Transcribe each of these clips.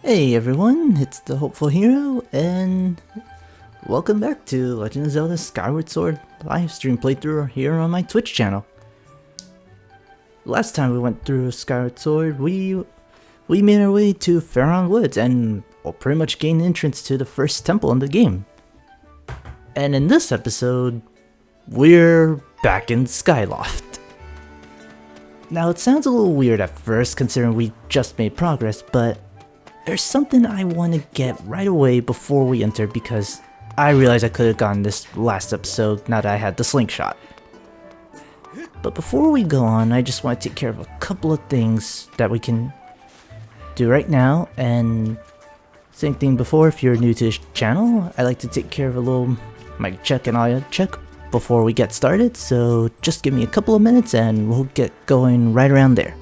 Hey everyone, it's the Hopeful Hero, and welcome back to Legend of Zelda Skyward Sword livestream playthrough here on my Twitch channel. Last time we went through Skyward Sword, we made our way to Faron Woods and pretty much gained entrance to the first temple in the game. And in this episode, we're back in Skyloft. Now it sounds a little weird at first considering we just made progress, but there's something I want to get right away before we enter because I realized I could have gotten this last episode now that I had the slingshot. But before we go on, I just want to take care of a couple of things that we can do right now. And same thing before, if you're new to this channel, I like to take care of a little mic check and audio check before we get started. So just give me a couple of minutes and we'll get going right around there.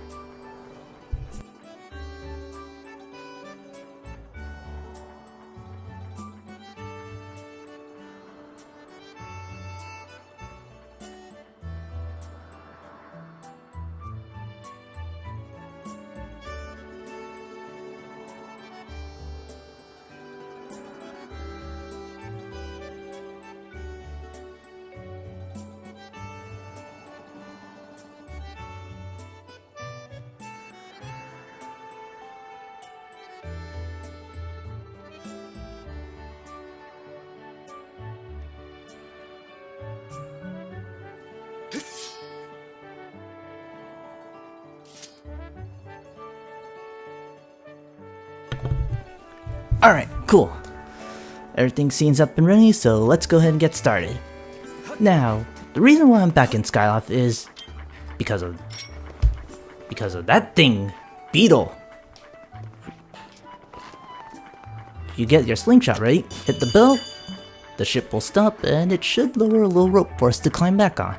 Alright, cool. Everything seems up and ready, so let's go ahead and get started. Now, the reason why I'm back in Skyloft is because of that thing, Beetle. You get your slingshot ready, hit the bell, the ship will stop, and it should lower a little rope for us to climb back on.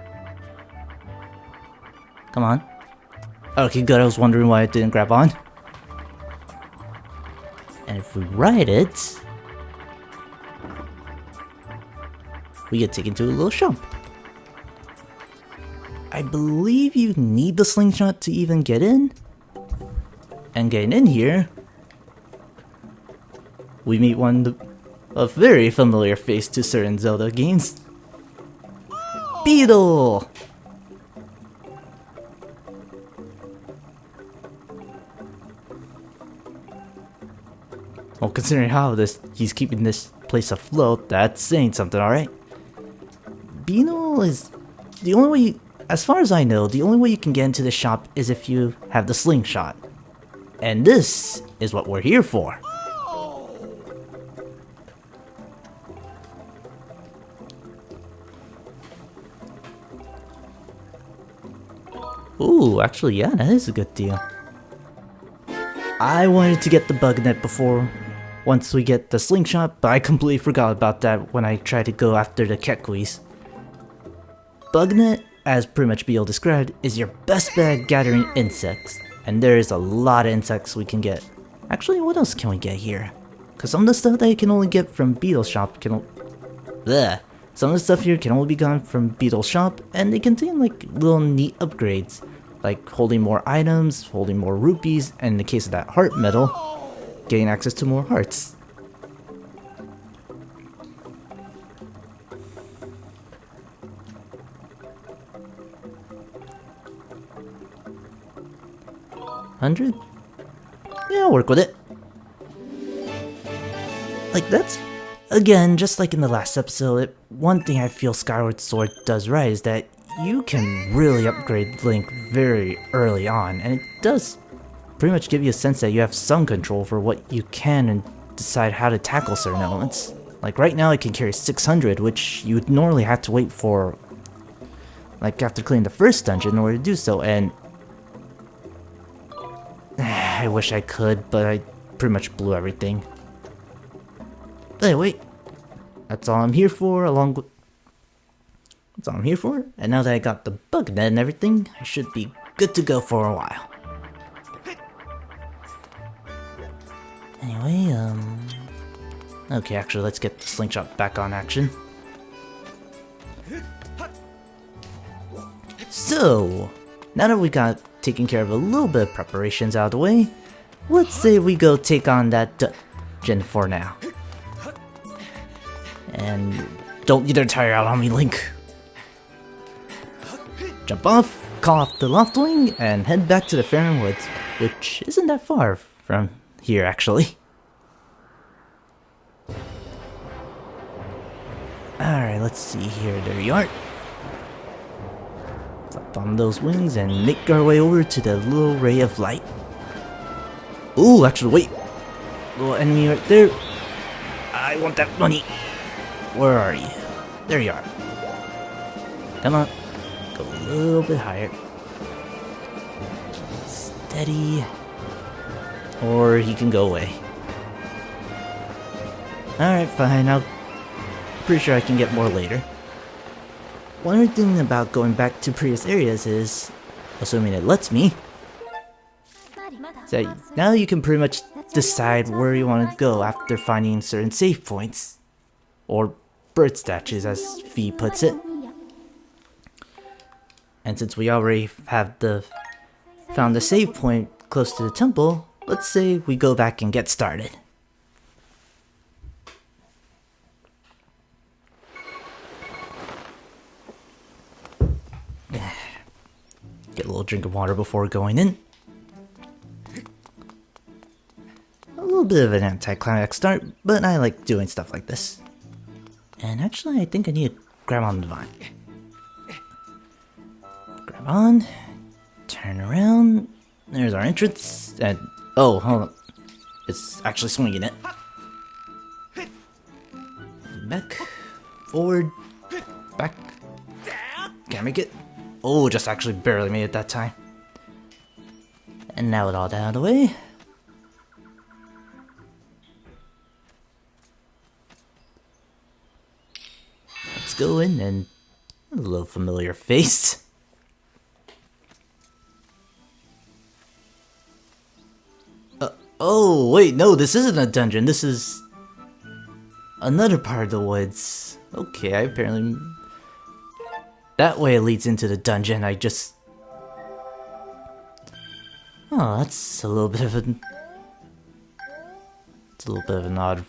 Come on. Okay, good, I was wondering why it didn't grab on. And if we ride it, we get taken to a little shop. I believe you need the slingshot to even get in. And getting in here, we meet a very familiar face to certain Zelda games. Beetle! Well, considering how he's keeping this place afloat, that's saying something, alright? Beetle is the only way as far as I know, the only way you can get into the shop is if you have the slingshot. And this is what we're here for. Ooh, actually, yeah, that is a good deal. I wanted to get the bug net before once we get the slingshot, but I completely forgot about that when I tried to go after the Kekuis. Bugnet, as pretty much Beetle described, is your best bet at gathering insects, and there is a lot of insects we can get. Actually, what else can we get here? Because some of the stuff that you can only get from Beetle's shop some of the stuff here can only be gotten from Beetle's shop, and they contain like little neat upgrades, like holding more items, holding more rupees, and in the case of that heart medal, getting access to more hearts. $100? Yeah, I'll work with it. Like that's, again, just like in the last episode, one thing I feel Skyward Sword does right is that you can really upgrade Link very early on, and it does pretty much give you a sense that you have some control for what you can and decide how to tackle certain elements. Like right now I can carry 600, which you would normally have to wait for, like after clearing the first dungeon in order to do so, and I wish I could, but I pretty much blew everything. Anyway, that's all I'm here for, that's all I'm here for, and now that I got the bug net and everything, I should be good to go for a while. Anyway, okay, actually, let's get the slingshot back on action. So, now that we got taken care of a little bit of preparations out of the way, let's say we go take on that dungeon for now. And don't get tired out on me, Link. Jump off, call off the Loftwing, and head back to the Faron Woods, which isn't that far from here, actually. Alright, let's see here. There you are. Flap on those wings and make our way over to the little ray of light. Ooh, actually, wait. Little enemy right there. I want that money. Where are you? There you are. Come on. Go a little bit higher. Steady. Or he can go away. Alright, fine. I'm pretty sure I can get more later. One other thing about going back to previous areas is, assuming it lets me, so now you can pretty much decide where you want to go after finding certain save points. Or bird statues, as Fee puts it. And since we already have found the save point close to the temple, let's say we go back and get started. Get a little drink of water before going in. A little bit of an anticlimactic start, but I like doing stuff like this. And actually, I think I need to grab on the vine. Grab on, turn around, there's our entrance, and oh, hold on. It's actually swinging it. Back, forward, back. Can't make it. Oh, just actually barely made it that time. And now with all that out of the way, let's go in and a little familiar face. Oh, wait, no, this isn't a dungeon. This is another part of the woods. Okay, I apparently... That way it leads into the dungeon. I just... Oh, that's a little bit of an... It's a little bit of an odd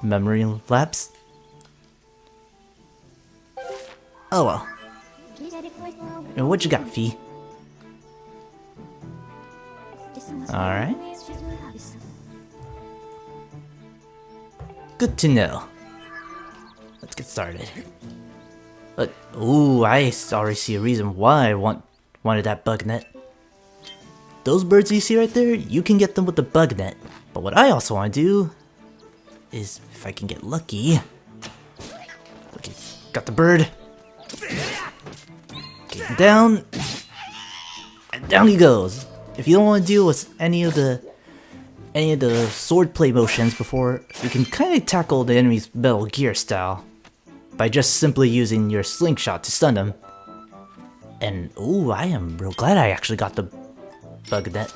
memory lapse. Oh well. And what you got, Fee? Alright. Good to know. Let's get started. But, ooh, I already see a reason why I wanted that bug net. Those birds you see right there, you can get them with the bug net. But what I also want to do is, if I can get lucky... Okay, got the bird. Get him down. And down he goes. If you don't want to deal with any of the swordplay motions before, you can kind of tackle the enemy's Metal Gear style by just simply using your slingshot to stun them. And ooh, I am real glad I actually got the bug net.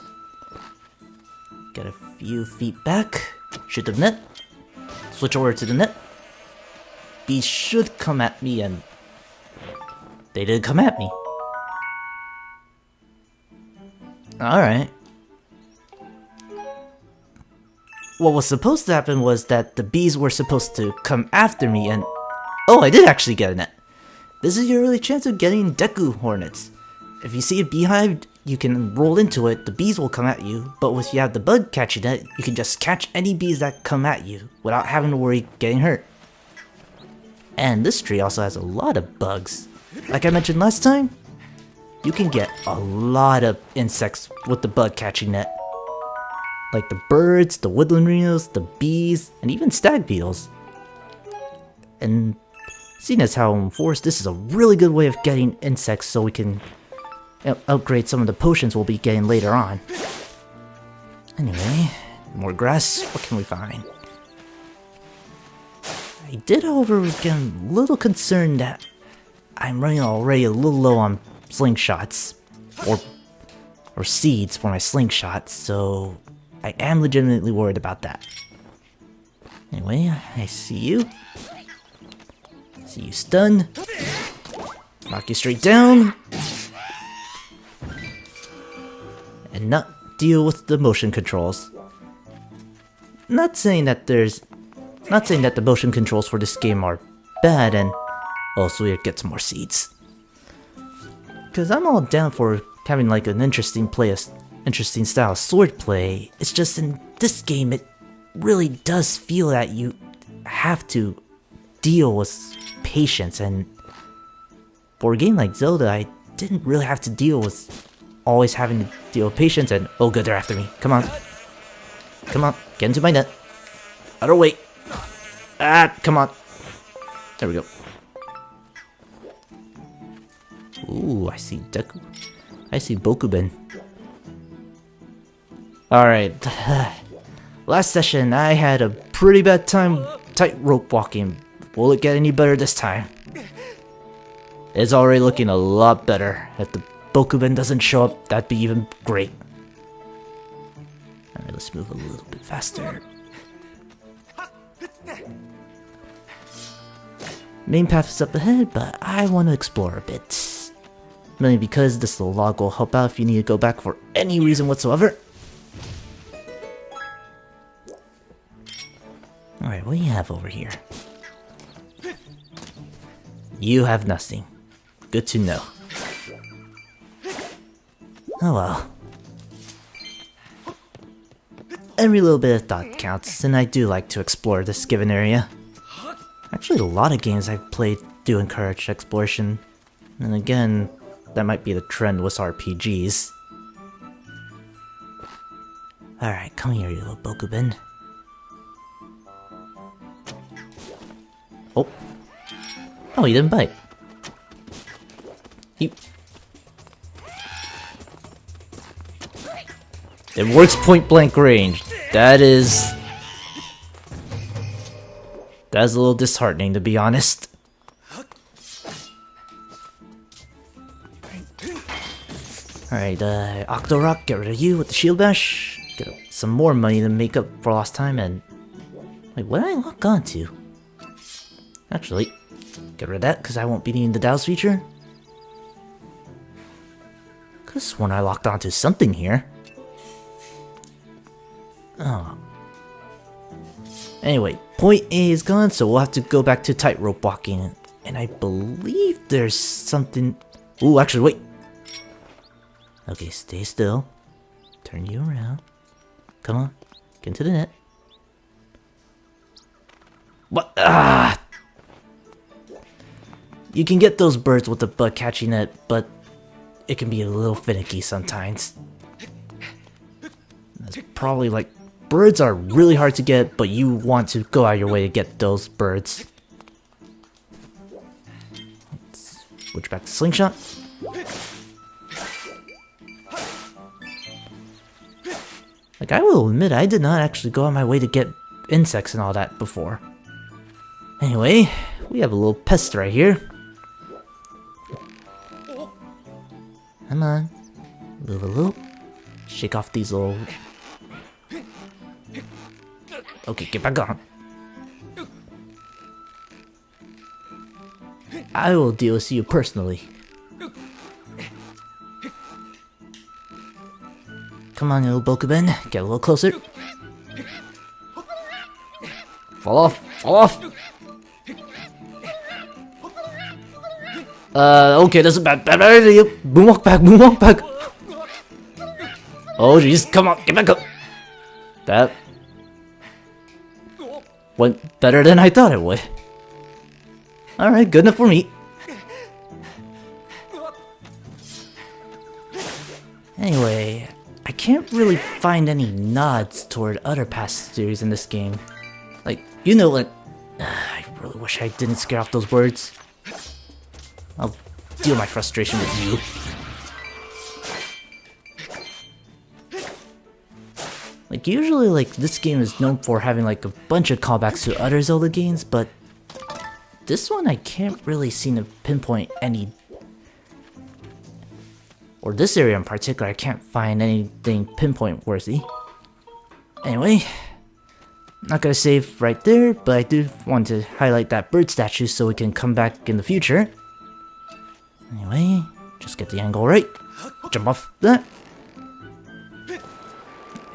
Get a few feet back, shoot the net, switch over to the net. Bees should come at me, and they did come at me. Alright. What was supposed to happen was that the bees were supposed to come after me, and oh, I did actually get a net. This is your early chance of getting Deku Hornets. If you see a beehive, you can roll into it, the bees will come at you, but if you have the bug catching net, you can just catch any bees that come at you without having to worry getting hurt. And this tree also has a lot of bugs. Like I mentioned last time, you can get a lot of insects with the bug catching net. Like the birds, the woodland rhinos, the bees, and even stag beetles. And seeing as how in forest, this is a really good way of getting insects so we can upgrade some of the potions we'll be getting later on. Anyway, more grass, what can we find? I did, however, get a little concerned that I'm running already a little low on slingshots, or seeds for my slingshots, so I am legitimately worried about that. Anyway, I see you. See you stunned. Knock you straight down. And not deal with the motion controls. not saying that the motion controls for this game are bad, and also it gets more seeds. Cause I'm all down for having like an interesting style of swordplay. It's just in this game, it really does feel that you have to deal with patience, and for a game like Zelda, I didn't really have to deal with always having to deal with patience. And oh good, they're after me. Come on, get into my net. Out of way. Ah, come on. There we go. Ooh, I see Bokuben. Alright. Last session, I had a pretty bad time tightrope walking. Will it get any better this time? It's already looking a lot better. If the Bokuben doesn't show up, that'd be even great. Alright, let's move a little bit faster. Main path is up ahead, but I want to explore a bit. Mainly because this little log will help out if you need to go back for any reason whatsoever. Alright, what do you have over here? You have nothing. Good to know. Oh well. Every little bit of thought counts, and I do like to explore this given area. Actually, a lot of games I've played do encourage exploration. And again, that might be the trend with RPGs. Alright, come here, you little Bokuben. Oh. Oh, he didn't bite. It works point blank range. That's a little disheartening, to be honest. Alright, Octorok, get rid of you with the shield bash. Get some more money to make up for lost time, and... Wait, what did I lock onto? Actually, get rid of that, because I won't be needing the Dows feature. Could've sworn I locked onto something here. Oh. Anyway, point A is gone, so we'll have to go back to tightrope walking. And I believe there's something... Ooh, actually, wait. Okay, stay still. Turn you around. Come on, get into the net. What? Ah! You can get those birds with the bug catching net, but it can be a little finicky sometimes. That's probably like... Birds are really hard to get, but you want to go out of your way to get those birds. Let's switch back to slingshot. Like, I will admit, I did not actually go on my way to get insects and all that before. Anyway, we have a little pest right here. Come on. Move a little. Shake off these little... Okay, get back on. I will deal with you personally. Come on, you little Bokuben. Get a little closer. Fall off! Fall off! Okay, that's a bad idea. Boomwalk back, boomwalk back. Oh jeez, come on, get back up. That went better than I thought it would. Alright, good enough for me. Anyway, I can't really find any nods toward other past series in this game. Like, you know what? I really wish I didn't scare off those birds. I'll deal my frustration with you. Like, usually, like, this game is known for having, like, a bunch of callbacks to other Zelda games, but this one I can't really seem to pinpoint any... Or this area in particular, I can't find anything pinpoint worthy. Anyway, not gonna save right there, but I do want to highlight that bird statue so we can come back in the future. Anyway, just get the angle right. Jump off that.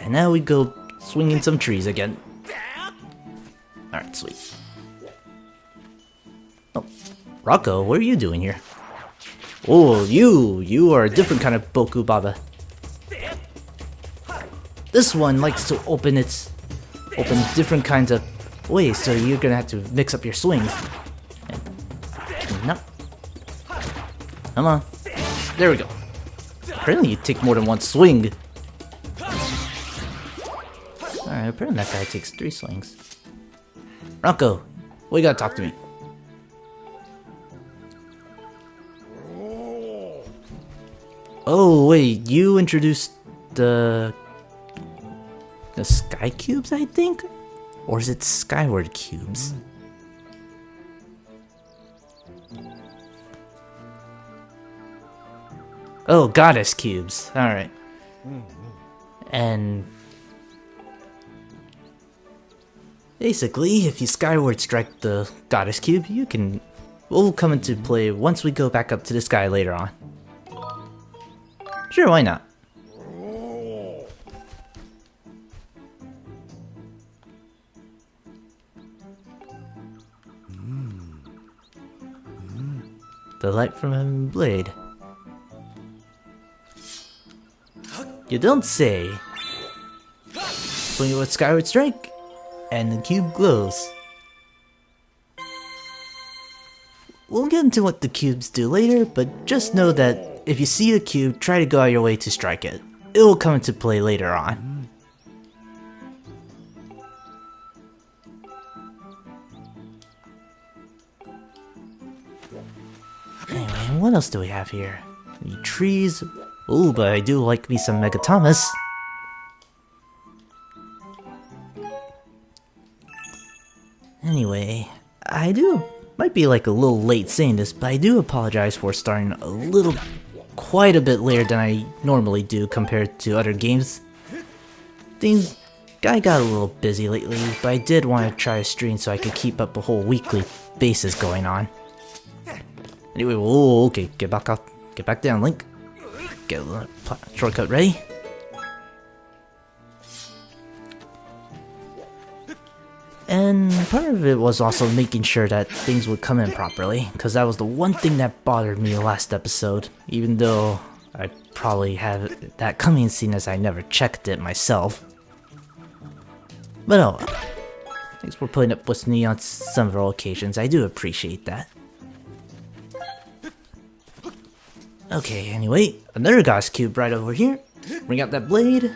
And now we go swinging some trees again. Alright, sweet. Oh, Rocco, what are you doing here? Oh, you are a different kind of Boku Baba. This one likes to open different kinds of ways, so you're gonna have to mix up your swings. No. Come on. There we go. Apparently you take more than one swing. Alright, apparently that guy takes 3 swings. Rocco, what you gotta talk to me? Oh wait, you introduced the Sky Cubes, I think? Or is it Skyward Cubes? Oh, Goddess Cubes. Alright. And basically, if you Skyward strike the Goddess Cube, will come into play once we go back up to the sky later on. Sure, why not? The light from a blade. You don't say. Swing it with Skyward Strike, and the cube glows. We'll get into what the cubes do later, but just know that if you see a cube, try to go out your way to strike it. It will come into play later on. Anyway, what else do we have here? Any trees? Ooh, but I do like me some Megatamas. Anyway, might be like a little late saying this, but I do apologize for starting quite a bit later than I normally do compared to other games. I got a little busy lately, but I did want to try a stream so I could keep up a whole weekly basis going on. Anyway, whoa, okay, get back down, Link. Get a little shortcut ready. And part of it was also making sure that things would come in properly, because that was the one thing that bothered me the last episode, even though I probably have that coming scene as I never checked it myself. But oh well. Thanks for putting up with me on several occasions, I do appreciate that. Okay, anyway, another Goddess Cube right over here. Bring out that blade.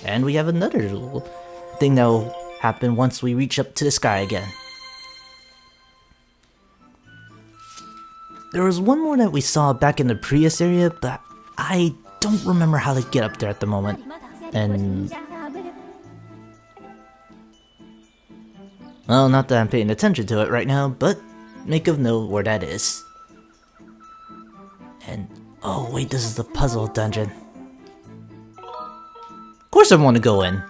And we have another little thing that will happen once we reach up to the sky again. There was one more that we saw back in the previous area, but I don't remember how to get up there at the moment. And well, not that I'm paying attention to it right now, but make of note where that is. And oh wait, this is the puzzle dungeon. Of course I want to go in.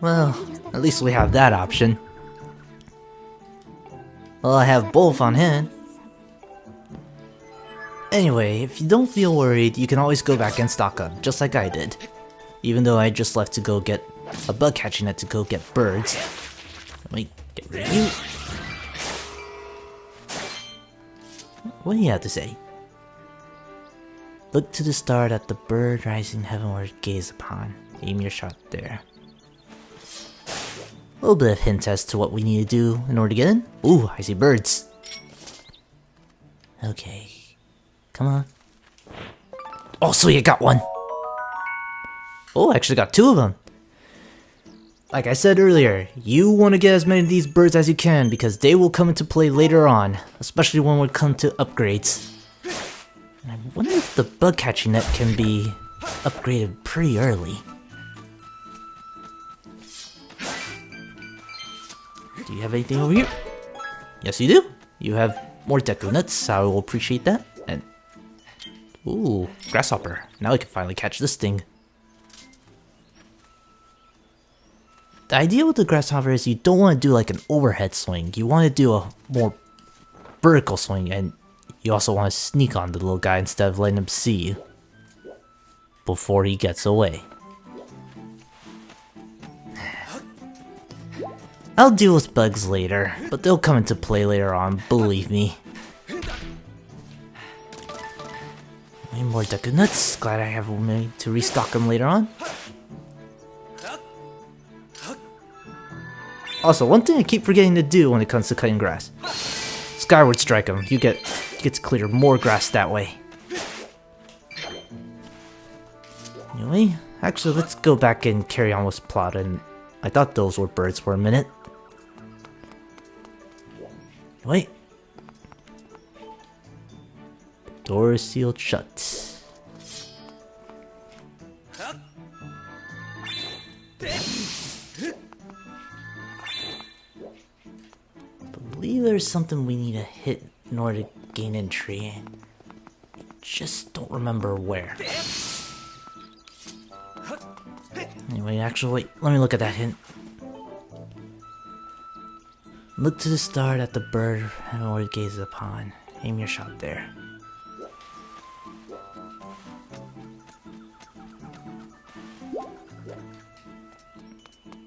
Well, at least we have that option. Well, I have both on hand. Anyway, if you don't feel worried, you can always go back and stock up, just like I did. Even though I just left to go get a bug catching net to go get birds. Let me get rid of you. What do you have to say? Look to the star that the bird rising heavenward gaze upon. Aim your shot there. A little bit of hint as to what we need to do in order to get in. Ooh, I see birds. Okay. Come on. Oh, sweet, I got one. Oh, I actually got 2 of them. Like I said earlier, you want to get as many of these birds as you can because they will come into play later on, especially when we come to upgrades. And I wonder if the bug catching net can be upgraded pretty early. Do you have anything over here? Yes, you do. You have more deku nuts. I will appreciate that. And ooh, grasshopper. Now I can finally catch this thing. the idea with the grasshopper is you don't want to do like an overhead swing. You want to do a more vertical swing, and you also want to sneak on the little guy instead of letting him see you before he gets away. I'll deal with bugs later, but they'll come into play later on, believe me. Way more Deku Nuts. Glad I have a way to restock them later on. Also, one thing I keep forgetting to do when it comes to cutting grass. Skyward strike him. You get to clear more grass that way. Anyway, actually let's go back and carry on with plot, and I thought those were birds for a minute. Wait. Door is sealed shut. Believe there's something we need to hit in order to gain entry. Just don't remember where. Anyway, actually, wait, let me look at that hint. Look to the star that the bird or gazes upon. Aim your shot there.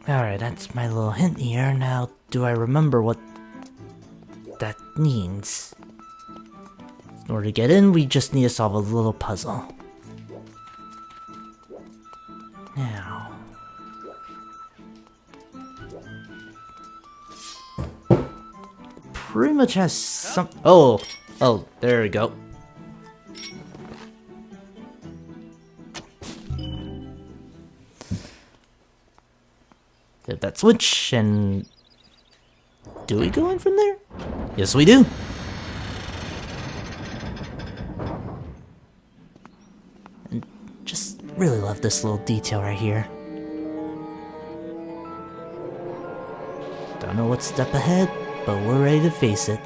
Alright, that's my little hint here. Now, do I remember what that means? In order to get in, we just need to solve a little puzzle. Now... pretty much has some... Oh, there we go. Hit that switch, and... do we go in from there? Yes, we do. And just really love this little detail right here. Don't know what's step ahead, but we're ready to face it.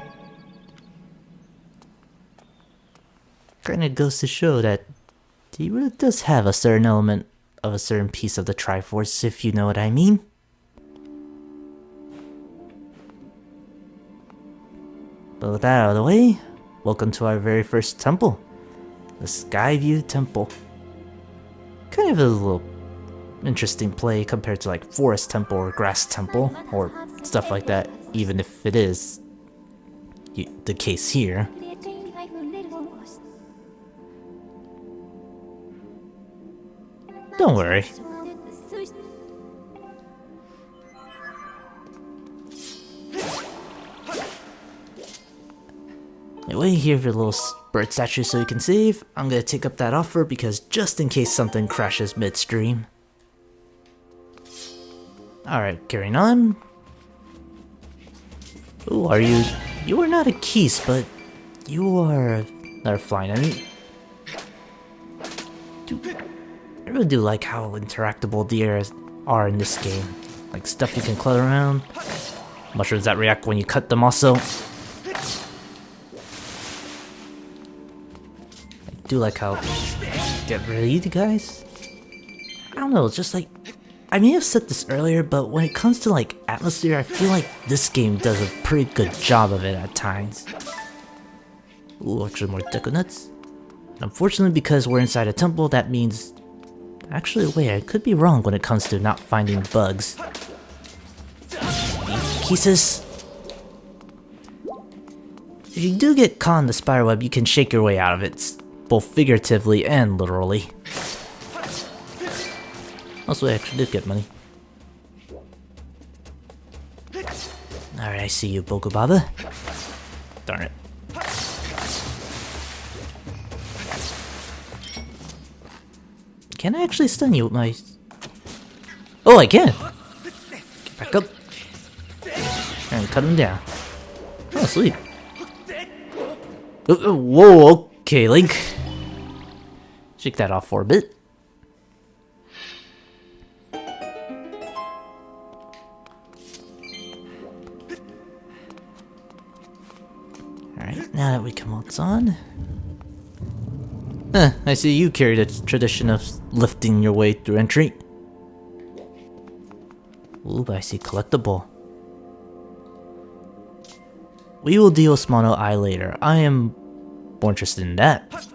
Kinda goes to show that he really does have a certain element of a certain piece of the Triforce, if you know what I mean. But with that out of the way, welcome to our very first temple, the Skyview Temple. Kind of a little interesting play compared to like Forest Temple or Grass Temple or stuff like that, even if it is the case here. Don't worry. Anyway, here's your little bird statue so you can save. I'm gonna take up that offer because just in case something crashes midstream. Alright, carrying on. Who are you? You are not a Keese, but you are flying. I mean, I really do like how interactable the areas are in this game. Like stuff you can clutter around. Mushrooms that react when you cut them also. I do like how get ready, guys. I don't know, it's just like I may have said this earlier, but when it comes to like atmosphere, I feel like this game does a pretty good job of it at times. Ooh, actually more Deku Nuts. Unfortunately, because we're inside a temple, that means actually wait, I could be wrong when it comes to not finding bugs. Pieces. If you do get caught in the spiderweb, you can shake your way out of it, both figuratively and literally. Also, I actually did get money. Alright, I see you, Bokobaba. Darn it. Can I actually stun you with my... Oh, I can! Get back up. And cut him down. Oh, sweet. Whoa, okay, Link. Shake that off for a bit. Alright, now that we come outside. I see you carry the tradition of lifting your way through entry. Ooh, but I see collectible. We will deal with Mono Eye later. I am more interested in that.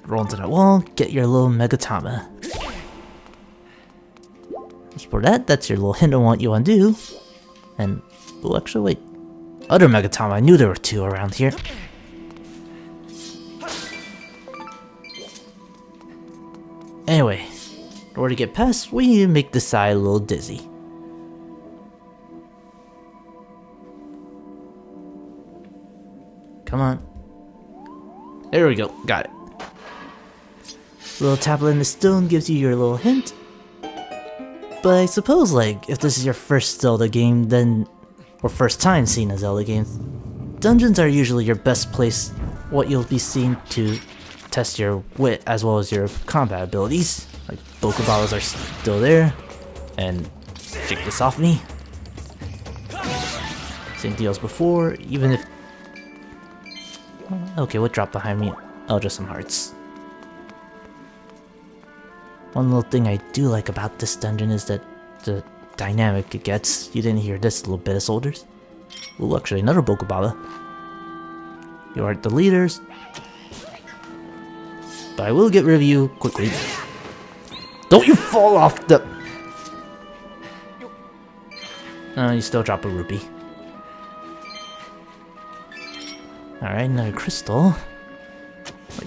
Roll into that wall, get your little Megatama. As for that, that's your little hint on what you want to do. And, oh, actually, wait. Other Megatama, I knew there were two around here. Anyway, in order to get past, we need to make this side a little dizzy. Come on. There we go, got it. Little tablet in the stone gives you your little hint. But I suppose, like, if this is your first Zelda game, then, or first time seeing a Zelda game, dungeons are usually your best place, what you'll be seeing to test your wit as well as your combat abilities. Like, Pokeballs are still there, and shake this off me. Same deal as before, even if... Okay, what dropped behind me? Oh, just some hearts. One little thing I do like about this dungeon is that the dynamic it gets. You didn't hear this little bit of soldiers. Ooh, actually another Pokeball. You aren't the leaders. But I will get rid of you quickly. Don't you fall off the... You still drop a rupee. Alright, another crystal.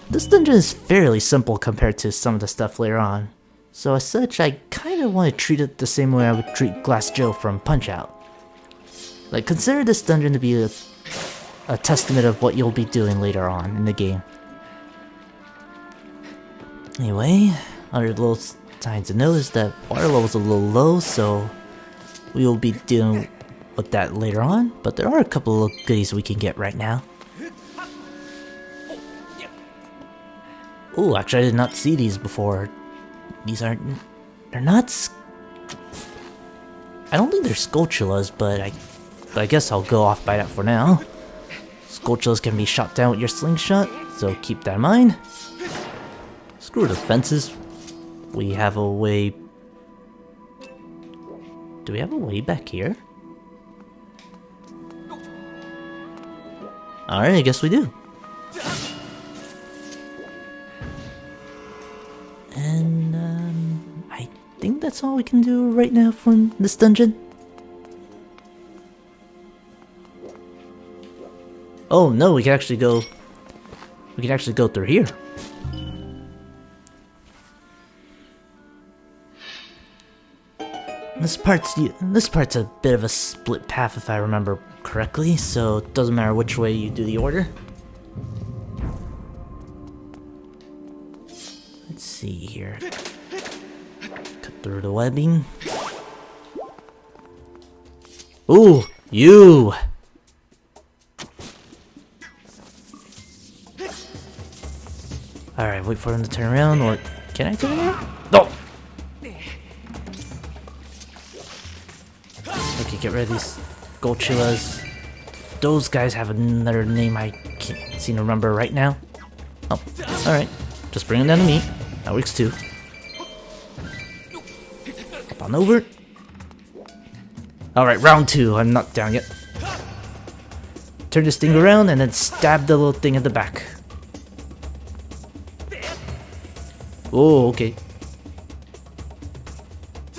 This dungeon is fairly simple compared to some of the stuff later on. So as such, I kind of want to treat it the same way I would treat Glass Joe from Punch-Out. Like, consider this dungeon to be a testament of what you'll be doing later on in the game. Anyway, other little signs to note is that water level's a little low, so we will be dealing with that later on. But there are a couple of goodies we can get right now. Oh, actually I did not see these before. These aren't... They're not... I don't think they're Skulltulas, but I guess I'll go off by that for now. Skulltulas can be shot down with your slingshot, so keep that in mind. Screw the fences. We have a way... Do we have a way back here? Alright, I guess we do. And, I think that's all we can do right now from this dungeon. Oh no, we can actually go... We can actually go through here. This part's a bit of a split path if I remember correctly, so it doesn't matter which way you do the order. Let's see here. Cut through the webbing. Ooh, you! Alright, wait for him to turn around, or can I turn around? No! Okay, get rid of these Skulltulas. Those guys have another name I can't seem to remember right now. Oh, alright. Just bring them down to me. That works too. Hop on over. Alright, round two. I'm not down yet. Turn this thing around and then stab the little thing at the back. Oh, okay.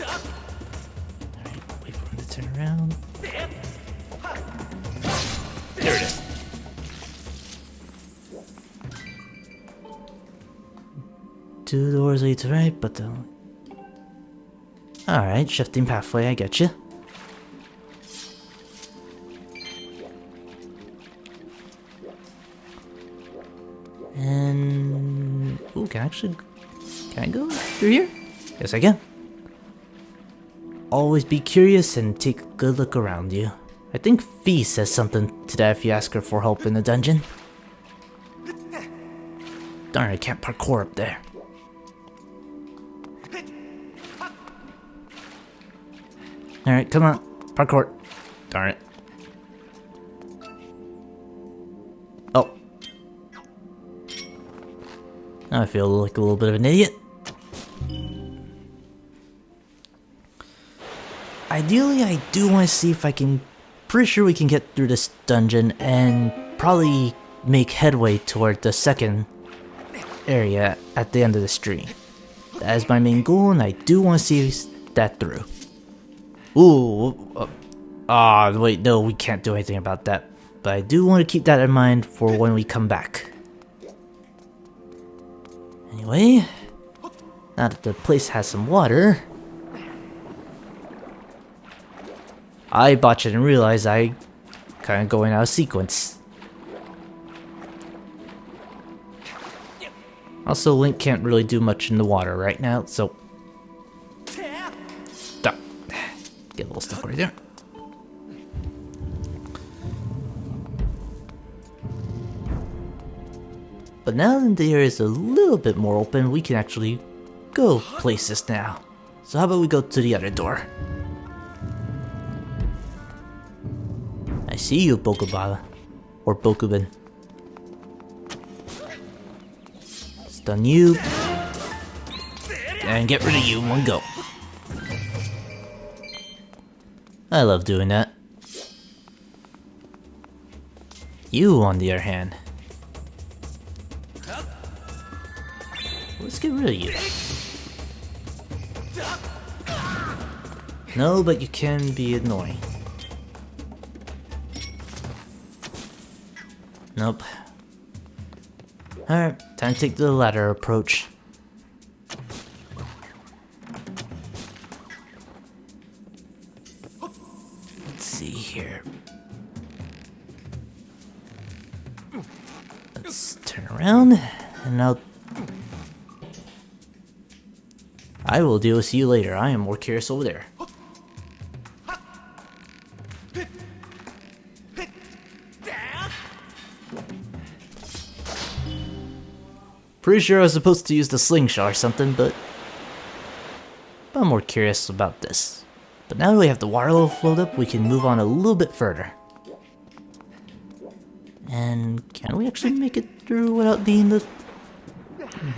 Alright, wait for him to turn around. There it is. Two doors lead to right, but the... Alright, shifting pathway, I get you. And... Ooh, can I go through here? Yes, I can. Always be curious and take a good look around you. I think Fee says something to that if you ask her for help in the dungeon. Darn, I can't parkour up there. Alright, come on. Parkour. Darn it. Oh. Now I feel like a little bit of an idiot. ideally I do want to see if I can... Pretty sure we can get through this dungeon and probably make headway toward the second area at the end of the stream. That is my main goal, and I do want to see that through. Ooh, wait, no, we can't do anything about that. But I do want to keep that in mind for when we come back. Anyway, now that the place has some water, I botched it and realized I kind of going out of sequence. Also, Link can't really do much in the water right now, so... Stop. Get a little stuck right there. But now that the area is a little bit more open, we can actually go places now. So how about we go to the other door? I see you, Bokobaba. Or Bokuben. Stun you. And get rid of you in one go. I love doing that. You, on the other hand. Let's get rid of you. No, but you can be annoying. Nope. Alright, time to take the ladder approach. Let's see here. Let's turn around, and now I will deal with you later. I am more curious over there. Pretty sure I was supposed to use the slingshot or something, but I'm more curious about this. But now that we have the water level filled up, we can move on a little bit further. And can we actually make it through without being the...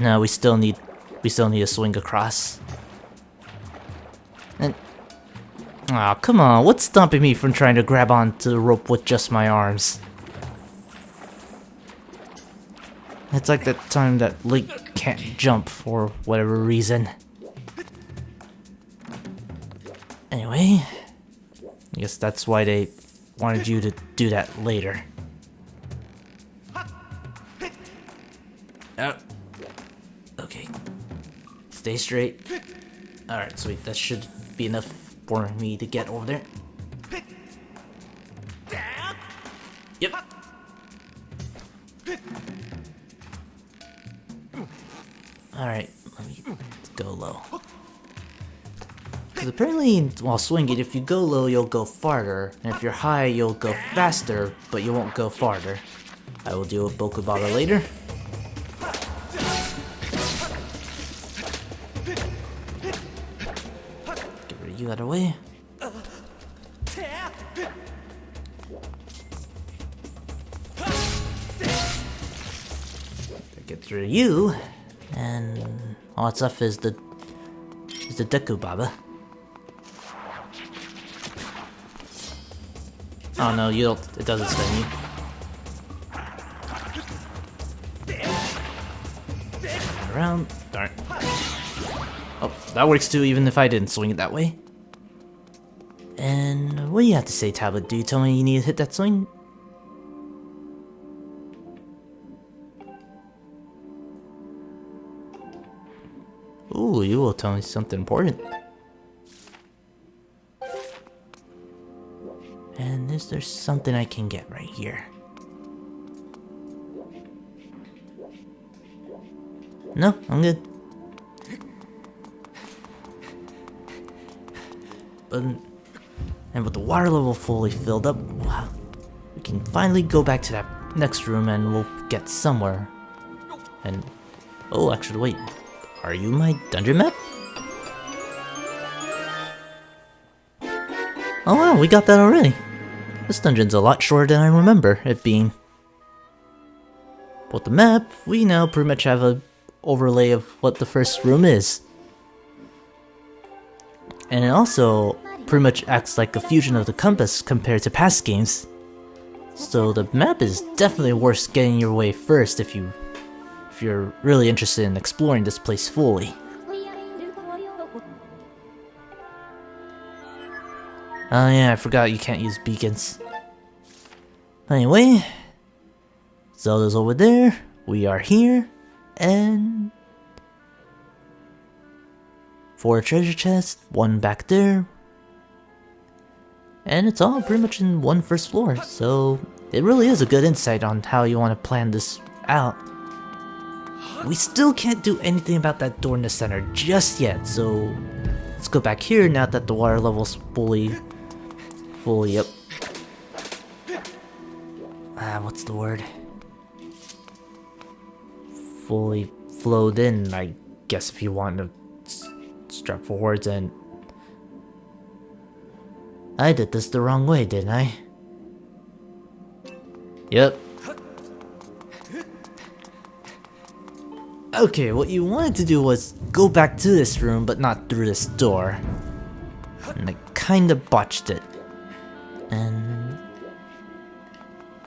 No, we still need to swing across. And... Aw, come on, what's stopping me from trying to grab onto the rope with just my arms? It's like that time that Link can't jump for whatever reason. Anyway, I guess that's why they wanted you to do that later. Okay. Stay straight. Alright, sweet. That should be enough for me to get over there. Yep. Alright, let me go low. Because apparently, while swinging, if you go low, you'll go farther. And if you're high, you'll go faster, but you won't go farther. I will deal with Bokobaba later. Get rid of you out of the way. Get rid of you. And all that's left is the Deku Baba. Oh no, you don't. It doesn't stun you. Around. Darn. Oh, that works too, even if I didn't swing it that way. And what do you have to say, Tablet? Do you tell me you need to hit that swing? Ooh, you will tell me something important. And is there something I can get right here? No, I'm good. And with the water level fully filled up, wow, we can finally go back to that next room and we'll get somewhere. And, oh, actually, wait. Are you my dungeon map? Oh wow, we got that already. This dungeon's a lot shorter than I remember it being. With the map, we now pretty much have an overlay of what the first room is. And also, pretty much acts like a fusion of the compass compared to past games. So the map is definitely worth getting your way first if you're really interested in exploring this place fully. Oh yeah, I forgot you can't use beacons. Anyway, Zelda's over there, we are here, and 4 treasure chests, 1 back there, and it's all pretty much in one first floor, so it really is a good insight on how you want to plan this out. We still can't do anything about that door in the center just yet, so let's go back here now that the water level's fully up. What's the word? Fully flowed in, I guess, if you want to strap forwards. And I did this the wrong way, didn't I? Yep. Okay, what you wanted to do was go back to this room, but not through this door. And I kinda botched it. And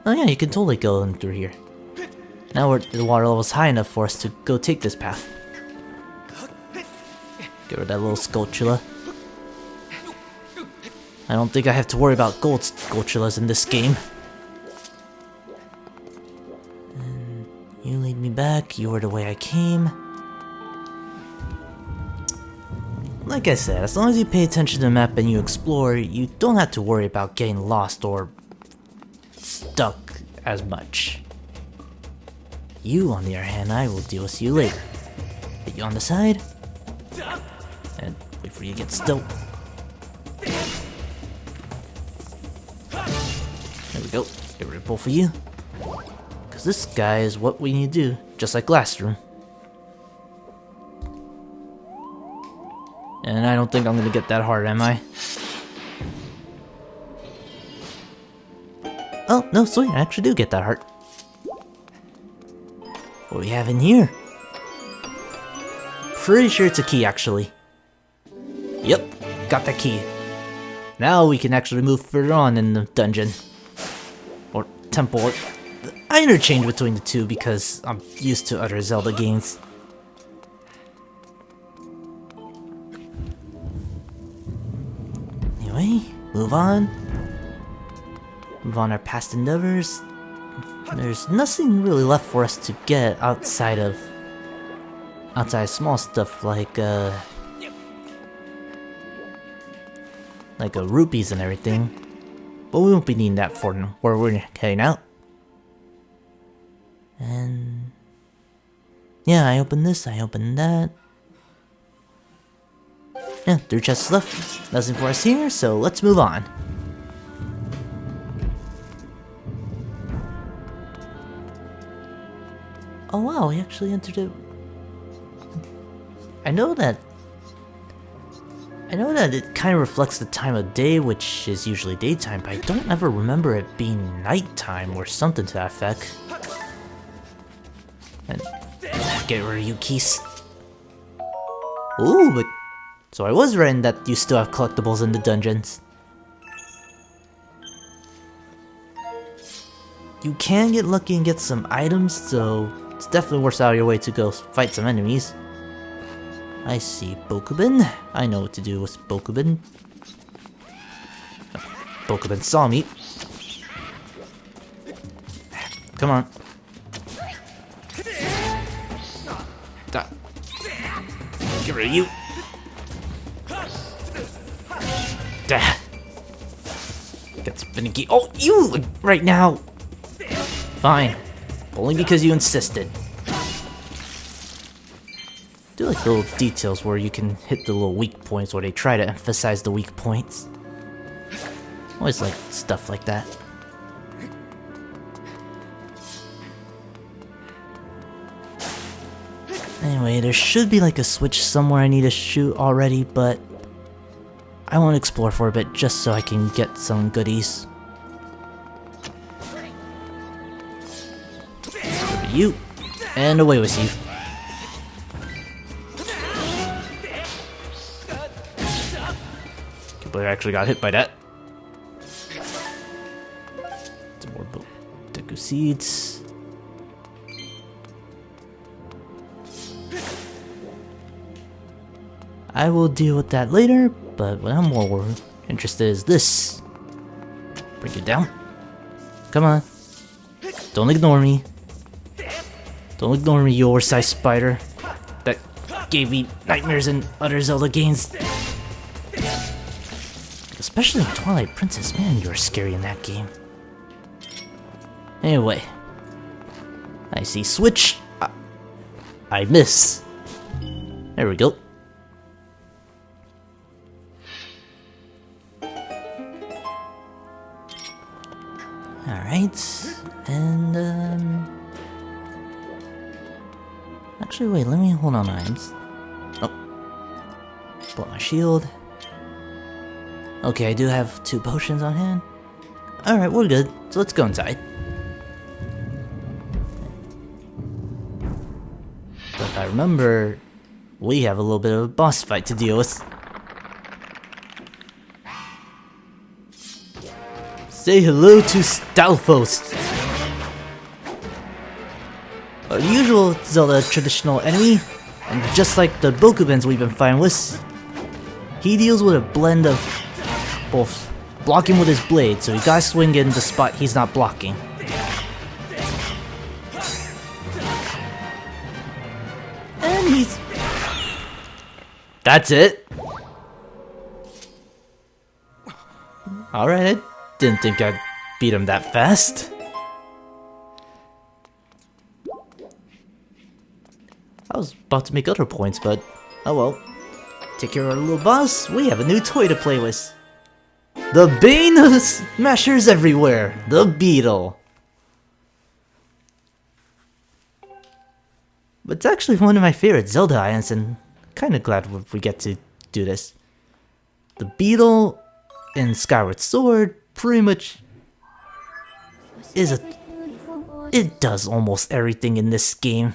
oh yeah, you can totally go in through here. Now the water level's high enough for us to go take this path. Get rid of that little Skulltula. I don't think I have to worry about gold Skulltulas in this game. And you lead me back, you were the way I came. Like I said, as long as you pay attention to the map and you explore, you don't have to worry about getting lost or stuck as much. You, on the other hand, I will deal with you later. Hit you on the side, and wait for you to get still. There we go, get rid of both of you. Because this guy is what we need to do, just like last room. And I don't think I'm gonna get that hard, am I? Oh, no, sweet, I actually do get that hard. What do we have in here? Pretty sure it's a key, actually. Yep, got that key. Now we can actually move further on in the dungeon. Or temple. I interchange between the two because I'm used to other Zelda games. Anyway, move on. Move on our past endeavors. There's nothing really left for us to get outside of small stuff like rupees and everything. But we won't be needing that for where we're heading out. And yeah, I opened this, I opened that. Yeah, 3 chests left. Nothing for us here, so let's move on. Oh wow, we actually entered it. I know that it kind of reflects the time of day, which is usually daytime, but I don't ever remember it being nighttime or something to that effect. And get rid of you, keys. Ooh, but so I was right in that you still have collectibles in the dungeons. You can get lucky and get some items, so it's definitely worth out of your way to go fight some enemies. I see Bokuben. I know what to do with Bokuben. Bokuben saw me. Come on. Get rid of you. Gets finicky. Oh, you right now. Fine. Only because you insisted. Do like little details where you can hit the little weak points, where they try to emphasize the weak points. Always like stuff like that. Anyway, there should be like a switch somewhere I need to shoot already, but I want to explore for a bit just so I can get some goodies. You, and away with you. Can't believe I actually got hit by that. Some more Deku seeds. I will deal with that later, but what I'm more interested is this. Bring it down. Come on. Don't ignore me. Don't ignore me, you oversized spider. That gave me nightmares in other Zelda games. Especially in Twilight Princess, man, you were scary in that game. Anyway. I see switch. I miss. There we go. Alright, and actually wait, let me hold on items. Oh. Pull out my shield. Okay, I do have 2 potions on hand. Alright, we're good, so let's go inside. But if I remember, we have a little bit of a boss fight to deal with. Say hello to Stalfos, a usual Zelda traditional enemy, and just like the Bokubens we've been fighting with, he deals with a blend of both blocking with his blade, so you gotta swing in the spot he's not blocking. And he's... That's it! Alright. Didn't think I'd beat him that fast. I was about to make other points, but oh well. Take care of our little boss, we have a new toy to play with. The bane of the smashers everywhere, the beetle. But it's actually one of my favorite Zelda items, and kinda glad we get to do this. The beetle in Skyward Sword pretty much it does almost everything in this game.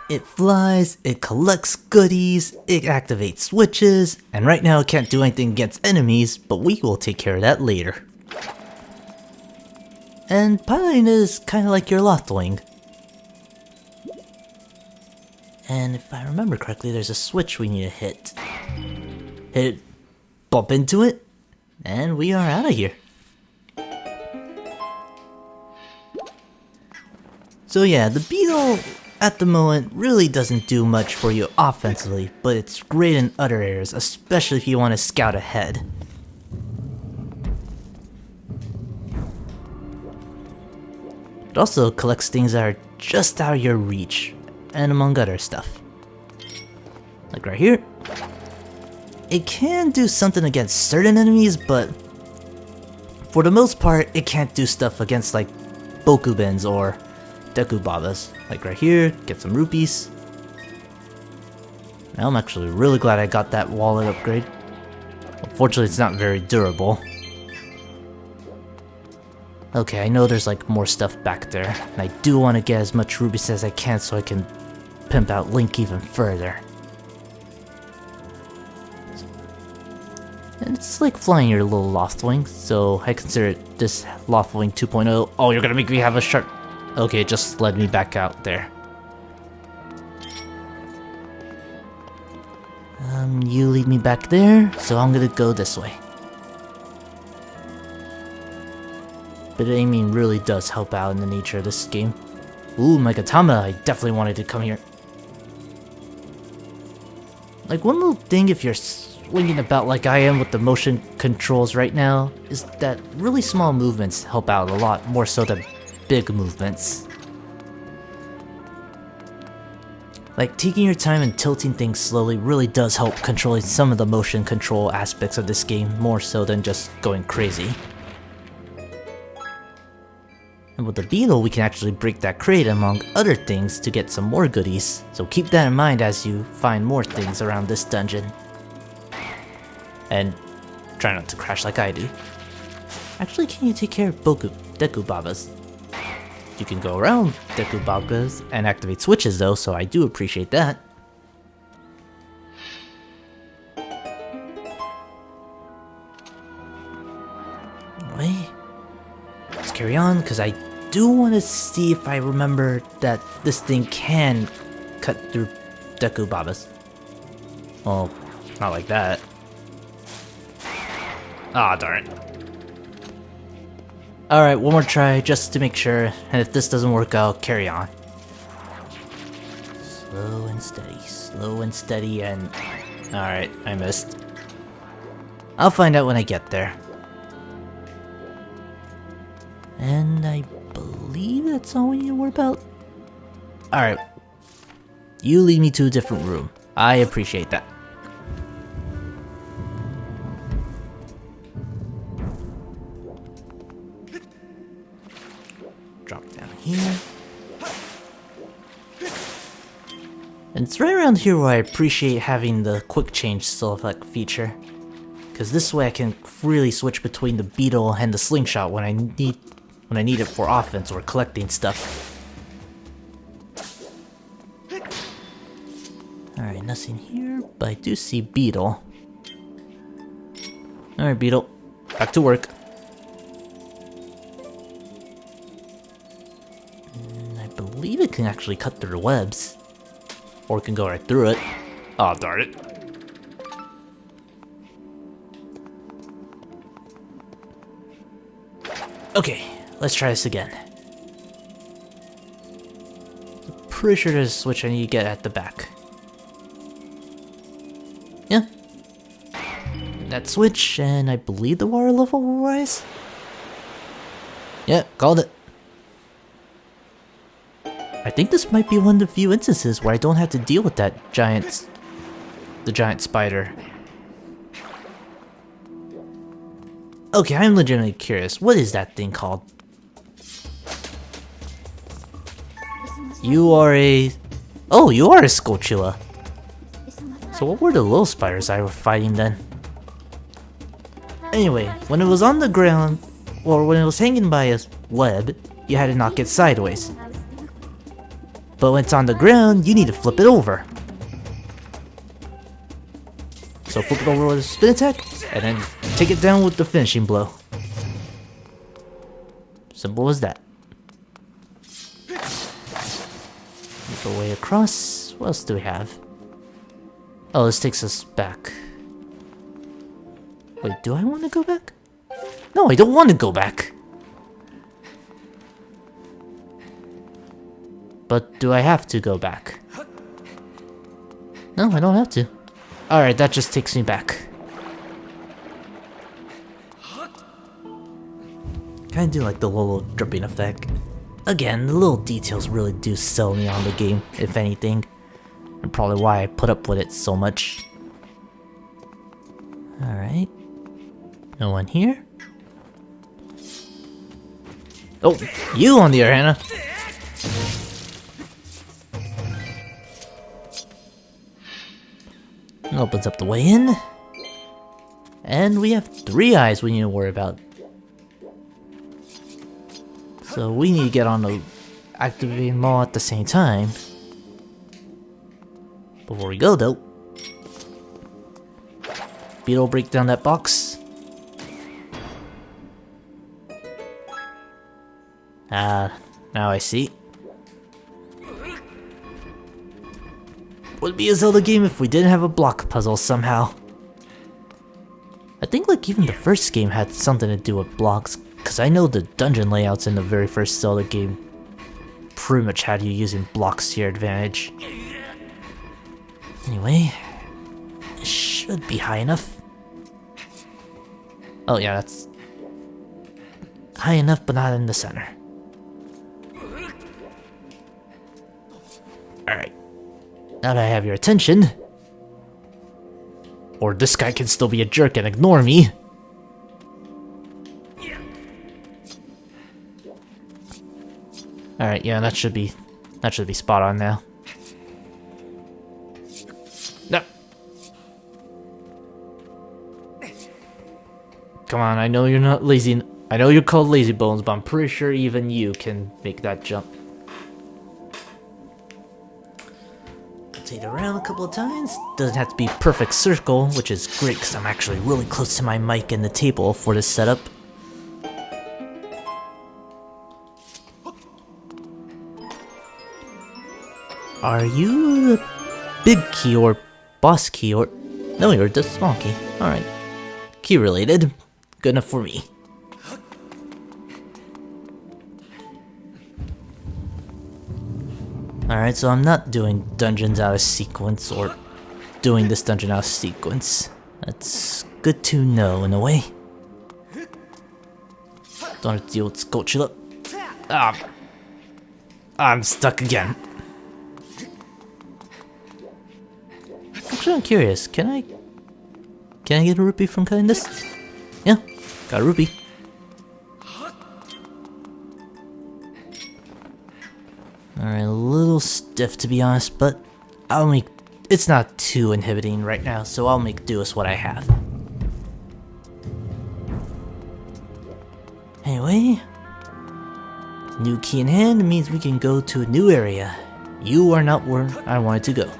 It flies, it collects goodies, it activates switches, and right now it can't do anything against enemies, but we will take care of that later. And piloting is kinda like your Loftwing. And if I remember correctly, there's a switch we need to hit. Hit it, bump into it, and we are out of here. So yeah, the beetle at the moment really doesn't do much for you offensively, but it's great in other areas, especially if you want to scout ahead. It also collects things that are just out of your reach, and among other stuff. Like right here. It can do something against certain enemies, but for the most part, it can't do stuff against like Bokubens or Dekubabas. Like right here, get some rupees. Now I'm actually really glad I got that wallet upgrade. Unfortunately, it's not very durable. Okay, I know there's like more stuff back there, and I do want to get as much rubies as I can so I can pimp out Link even further. And it's like flying your little Loftwing, so I consider it this Loftwing 2.0. Oh, you're gonna make me have a sharp... Okay, it just led me back out there. You lead me back there, so I'm gonna go this way. But aiming really does help out in the nature of this game. Ooh, Megatama, I definitely wanted to come here. Like, one little thing if you're swinging about like I am with the motion controls right now, is that really small movements help out a lot more so than big movements. Like, taking your time and tilting things slowly really does help controlling some of the motion control aspects of this game, more so than just going crazy. And with the beetle, we can actually break that crate among other things to get some more goodies, so keep that in mind as you find more things around this dungeon. And try not to crash like I do. Actually, can you take care of Dekubabas? You can go around Deku Babas and activate switches though, so I do appreciate that. Anyway, let's carry on, because I do want to see if I remember that this thing can cut through Deku Babas. Well, not like that. Ah, darn it. Alright, one more try just to make sure, and if this doesn't work out, carry on. Slow and steady, and... Alright, I missed. I'll find out when I get there. And I believe that's all we need to worry about. Alright. You lead me to a different room. I appreciate that. Drop down here. And it's right around here where I appreciate having the quick change select feature. Because this way I can freely switch between the beetle and the slingshot when I need it for offense or collecting stuff. Alright, nothing here, but I do see Beetle. Alright, Beetle. Back to work. I believe it can actually cut through the webs. Or it can go right through it. Oh, darn it. Okay, let's try this again. Pretty sure there's a switch I need to get at the back. Yeah. That switch, and I believe the water level will rise? Yeah, called it. I think this might be one of the few instances where I don't have to deal with the giant spider. Okay, I'm legitimately curious. What is that thing called? You are a... Oh, you are a Skulltula. So what were the little spiders I was fighting then? Anyway, when it was on the ground, or when it was hanging by a web, you had to knock it sideways. But when it's on the ground, you need to flip it over. So flip it over with a spin attack, and then take it down with the finishing blow. Simple as that. Make our way across. What else do we have? Oh, this takes us back. Wait, do I want to go back? No, I don't want to go back. But do I have to go back? No, I don't have to. Alright, that just takes me back. Kinda do like the little dripping effect. Again, the little details really do sell me on the game, if anything. And probably why I put up with it so much. Alright. No one here? Oh, you on the other hand. Opens up the way in. And we have 3 eyes we need to worry about. So we need to get on the activating them all at the same time. Before we go though. Beetle, break down that box. Now I see. Would be a Zelda game if we didn't have a block puzzle somehow. I think like even the first game had something to do with blocks, because I know the dungeon layouts in the very first Zelda game pretty much had you using blocks to your advantage. Anyway, it should be high enough. Oh yeah, that's high enough but not in the center. Alright. Now that I have your attention, or this guy can still be a jerk and ignore me. Alright, yeah, that should be spot on now. No. Come on, I know you're not lazy. I know you're called lazy bones, but I'm pretty sure even you can make that jump. Rotate around a couple of times. Doesn't have to be perfect circle, which is great because I'm actually really close to my mic and the table for this setup. Are you the big key or boss key or... No, you're the small key. Alright. Key related. Good enough for me. Alright, so I'm not doing dungeons out of sequence or doing this dungeon out of sequence. That's good to know in a way. Don't have to deal with Skulltula. Ah! I'm stuck again. Actually, I'm curious. Can I get a rupee from cutting this? Yeah, got a rupee. Alright, a little stiff to be honest, but it's not too inhibiting right now, so I'll make do with what I have. Anyway, new key in hand means we can go to a new area. You are not where I wanted to go.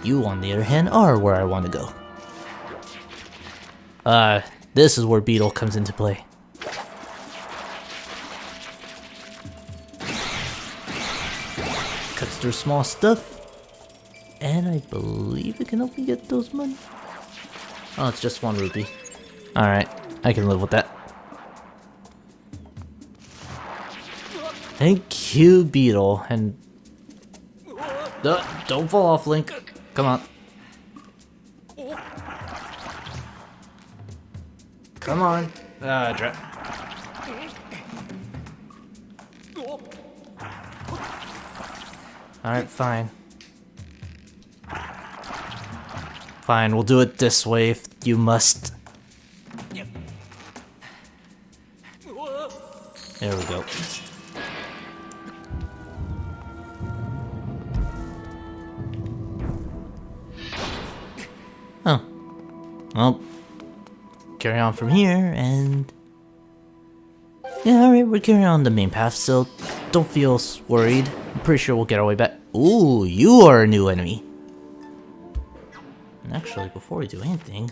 You, on the other hand, are where I want to go. This is where Beetle comes into play. Cuts through small stuff. And I believe it can help me get those money. Oh, it's just 1 rupee. Alright, I can live with that. Thank you, Beetle. And... don't fall off, Link. Come on. Come on. Drop. Alright, fine. Fine, we'll do it this way if you must. There we go. Oh. Well, carry on from here, and... yeah, alright, we're carrying on the main path, so don't feel worried. I'm pretty sure we'll get our way back. Ooh, you are a new enemy. And actually, before we do anything...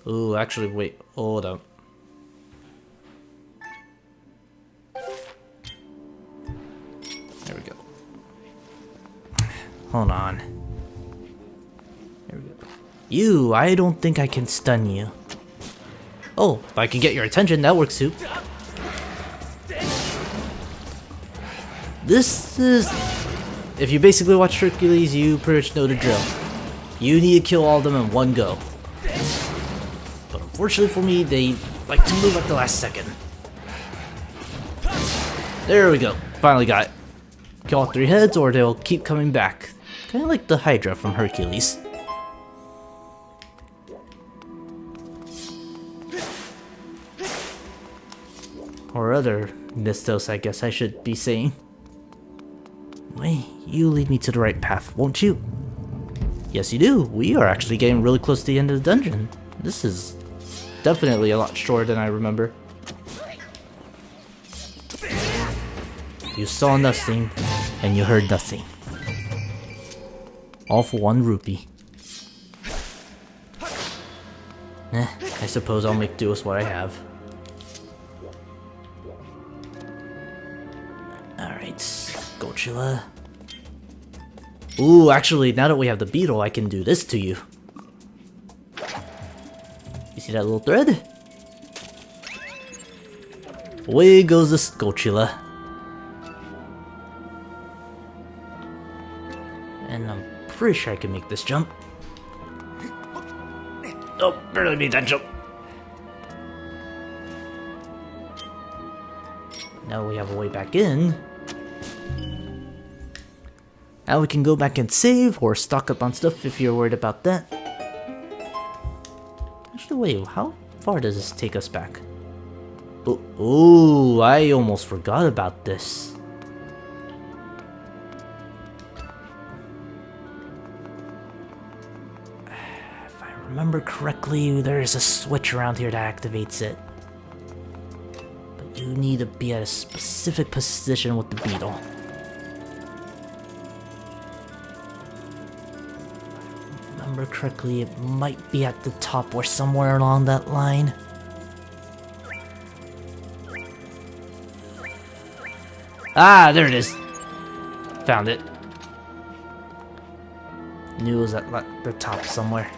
ooh, actually, wait, hold up. There we go. Hold on. There we go. You, I don't think I can stun you. Oh, if I can get your attention, that works too. This is... if you basically watch Hercules, you pretty much know the drill. You need to kill all of them in one go. But unfortunately for me, they like to move at the last second. There we go. Finally got it. Kill all 3 heads or they'll keep coming back. Kinda like the Hydra from Hercules. Or other Mistos, I guess I should be saying. Wait, you lead me to the right path, won't you? Yes, you do. We are actually getting really close to the end of the dungeon. This is definitely a lot shorter than I remember. You saw nothing, and you heard nothing. All for 1 rupee. I suppose I'll make do with what I have. Alright, Skulltula. Ooh, actually, now that we have the beetle, I can do this to you. You see that little thread? Away goes the Skulltula. And I'm pretty sure I can make this jump. Oh, barely made that jump. Now we have a way back in. Now we can go back and save or stock up on stuff if you're worried about that. Actually, wait, how far does this take us back? Oh, I almost forgot about this. remember correctly, there is a switch around here that activates it. But you need to be at a specific position with the beetle. If I remember correctly, it might be at the top or somewhere along that line. Ah, there it is. Found it. Knew it was at the top somewhere.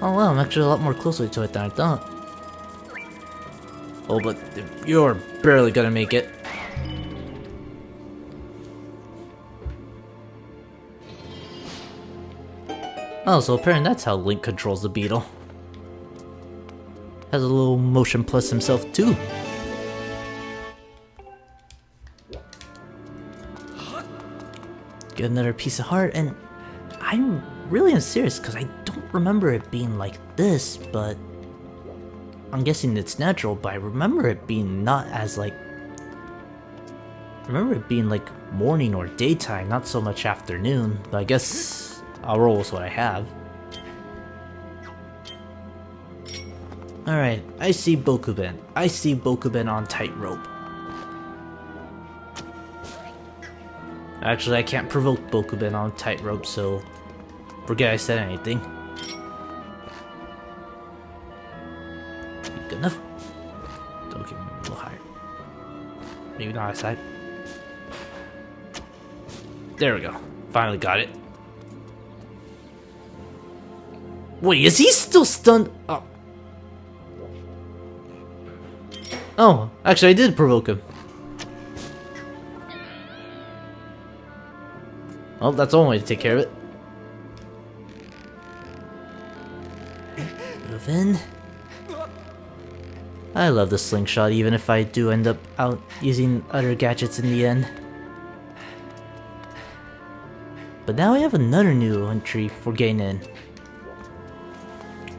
Oh wow, I'm actually a lot more closely to it than I thought. Oh, but you're barely gonna make it. Oh, so apparently that's how Link controls the beetle. Has a little motion plus himself too. Get another piece of heart, and I'm really serious because I don't remember it being like this, but I'm guessing it's natural, but I remember it being not as like... I remember it being like morning or daytime, not so much afternoon, but I guess I'll roll with what I have. Alright, I see Bokuben. I see Bokuben on tightrope. Actually, I can't provoke Bokuben on tightrope, so forget I said anything. Good enough. Okay, maybe a little higher. Maybe not outside. There we go. Finally got it. Wait, is he still stunned? Oh. Oh, actually, I did provoke him. Oh, that's one way to take care of it. Move in. I love the slingshot, even if I do end up out using other gadgets in the end. But now we have another new entry for getting in.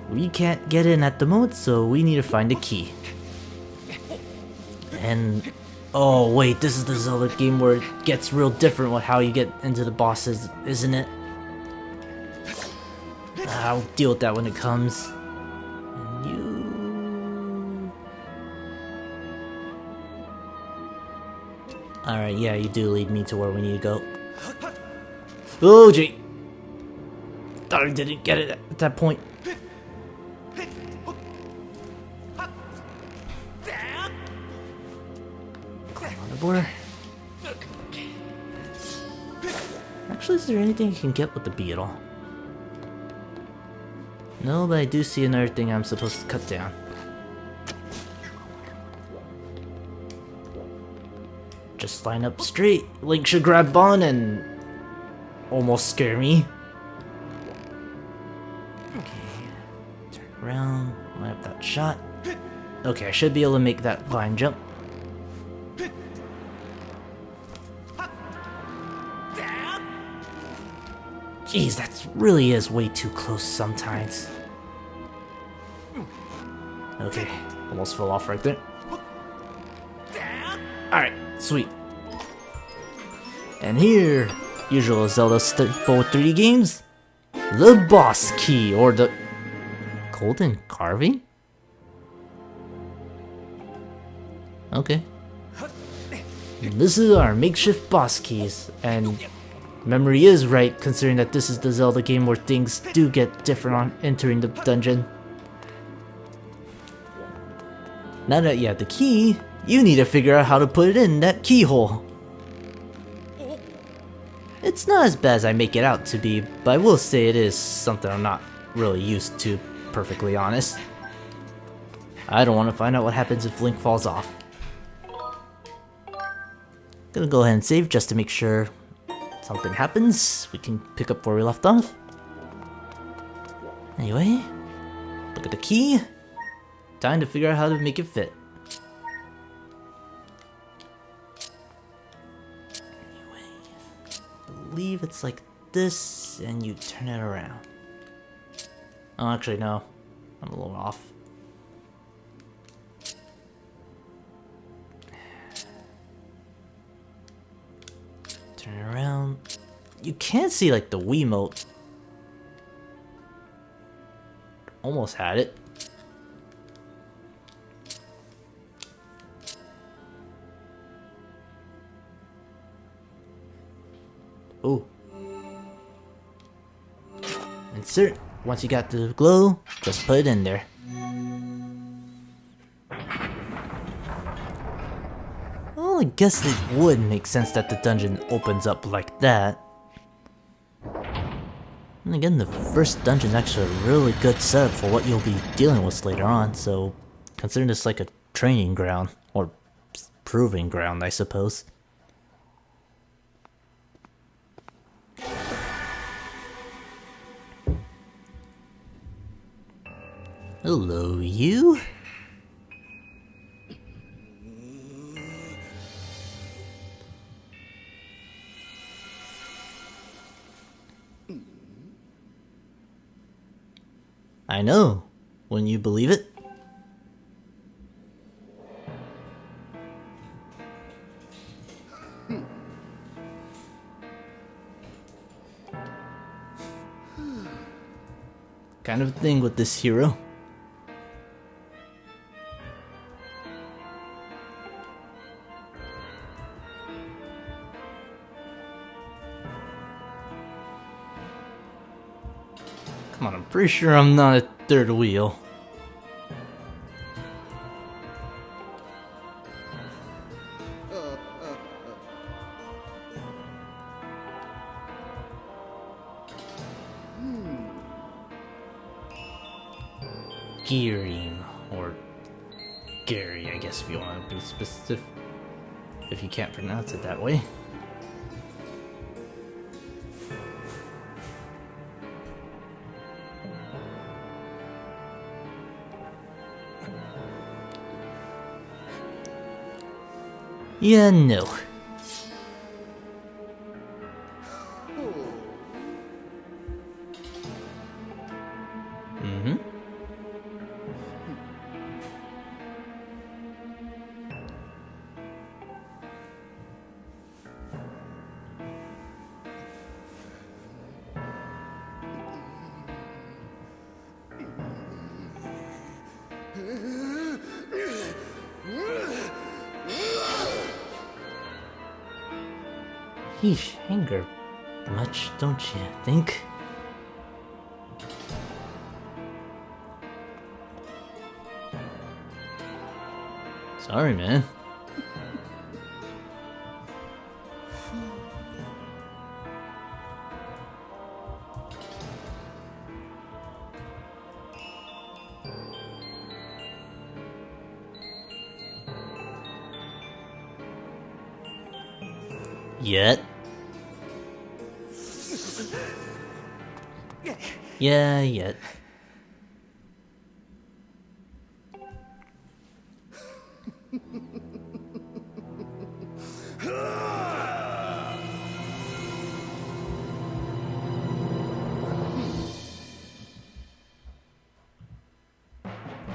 We can't get in at the moment, so we need to find a key. And... oh wait, this is the Zelda game where it gets real different with how you get into the bosses, isn't it? I'll deal with that when it comes. And you... alright, yeah, you do lead me to where we need to go. Oh gee! Thought I didn't get it at that point. Actually, is there anything you can get with the beetle? No, but I do see another thing I'm supposed to cut down. Just line up straight. Link should grab on and almost scare me. Okay, turn around, line up that shot. Okay, I should be able to make that vine jump. Jeez, that really is way too close sometimes. Okay, almost fell off right there. Alright, sweet. And here, usual Zelda staple 3D games, the boss key, or the golden carving? Okay. This is our makeshift boss keys, and memory is right, considering that this is the Zelda game where things do get different on entering the dungeon. Now that you have the key, you need to figure out how to put it in that keyhole. It's not as bad as I make it out to be, but I will say it is something I'm not really used to, perfectly honest. I don't want to find out what happens if Link falls off. Gonna go ahead and save just to make sure something happens. We can pick up where we left off. Anyway, look at the key. Time to figure out how to make it fit. Anyway, I believe it's like this, and you turn it around. Oh, actually, no. I'm a little off. Turn it around. you can see like the Wiimote. Almost had it. Oh. Insert. Once you got the glow, just put it in there. Well, I guess it would make sense that the dungeon opens up like that. And again, the first dungeon is actually a really good setup for what you'll be dealing with later on, so consider this like a training ground, or proving ground, I suppose. Hello, you? I know. Wouldn't you believe it? Kind of thing with this hero. Come on, I'm pretty sure I'm not a third wheel. Gearing, or Gary, I guess if you want to be specific, if you can't pronounce it that way. Yeah, no. Mm-hmm. Yeesh, anger much, don't you think? Sorry, man. Yet. Yeah, yet.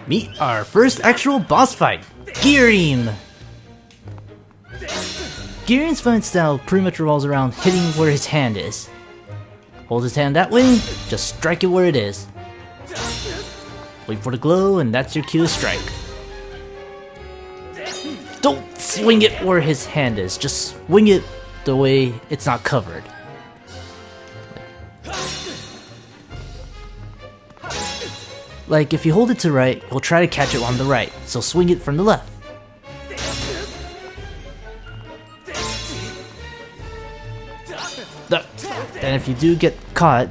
Meet our first actual boss fight, Gearim! Gearim's fight style pretty much revolves around hitting where his hand is. Hold his hand that way, just strike it where it is. Wait for the glow, and that's your cue to strike. Don't swing it where his hand is, just swing it the way it's not covered. Like, if you hold it to right, he'll try to catch it on the right, so swing it from the left. And if you do get caught,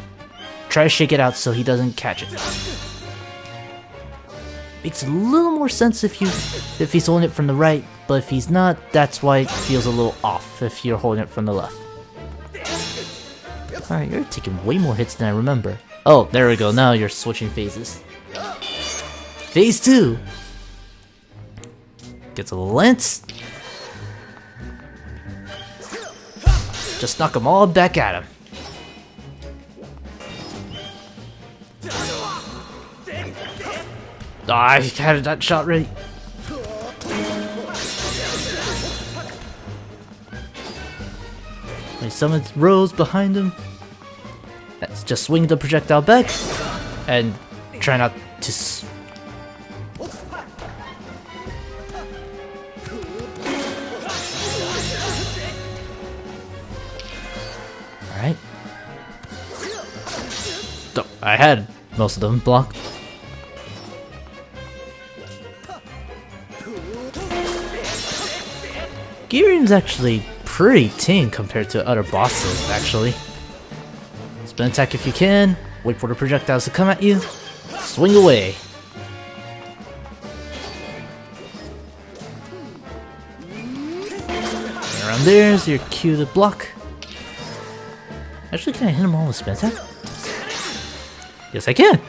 try to shake it out so he doesn't catch it. Makes a little more sense if he's holding it from the right, but if he's not, that's why it feels a little off if you're holding it from the left. Alright, you're taking way more hits than I remember. Oh, there we go, now you're switching phases. Phase 2! Gets a little lance. Just knock them all back at him. I had that shot ready. When he summons Rose behind him, let's just swing the projectile back and try not to. Alright. Oh, I had most of them blocked. Gyrium's actually pretty tame compared to other bosses, actually. Spin attack if you can, wait for the projectiles to come at you, swing away. Around there's your cue to block. Actually, can I hit him all with spin attack? Yes, I can!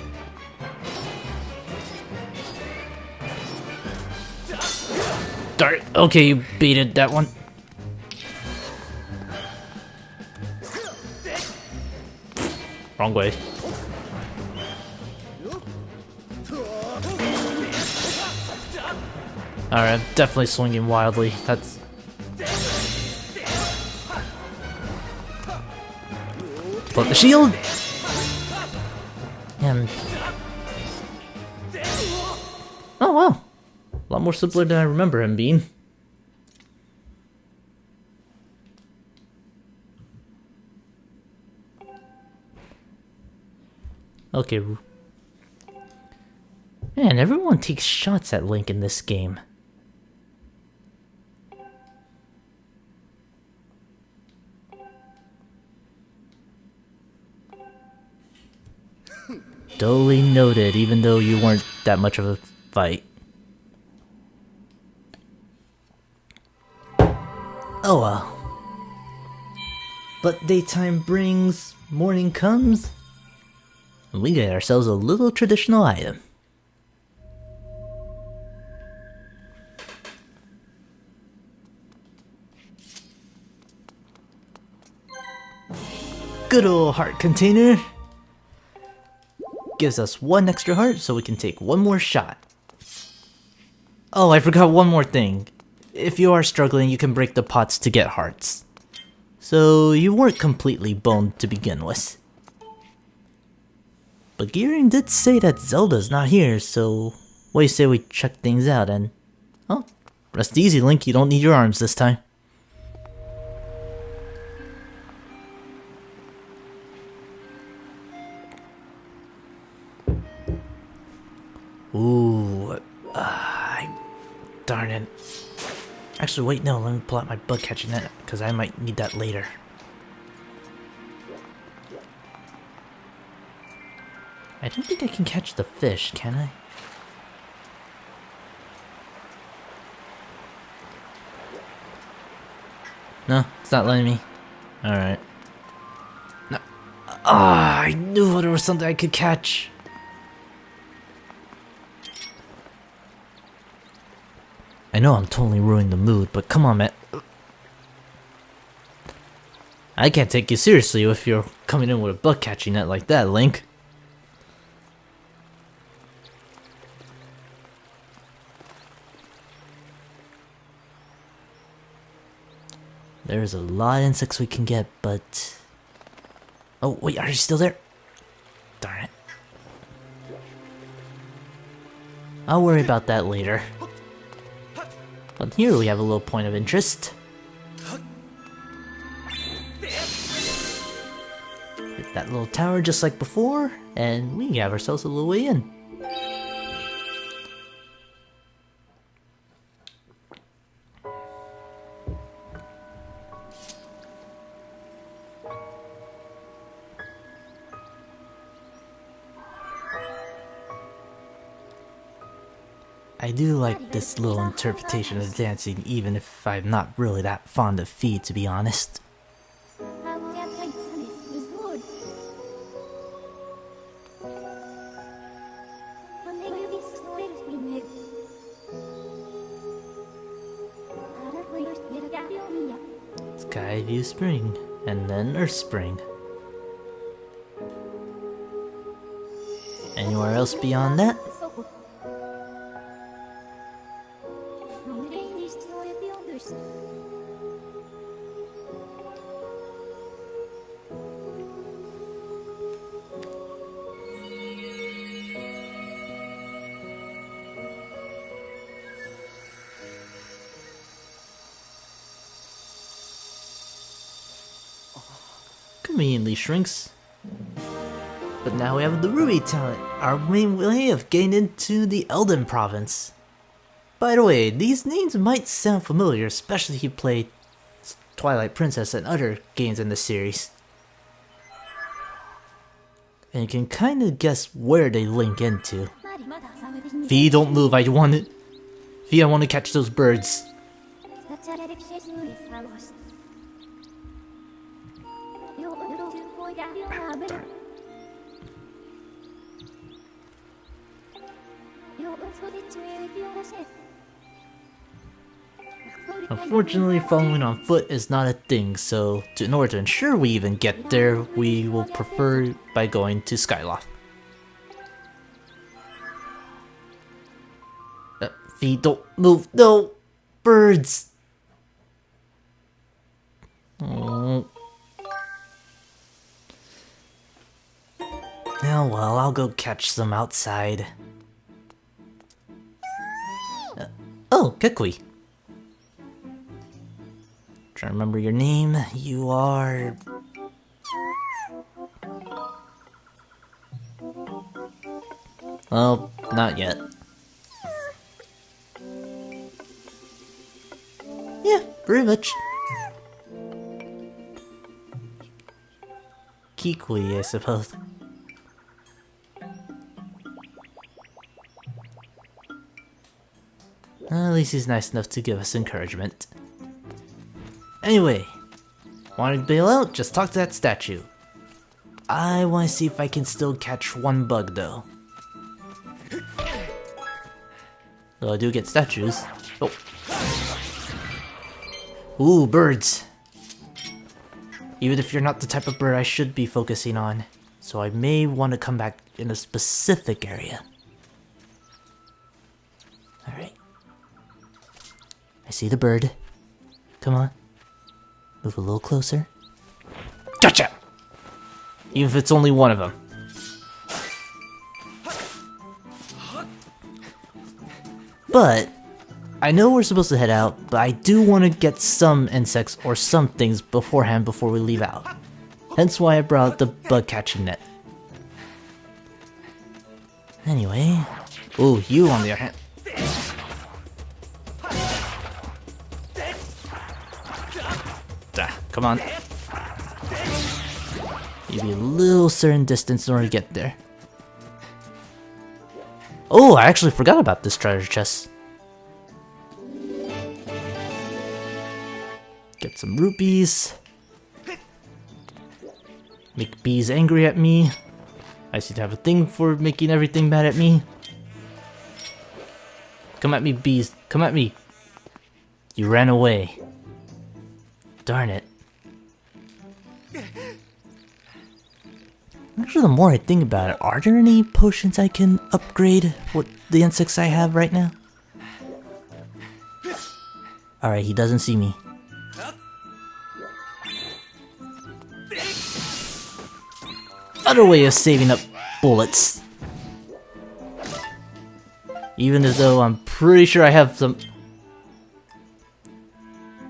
Darn it. Okay, you baited that one. Wrong way. Alright, I'm definitely swinging wildly. That's... Put the shield! And... Oh wow! A lot more simpler than I remember him being. Okay. Man, everyone takes shots at Link in this game. Duly noted, even though you weren't that much of a fight. Oh well. But daytime brings, morning comes, and we get ourselves a little traditional item. Good old heart container. Gives us one extra heart so we can take one more shot. Oh, I forgot one more thing. If you are struggling, you can break the pots to get hearts. So you weren't completely boned to begin with. But Gyrium did say that Zelda's not here, so what do you say we check things out and... Oh, rest easy, Link, you don't need your arms this time. Ooh, darn it. Actually, wait, no, let me pull out my bug catching net, because I might need that later. I don't think I can catch the fish, can I? No, it's not letting me. Alright. No. Ah, I knew there was something I could catch. I know I'm totally ruining the mood, but come on, man. I can't take you seriously if you're coming in with a bug catching net like that, Link. There's a lot of insects we can get, but... Oh, wait, are you still there? Darn it. I'll worry about that later. But here we have a little point of interest. Hit that little tower just like before, and we have ourselves a little way in. I do like this little interpretation of dancing, even if I'm not really that fond of feet, to be honest. Skyview Spring, and then Earth Spring. Anywhere else beyond that? conveniently shrinks. But now we have the Ruby talent, our main way of getting into the Eldin province. By the way, these names might sound familiar, especially if you played Twilight Princess and other games in the series. And you can kinda guess where they link into. V, don't move, I want it. V, I want to catch those birds. Unfortunately, following on foot is not a thing, so in order to ensure we even get there, we will prefer by going to Skyloft. Feet, don't move, no! Birds! Oh. Oh well, I'll go catch some outside. Oh, Kekui. Trying to remember your name. You are... Well, not yet. Yeah, pretty much. Kikui, I suppose. At least he's nice enough to give us encouragement. Anyway, want to bail out? Just talk to that statue. I want to see if I can still catch one bug though. Though I do get statues. Oh. Ooh, birds. Even if you're not the type of bird I should be focusing on. So I may want to come back in a specific area. Alright. I see the bird. Come on. Move a little closer. Gotcha! Even if it's only one of them. But I know we're supposed to head out, but I do want to get some insects or some things beforehand before we leave out. Hence why I brought the bug catching net. Anyway, ooh, you on the other hand. Come on. You be a little certain distance in order to get there. Oh, I actually forgot about this treasure chest. Get some rupees. Make bees angry at me. I seem to have a thing for making everything mad at me. Come at me, bees. Come at me. You ran away. Darn it. Actually, the more I think about it, are there any potions I can upgrade with the insects I have right now? Alright, he doesn't see me. Other way of saving up bullets. Even as though I'm pretty sure I have some...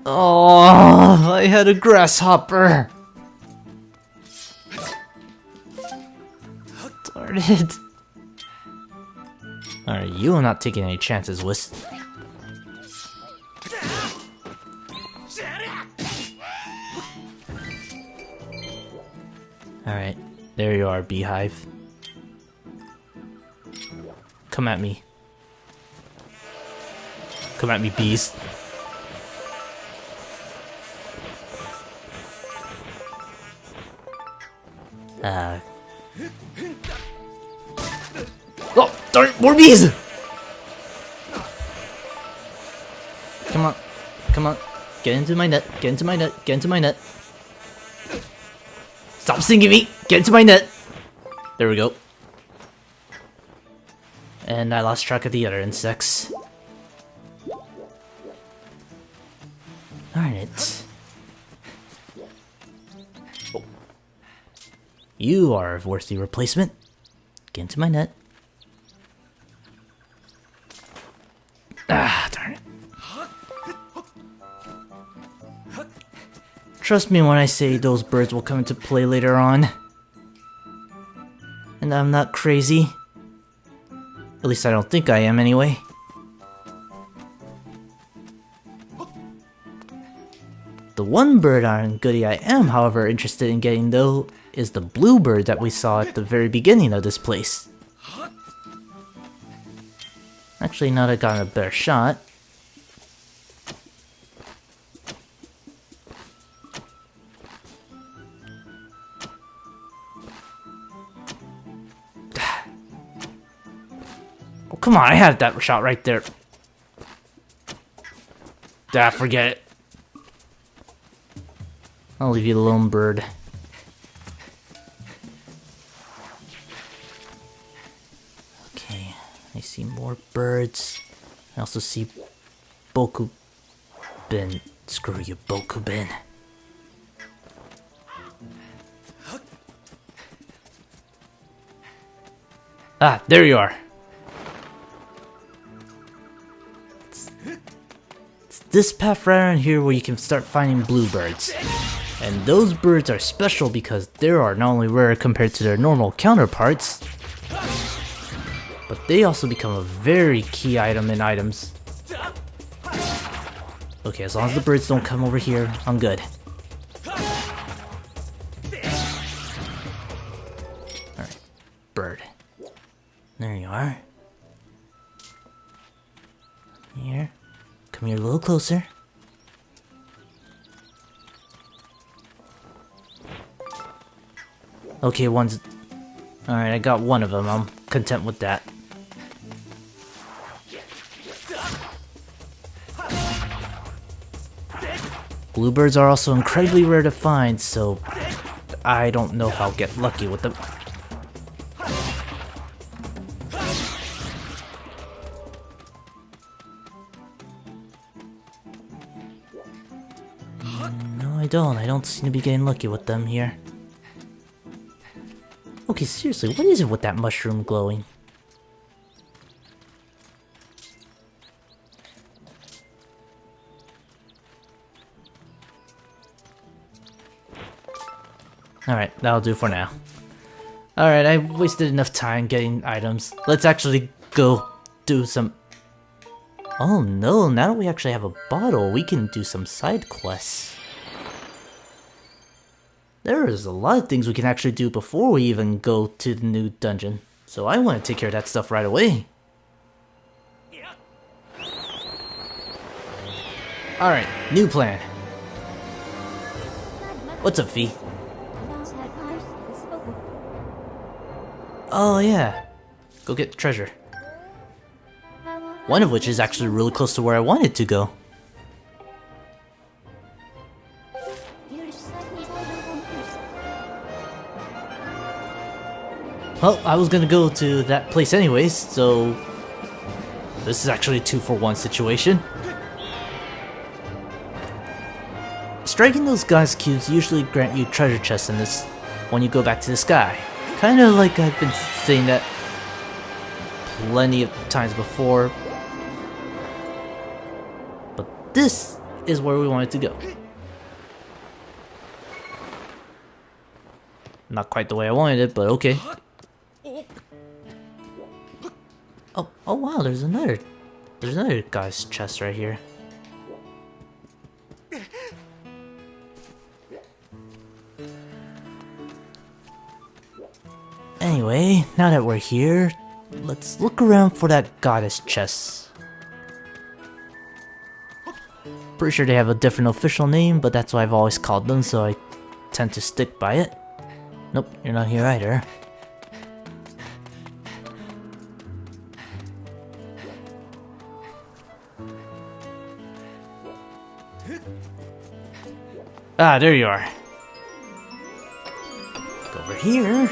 Oh, I had a grasshopper! Darn it. Alright, you are not taking any chances, Wisp. Alright, there you are, beehive. Come at me. Come at me, bees. Oh, darn it, more bees! Come on, come on. Get into my net, get into my net, get into my net. Stop singing me! Get into my net! There we go. And I lost track of the other insects. Darn it. Oh. You are a worthy replacement. Get into my net. Ah, darn it. Trust me when I say those birds will come into play later on. And I'm not crazy. At least I don't think I am anyway. The one bird iron goodie I am, however, interested in getting though is the blue bird that we saw at the very beginning of this place. Actually, now that I got a better shot. Oh, come on, I had that shot right there. Forget it. I'll leave you alone, bird. Okay, I see more birds. I also see Bokubin. Screw you, Bokubin. Ah, there you are. It's this path right around here where you can start finding bluebirds. And those birds are special because they are not only rare compared to their normal counterparts, but they also become a very key item in items. Okay, as long as the birds don't come over here, I'm good. Alright, bird. There you are. Here. Come here a little closer. Okay, one's... Alright, I got one of them. I'm content with that. Bluebirds are also incredibly rare to find, so I don't know if I'll get lucky with them. No, I don't. I don't seem to be getting lucky with them here. Okay, seriously, what is it with that mushroom glowing? Alright, that'll do for now. Alright, I wasted enough time getting items. Let's actually go do some... Oh no, now that we actually have a bottle, we can do some side quests. There is a lot of things we can actually do before we even go to the new dungeon. So I want to take care of that stuff right away. Alright, new plan. What's up, Fee? Oh yeah, go get the treasure. One of which is actually really close to where I wanted to go. Well, I was gonna go to that place anyways, so this is actually a 2-for-1 situation. Striking those God's cubes usually grant you treasure chests in this when you go back to the sky. Kind of like I've been saying that plenty of times before. But this is where we wanted to go. Not quite the way I wanted it, but okay. Oh wow, there's another guy's chest right here. Anyway, now that we're here, let's look around for that goddess chest. Pretty sure they have a different official name, but that's what I've always called them, so I tend to stick by it. Nope, you're not here either. Ah, there you are. Go over here.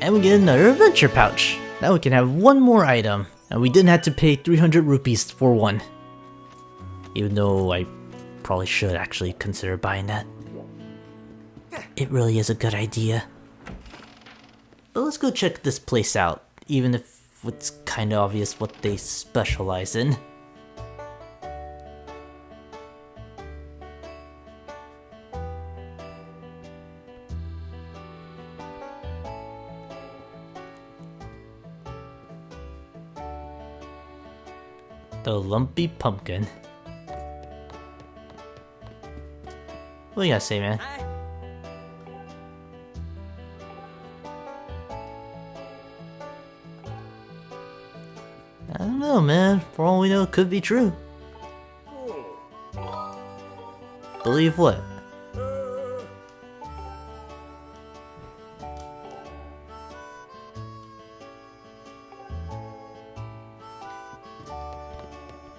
And we get another adventure pouch. Now we can have one more item. And we didn't have to pay 300 rupees for one. Even though I probably should actually consider buying that. It really is a good idea. But let's go check this place out. Even if it's kinda obvious what they specialize in. The Lumpy Pumpkin. What do you gotta say, man? I don't know, man. For all we know, it could be true. Believe what?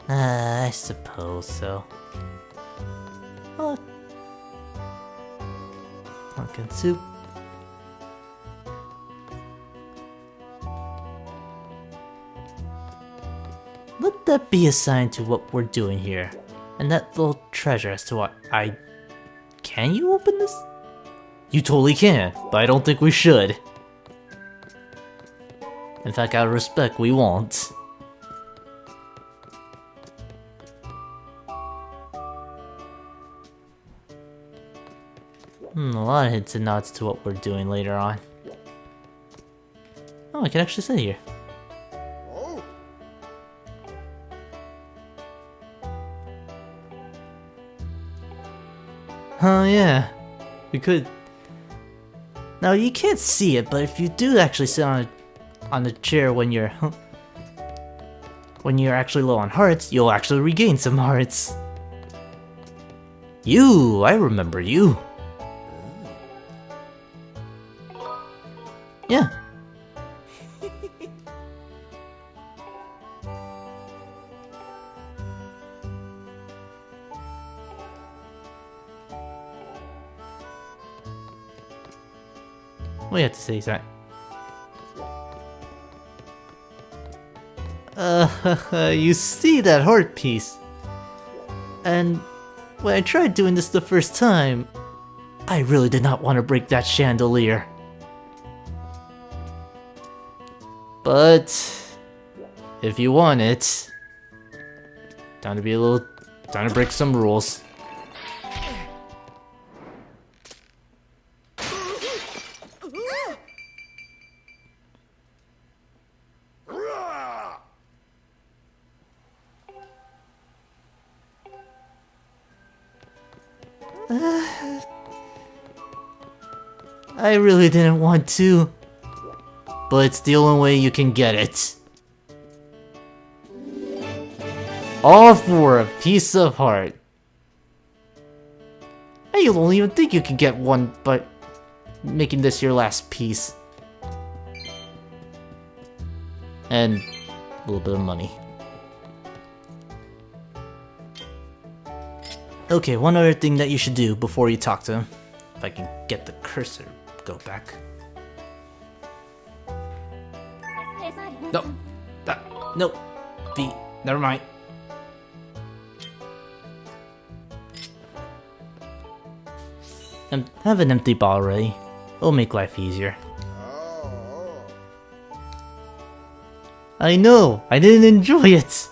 I suppose so. What? Pumpkin soup. Let that be a sign to what we're doing here. And that little treasure as to what I... Can you open this? You totally can, but I don't think we should. In fact, out of respect, we won't. A lot of hints and nods to what we're doing later on. Oh, I can actually sit here. Oh yeah, we could. Now you can't see it, but if you do actually sit on the chair when you're actually low on hearts, you'll actually regain some hearts. You, I remember you. Yeah. What do you have to say, Zach? You see that heart piece? And when I tried doing this the first time, I really did not want to break that chandelier. But if you want it, time to break some rules. I really didn't want to, but it's the only way you can get it. All for a piece of heart. Hey, you don't even think you can get one by making this your last piece. And a little bit of money. Okay, one other thing that you should do before you talk to him. If I can get the cursor go back. No, no, V, never mind. Have an empty bottle ready. It'll make life easier. I know, I didn't enjoy it.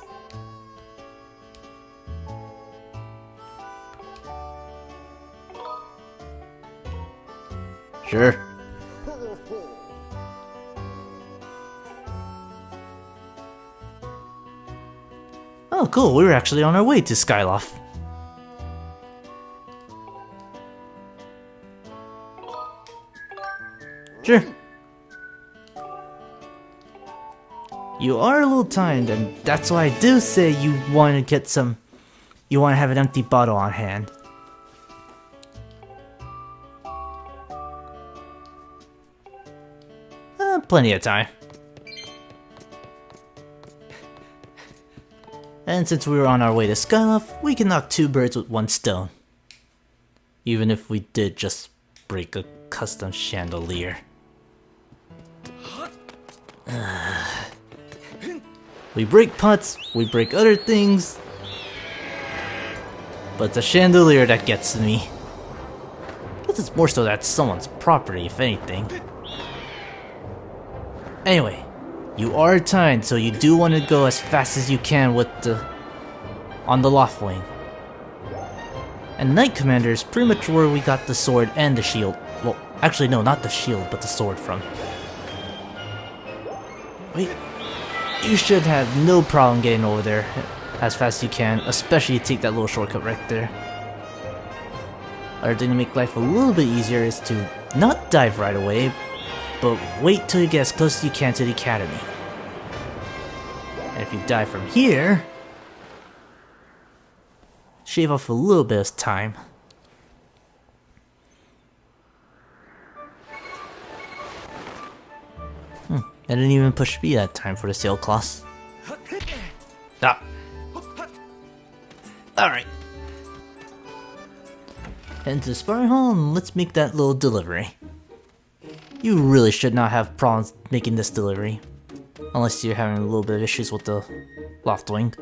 Sure. Oh, cool. We were actually on our way to Skyloft. Sure. You are a little tired, and that's why I do say you want to get some... You want to have an empty bottle on hand. Plenty of time. And since we were on our way to Skyloft, we can knock two birds with one stone. Even if we did just break a custom chandelier. We break pots, we break other things. But it's a chandelier that gets to me. This is more so that's someone's property, if anything. Anyway, you are timed, so you do want to go as fast as you can with on the loft wing. And Knight Commander is pretty much where we got the sword and the shield. Well, actually no, not the shield, but the sword from. Wait, you should have no problem getting over there. as fast as you can, especially take that little shortcut right there. Other thing to make life a little bit easier is to not dive right away, but wait till you get as close as you can to the academy. And if you dive from here, shave off a little bit of time. I didn't even push B that time for the sail class. Ah. Alright. Head to the sparring hall and let's make that little delivery. You really should not have problems making this delivery. Unless you're having a little bit of issues with the loft wing.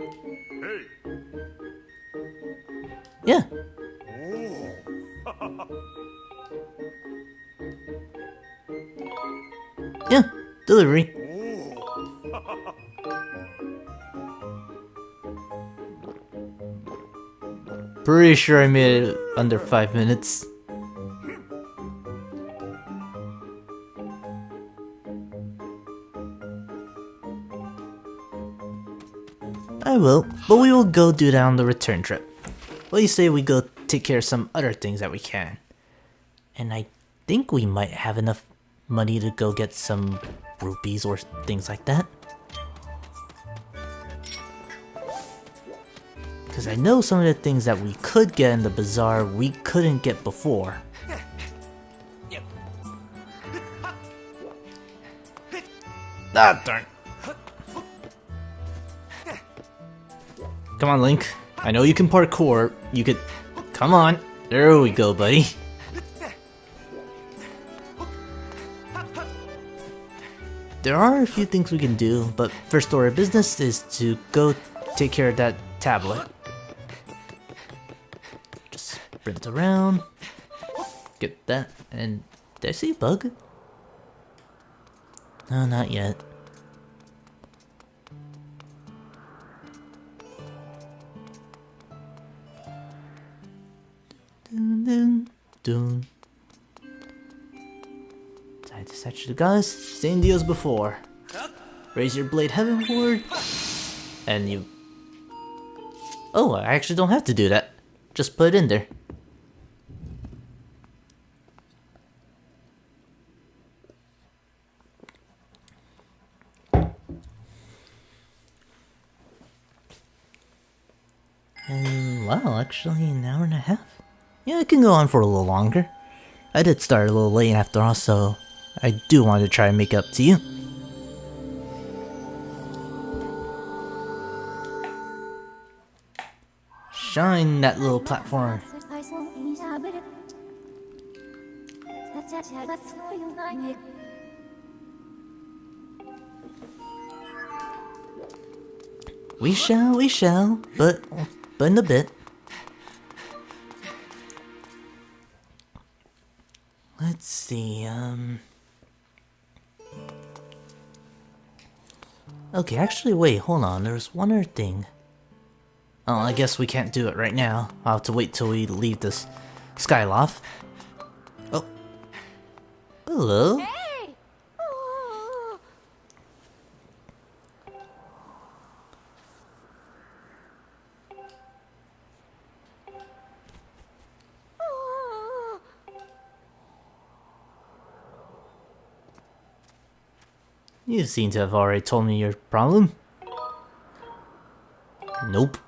Yeah. Yeah, delivery. Pretty sure I made it under 5 minutes. I will, but we will go do that on the return trip. What do you say we go take care of some other things that we can? And I think we might have enough money to go get some rupees or things like that. Because I know some of the things that we could get in the bazaar we couldn't get before. Ah, darn. Come on, Link. I know you can parkour. You could... Come on. There we go, buddy. There are a few things we can do, but first order of business is to go take care of that tablet. Just sprint around, get that, and did I see a bug? No, not yet. Dun, dun, dun. I just actually, guys, same deal as before. Raise your blade heavenward, and you... Oh, I actually don't have to do that. Just put it in there. And, wow, actually an hour and a half? Yeah, it can go on for a little longer. I did start a little late after all, so I do want to try and make up to you. Shine that little platform. We shall, but in a bit. Let's see, okay, actually, wait, hold on, there's one other thing. Oh, I guess we can't do it right now. I'll have to wait till we leave this Skyloft. Oh. Hello? Hey! Oh. You seem to have already told me your problem. Nope.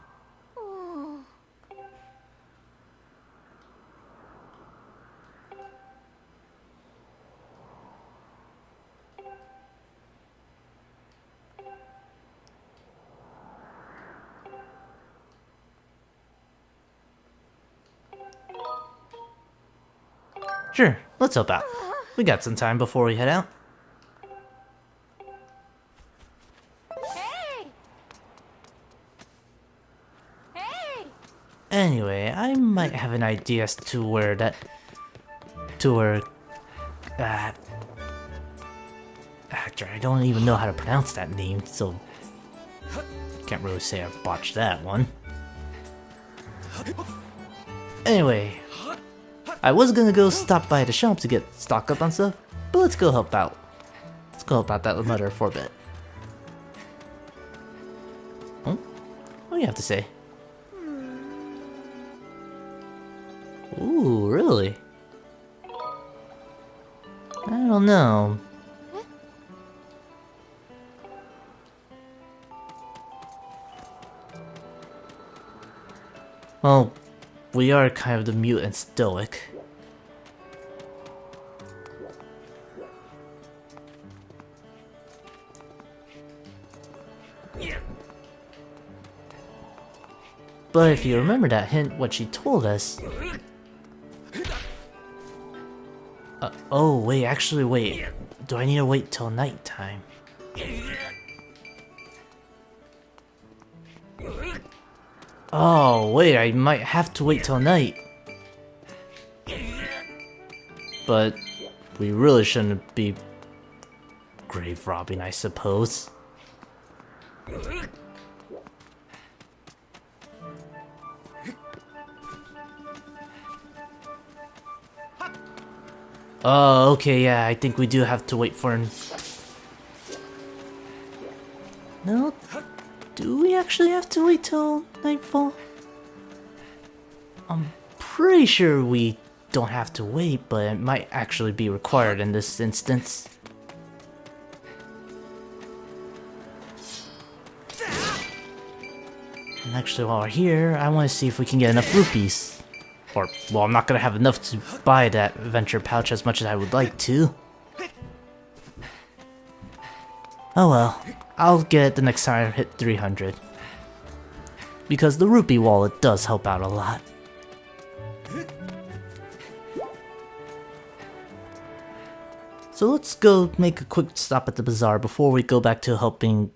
Sure, let's help out. We got some time before we head out. Anyway, I might have an idea as to where that... actor, I don't even know how to pronounce that name, so... Can't really say I botched that one. Anyway, I was gonna go stop by the shop to get stock up on stuff, but let's go help out. Let's go help out that mother for a bit. Huh? Oh What do you have to say? Ooh, really? I don't know. Well, we are kind of the mute and stoic. But if you remember that hint, what she told us... oh, wait, actually, wait. Do I need to wait till nighttime? Oh, wait, I might have to wait till night. But we really shouldn't be grave robbing, I suppose. Oh, okay, yeah, I think we do have to wait for... No? Do we actually have to wait till nightfall? I'm pretty sure we don't have to wait, but it might actually be required in this instance. And actually, while we're here, I want to see if we can get enough rupees. Or, well, I'm not gonna have enough to buy that adventure pouch as much as I would like to. Oh well, I'll get it the next time I hit 300. Because the rupee wallet does help out a lot. So let's go make a quick stop at the bazaar before we go back to helping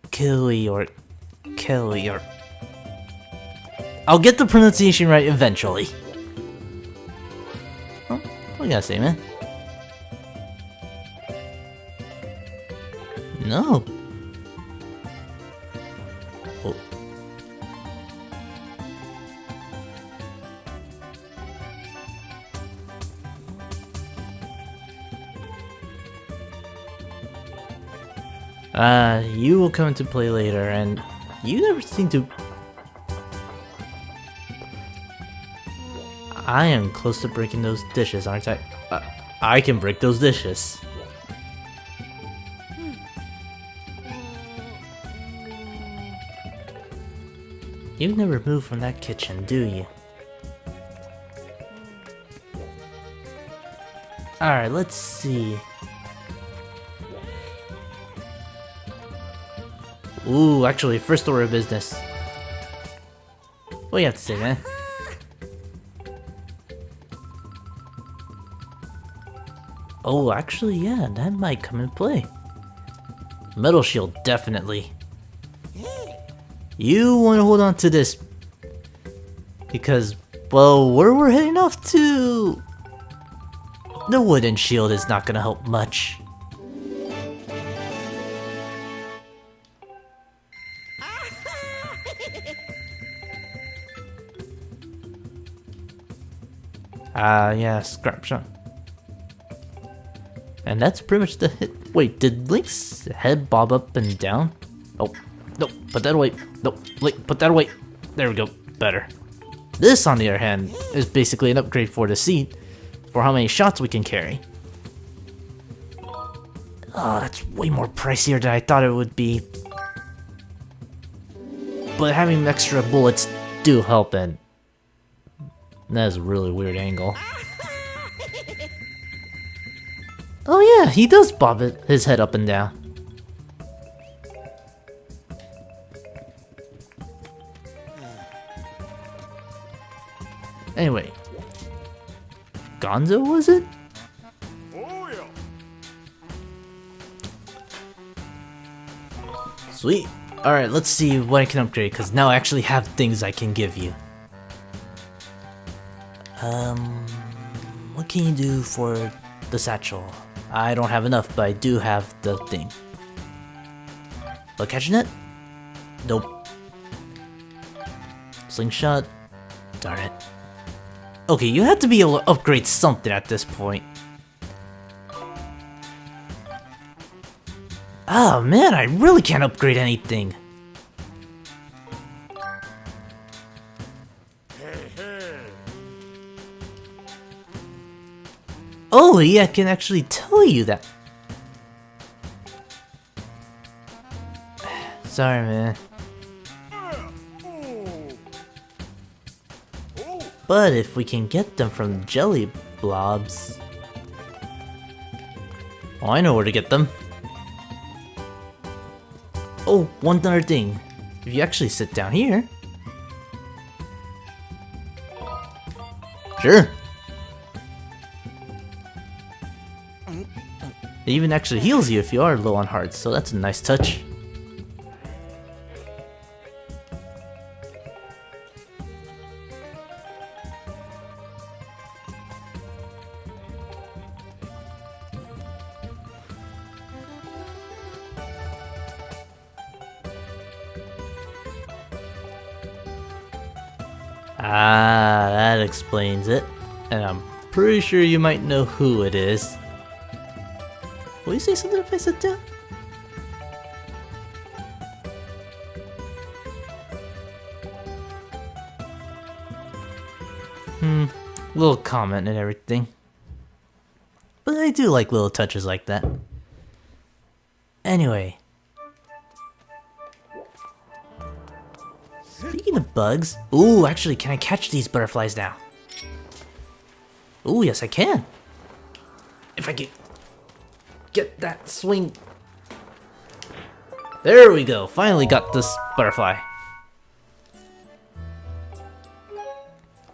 Kelly or... I'll get the pronunciation right eventually. Oh, what you gotta say, man? No. Oh. You will come into play later, and you never seem to... I am close to breaking those dishes, aren't I? I can break those dishes. You never move from that kitchen, do you? Alright, let's see. Ooh, actually, first order of business. What do you have to say, man? Oh, actually, yeah, that might come in play. Metal shield, definitely. You want to hold on to this. Because, well, where we're heading off to... The wooden shield is not going to help much. Yeah, scrap shot. And that's pretty much the hit. Wait, did Link's head bob up and down? Oh, no, put that away. No, Link, put that away. There we go, better. This, on the other hand, is basically an upgrade for the seat, for how many shots we can carry. Oh, that's way more pricier than I thought it would be. But having extra bullets do help, and that is a really weird angle. Oh yeah, he does bob his head up and down. Anyway. Gonzo, was it? Oh yeah. Sweet. Alright, let's see what I can upgrade, because now I actually have things I can give you. What can you do for the satchel? I don't have enough, but I do have the thing. Bug catch net? Nope. Slingshot? Darn it. Okay, you have to be able to upgrade something at this point. Oh man, I really can't upgrade anything. way I can actually tell you that. Sorry, man. But if we can get them from jelly blobs... Oh, I know where to get them. Oh, one other thing. If you actually sit down here... Sure. It even actually heals you if you are low on hearts, so that's a nice touch. Ah, that explains it. And I'm pretty sure you might know who it is. Will you say something if I sit down? Little comment and everything. But I do like little touches like that. Anyway. Speaking of bugs, ooh, actually, can I catch these butterflies now? Ooh, yes I can. If I can get that swing. There we go, finally got this butterfly.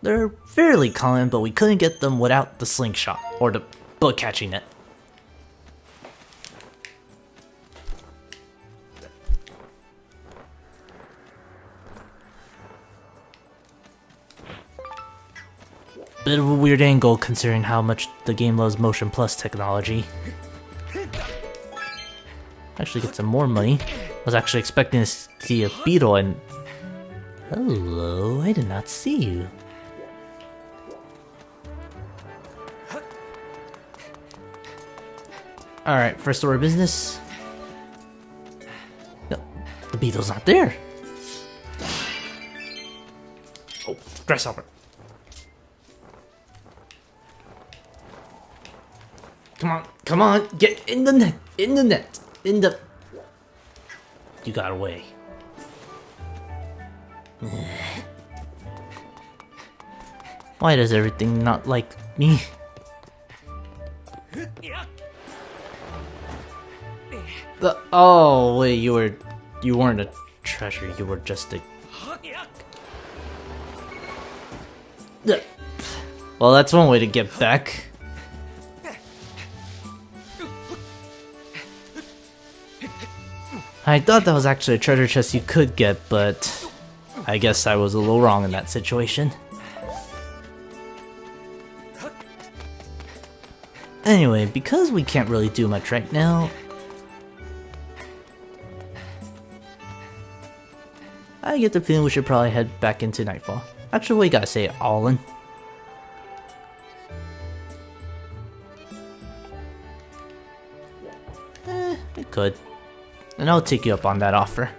They're fairly common, but we couldn't get them without the slingshot, or the bug catching net. Bit of a weird angle considering how much the game loves Motion Plus technology. Actually get some more money. I was actually expecting to see a beetle and... Hello, I did not see you. Alright, first order of business. No, the beetle's not there. Oh, grasshopper. Come on, get in the net, in the... You got away. Why does everything not like me? Oh wait, you weren't a treasure, you were just a... Well, that's one way to get back. I thought that was actually a treasure chest you could get, but I guess I was a little wrong in that situation. Anyway, because we can't really do much right now, I get the feeling we should probably head back into Nightfall. Actually, we gotta say it all in. It could. And I'll take you up on that offer.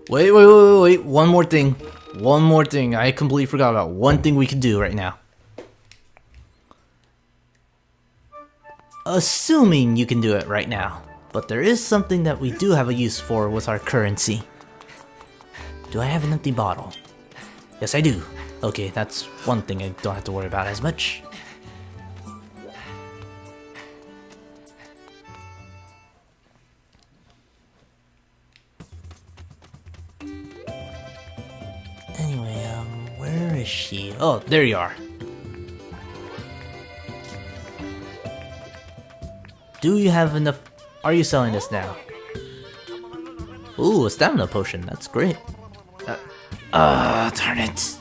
Wait, one more thing. I completely forgot about one thing we can do right now. Assuming you can do it right now. But there is something that we do have a use for with our currency. Do I have an empty bottle? Yes, I do. Okay, that's one thing I don't have to worry about as much. Anyway, where is she? Oh, there you are. Do you have enough? Are you selling this now? Ooh, a stamina potion. That's great. Darn it.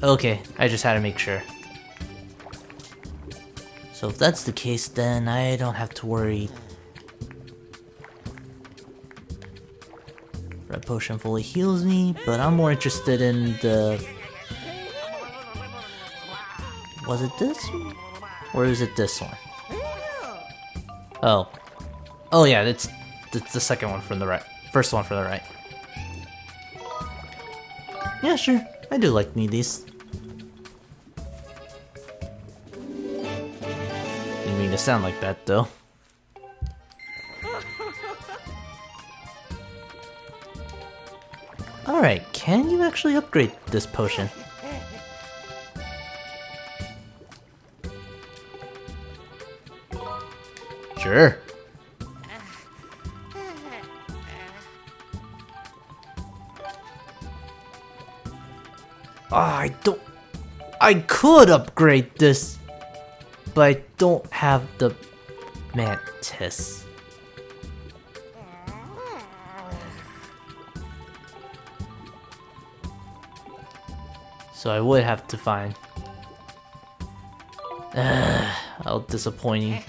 Okay, I just had to make sure. So if that's the case, then I don't have to worry. Red potion fully heals me, but I'm more interested in the... Was it this one? Or is it this one? Oh. Oh yeah, it's the second one from the right. First one from the right. Yeah, sure. I do like these. Didn't mean to sound like that, though. Alright, can you actually upgrade this potion? Sure. I could upgrade this, but I don't have the mantis. So I would have to find. How disappointing.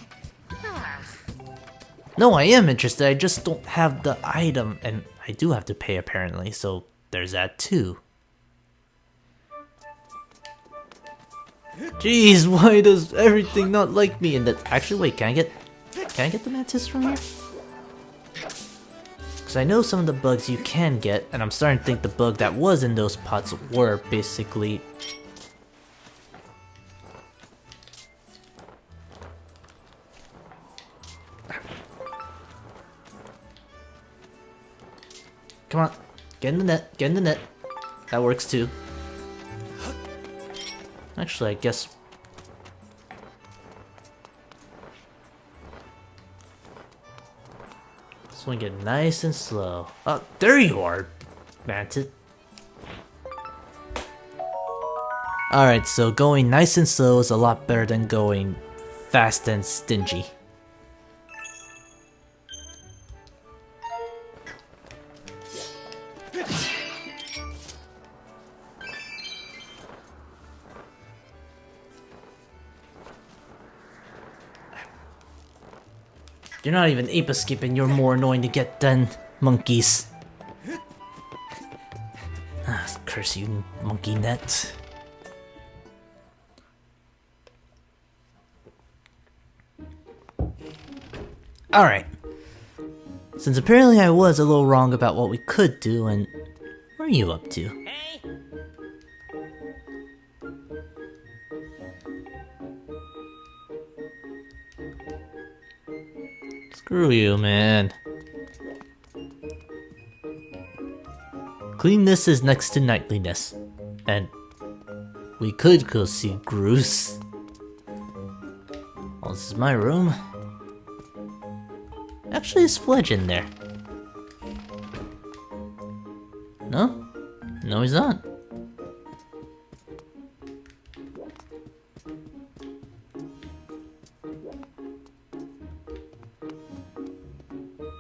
No, I am interested, I just don't have the item, and I do have to pay apparently, so there's that too. Jeez, why does everything not like me? And that actually, wait, can I get the mantis from here? Because I know some of the bugs you can get, and I'm starting to think the bug that was in those pots were basically. Come on, get in the net, get in the net. That works too. Actually, I guess. Swing it nice and slow. Oh, there you are, Mantis. Alright, so going nice and slow is a lot better than going fast and stingy. You're not even ape escaping, you're more annoying to get than monkeys. Ah, curse you, monkey net. Alright. Since apparently I was a little wrong about what we could do, and what are you up to? Screw you, man. Cleanness is next to nightliness. And we could go see Groose. Oh, this is my room. Actually, is Fledge in there? No? No, he's not.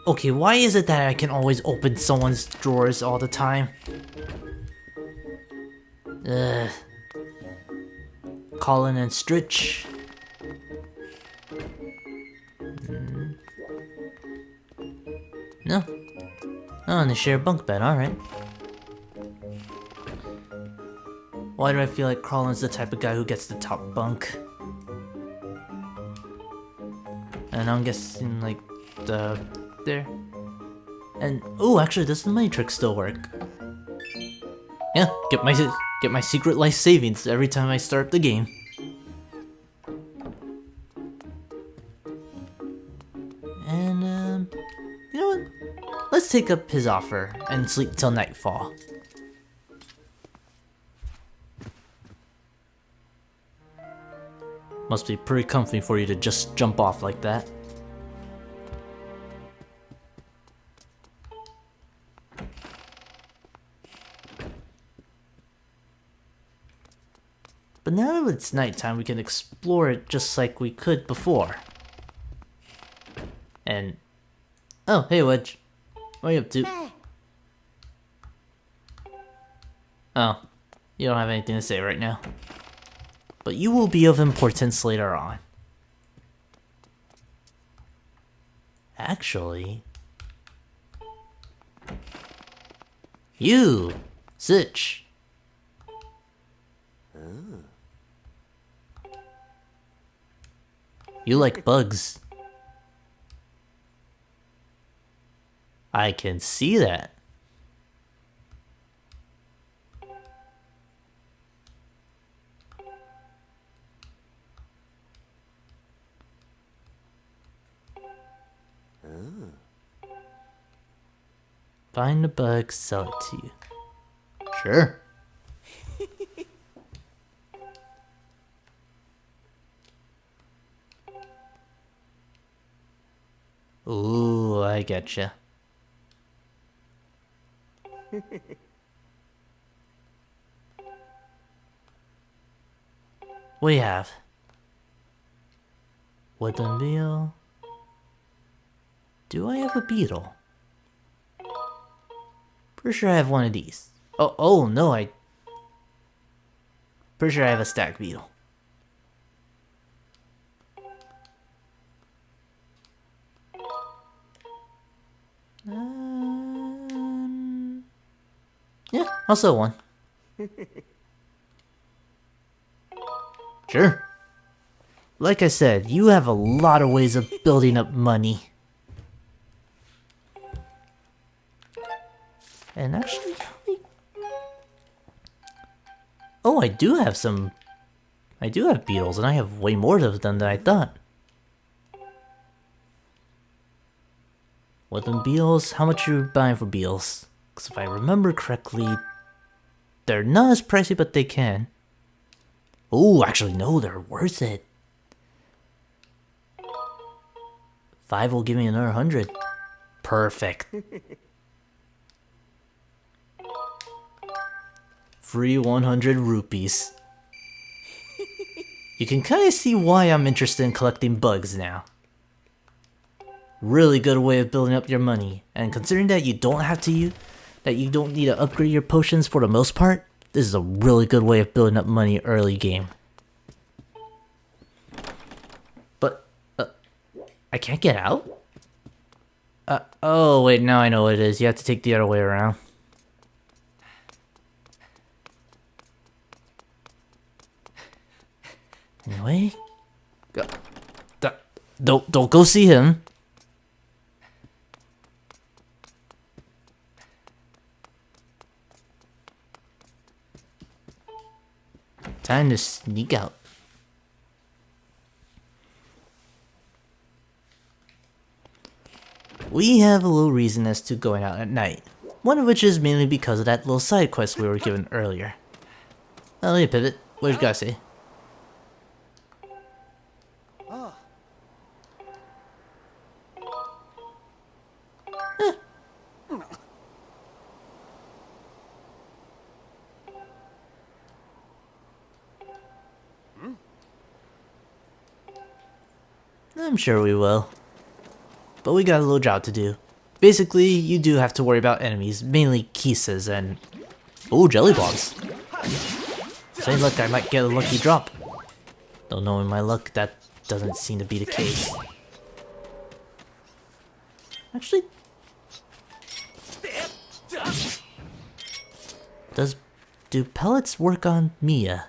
Okay, why is it that I can always open someone's drawers all the time? Colin and Stritch. No. Oh, and they share a bunk bed, alright. Why do I feel like Colin's the type of guy who gets the top bunk? And I'm guessing, like, there. And oh, actually, does the money trick still work? Yeah, get my secret life savings every time I start the game. And you know what? Let's take up his offer and sleep till nightfall. Must be pretty comfy for you to just jump off like that. But now that it's nighttime, we can explore it just like we could before. And... oh, hey Wedge. What are you up to? Oh, you don't have anything to say right now. But you will be of importance later on. Actually... you! Sitch! You like bugs. I can see that. Find the bug, sell it to you. Sure. Ooh, I getcha. We have wooden beetle. Do I have a beetle? Pretty sure I have one of these. Oh no, pretty sure I have a stag beetle. Yeah, I'll sell one. Sure. Like I said, you have a lot of ways of building up money. And actually, oh, I do have beetles, and I have way more of them than I thought. Wooden beetles? How much are you buying for beetles? Because if I remember correctly, they're not as pricey, but they can. Oh, actually, no, they're worth it. 5 will give me another 100. Perfect. Free 100 rupees. You can kind of see why I'm interested in collecting bugs now. Really good way of building up your money, and considering that you don't need to upgrade your potions for the most part, this is a really good way of building up money early game. But, I can't get out? Oh wait, now I know what it is. You have to take the other way around. Anyway, don't go see him. Time to sneak out. We have a little reason as to going out at night. One of which is mainly because of that little side quest we were given earlier. Let me pivot. What did you guys say? I'm sure we will. But we got a little job to do. Basically, you do have to worry about enemies, mainly Kisses and... oh, jelly bombs. Say luck, I might get a lucky drop. Though knowing my luck, that doesn't seem to be the case. Actually... do pellets work on Mia?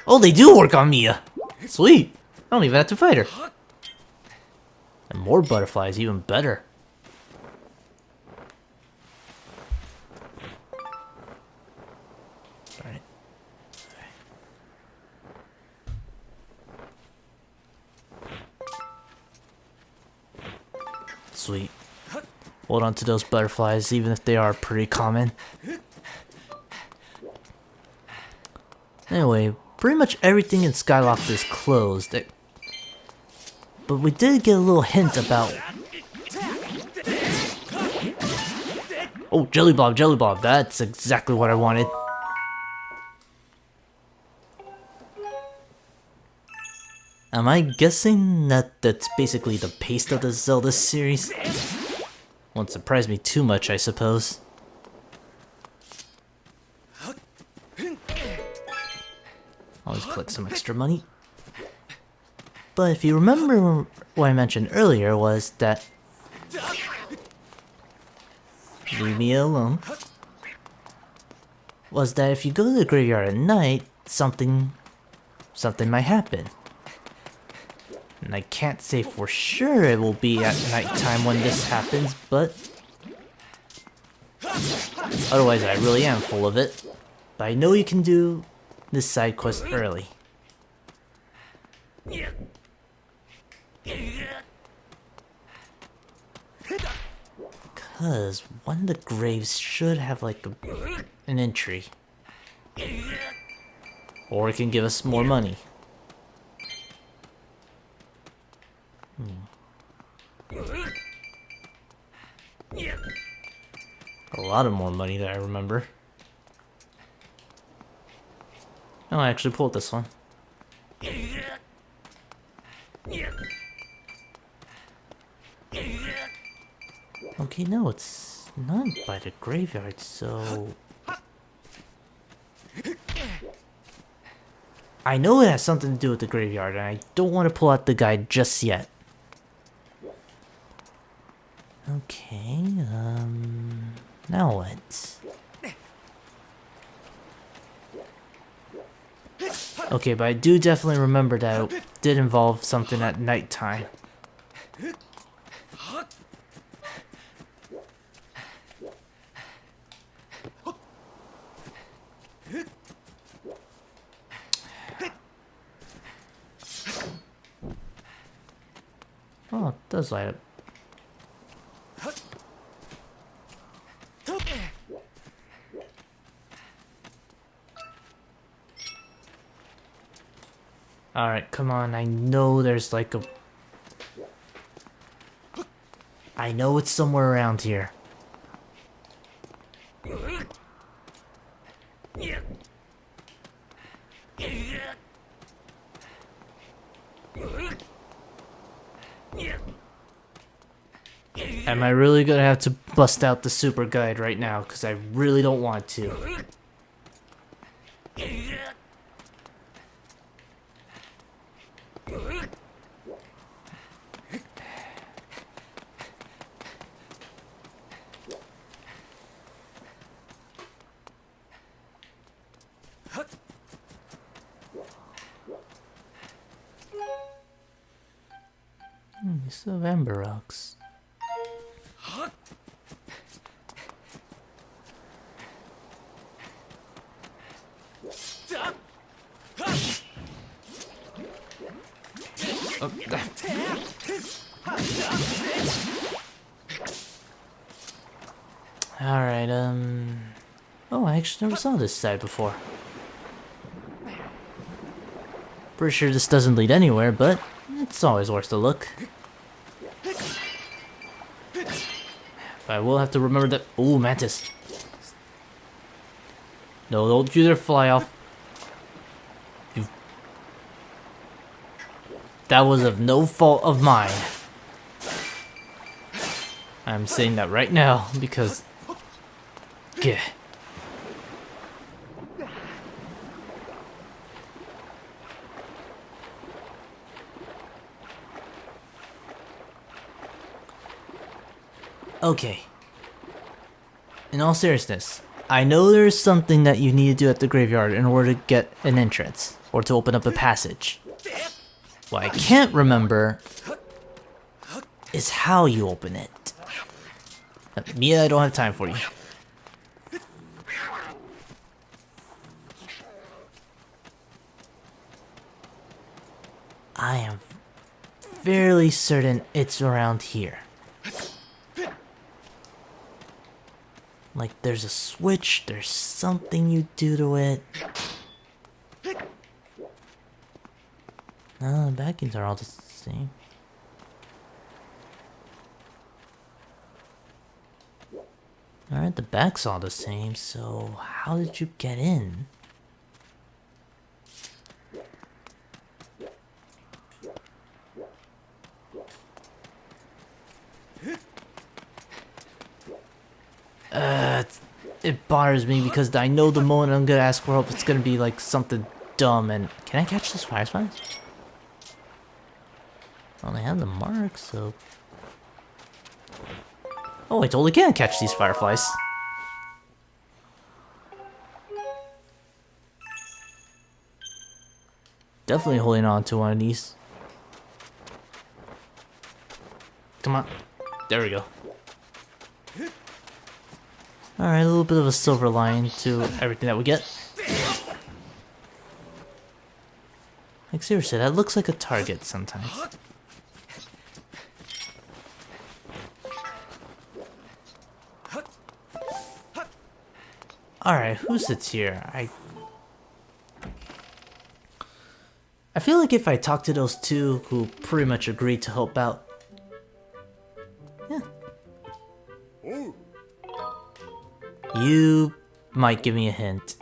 Oh, they do work on Mia! Sweet! I don't even have to fight her. And more butterflies, even better. Alright. Sweet. Hold on to those butterflies, even if they are pretty common. Anyway, pretty much everything in Skyloft is closed. But we did get a little hint about... oh, jelly blob, that's exactly what I wanted. Am I guessing that that's basically the pace of the Zelda series? Won't surprise me too much, I suppose. Always collect some extra money. But if you remember what I mentioned earlier was that... leave me alone. Was that if you go to the graveyard at night, something might happen. And I can't say for sure it will be at nighttime when this happens, but... otherwise I really am full of it. But I know you can do this side quest early. Because one of the graves should have like an entry. Or it can give us more money. A lot of more money that I remember. No, I actually pulled this one. Okay, no, it's not by the graveyard, so... I know it has something to do with the graveyard, and I don't want to pull out the guide just yet. Okay, now what? Okay, but I do definitely remember that it did involve something at nighttime. Oh, it does light up. Alright, come on, I know there's like a... I know it's somewhere around here. Am I really gonna have to bust out the super guide right now? Because I really don't want to. You still have amber rocks. Alright, oh, I actually never saw this side before. Pretty sure this doesn't lead anywhere, but it's always worth a look. But I will have to remember that. Ooh, mantis. No, don't you dare fly off. That was of no fault of mine. I'm saying that right now because... Yeah. Okay. In all seriousness, I know there's something that you need to do at the graveyard in order to get an entrance, or to open up a passage. What I can't remember is how you open it. Mia, I don't have time for you. I am fairly certain it's around here. Like there's a switch, there's something you do to it. No, the backings are all the same. Alright, the back's all the same, so how did you get in? It bothers me because I know the moment I'm gonna ask for help, it's gonna be like something dumb. And can I catch this fireflies? Well, they have the mark, so. Oh, I totally can catch these fireflies. Definitely holding on to one of these. Come on. There we go. Alright, a little bit of a silver line to everything that we get. Like seriously, that looks like a target sometimes. Alright, who sits here? I feel like if I talk to those two who pretty much agreed to help out. Yeah. You might give me a hint.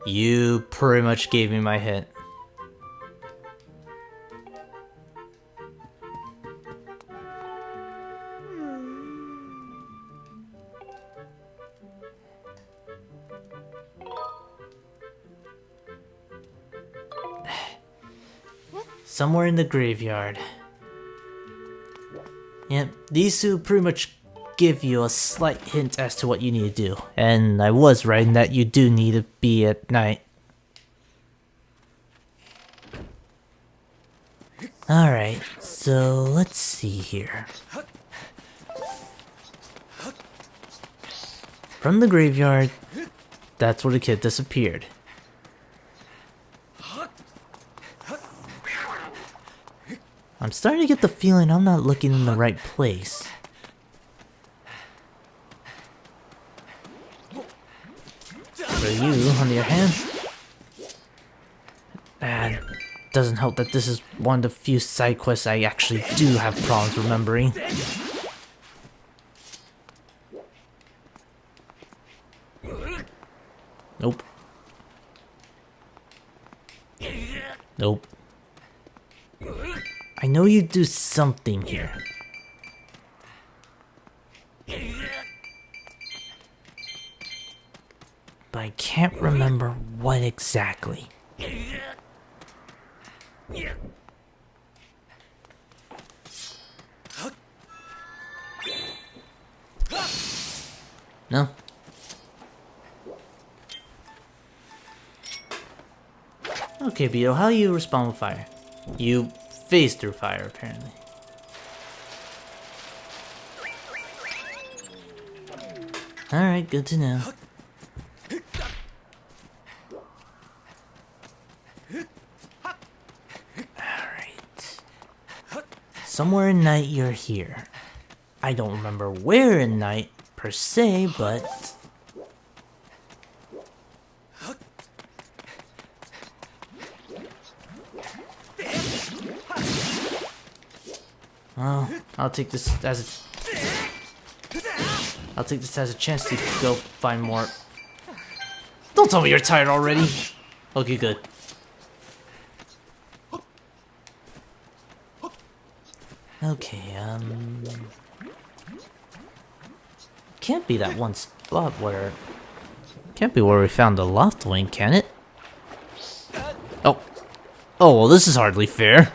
You pretty much gave me my hint. Somewhere in the graveyard. Yep, these two pretty much give you a slight hint as to what you need to do. And I was right in that you do need to be at night. Alright, so let's see here. From the graveyard, that's where the kid disappeared. I'm starting to get the feeling I'm not looking in the right place. For you, on the other hand, and doesn't help that this is one of the few side quests I actually do have problems remembering. Nope. Nope. I know you do something here. But I can't remember what exactly. No? Okay, Beetle, how do you respond with fire? You phase through fire, apparently. Alright, good to know. Alright. Somewhere in night you're here. I don't remember where in night, per se, but... well, I'll take this as a chance to go find more. Don't tell me you're tired already. Okay, good. Okay, can't be that one spot where... can't be where we found the loft wing, can it? Oh. Oh, well, this is hardly fair.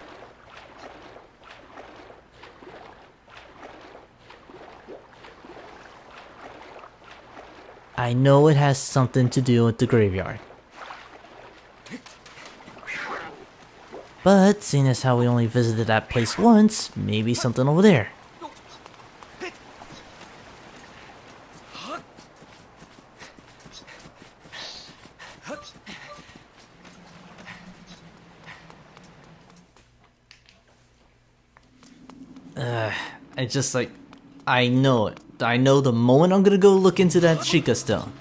I know it has something to do with the graveyard. But, seeing as how we only visited that place once, maybe something over there. I just like... I know it. I know the moment I'm gonna go look into that Sheikah stone.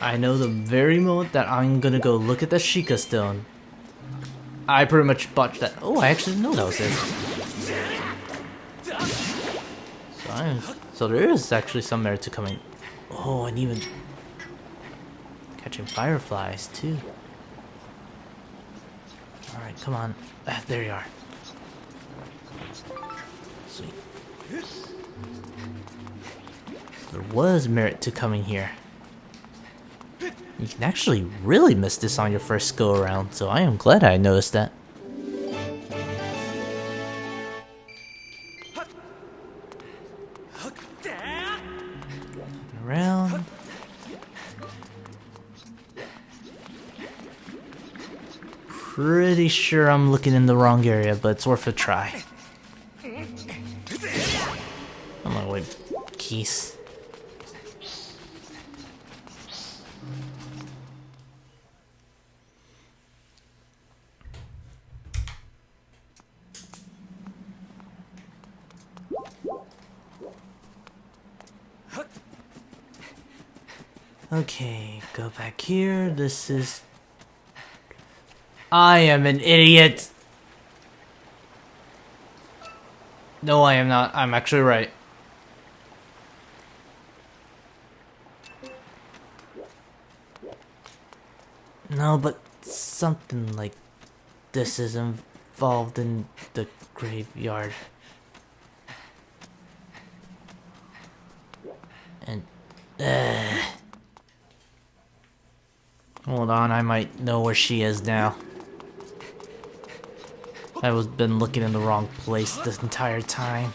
I know the very moment that I'm gonna go look at the Sheikah stone. I pretty much botched that. Oh, I actually didn't know that was it. So there is actually some merit to coming. Oh, and even catching fireflies too. Alright, come on. There you are. Sweet. There was merit to coming here. You can actually really miss this on your first go around, so I am glad I noticed that. Around. Pretty sure I'm looking in the wrong area, but it's worth a try. I'm gonna wait, keys. Okay, go back here. This is... I am an idiot! No, I am not. I'm actually right. No, but something like this is involved in the graveyard. And, hold on, I might know where she is now. I've been looking in the wrong place this entire time.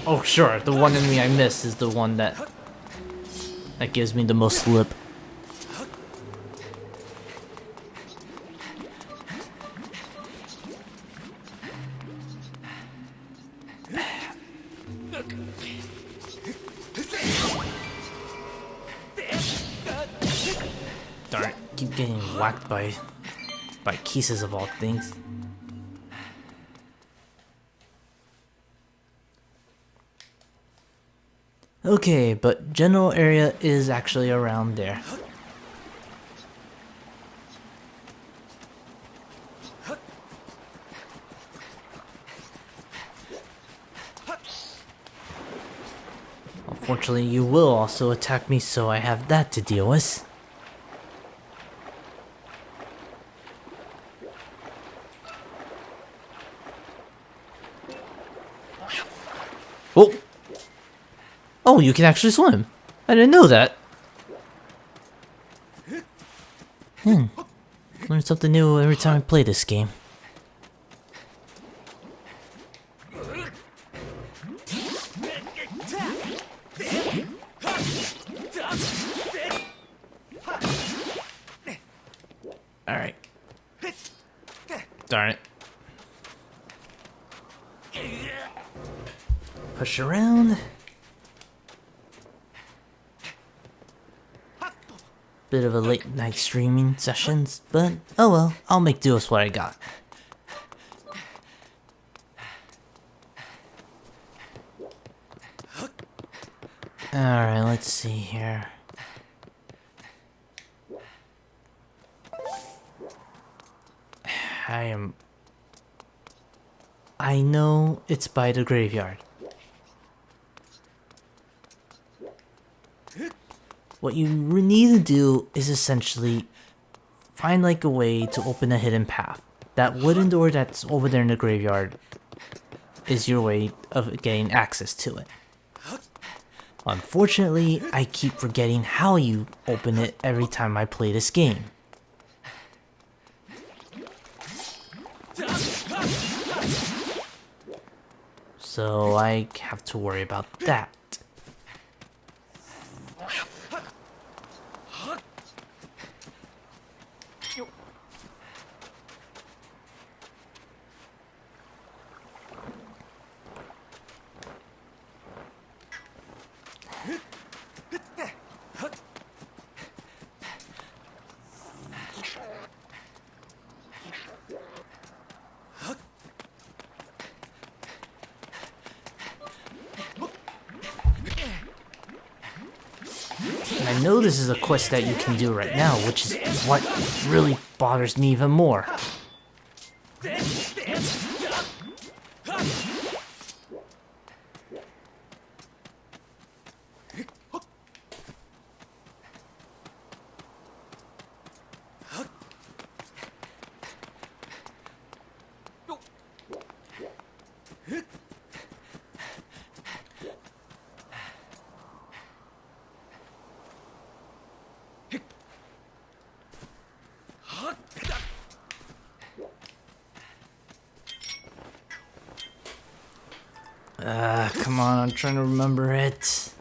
Oh, sure, the one enemy I miss is the one that gives me the most slip. Darn it, keep getting whacked by kisses of all things. Okay, but general area is actually around there. Unfortunately, you will also attack me, so I have that to deal with. Oh! Oh, you can actually swim. I didn't know that. Learn something new every time I play this game. Alright. Darn it. Push around. Bit of a late night streaming sessions, but oh well, I'll make do with what I got. Alright, let's see here. I know it's by the graveyard. What you need to do is essentially find like a way to open a hidden path. That wooden door that's over there in the graveyard is your way of getting access to it. Unfortunately, I keep forgetting how you open it every time I play this game. So I have to worry about that. And I know this is a quest that you can do right now, which is what really bothers me even more. Come on, I'm trying to remember it.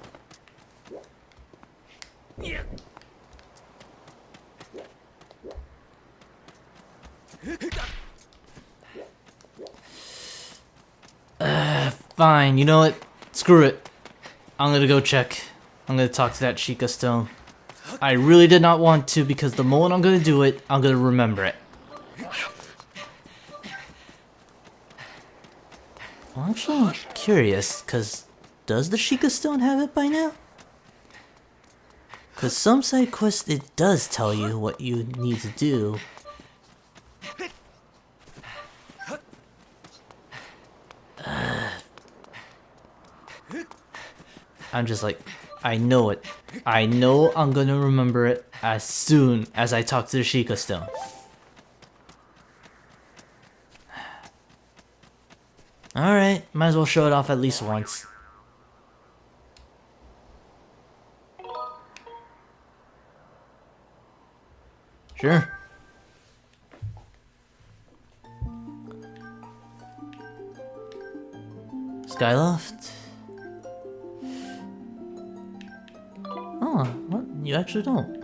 Fine, you know what? Screw it. I'm gonna go check. I'm gonna talk to that Chica Stone. I really did not want to, because the moment I'm gonna do it, I'm gonna remember it. Well, actually, I'm curious, because does the Sheikah Stone have it by now? Because some side quests, it does tell you what you need to do. I'm just like, I know it. I know I'm gonna remember it as soon as I talk to the Sheikah Stone. Alright, might as well show it off at least once. Sure. Skyloft? Oh, what? You actually don't.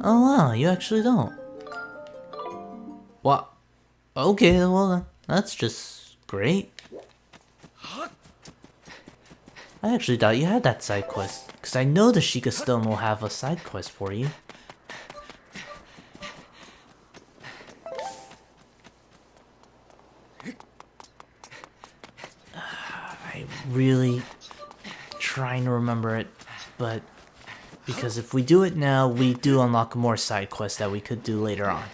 Oh wow, you actually don't. What? Okay, well, that's just great. I actually thought you had that side quest, because I know the Sheikah Stone will have a side quest for you. I'm really trying to remember it, but because if we do it now, we do unlock more side quests that we could do later on.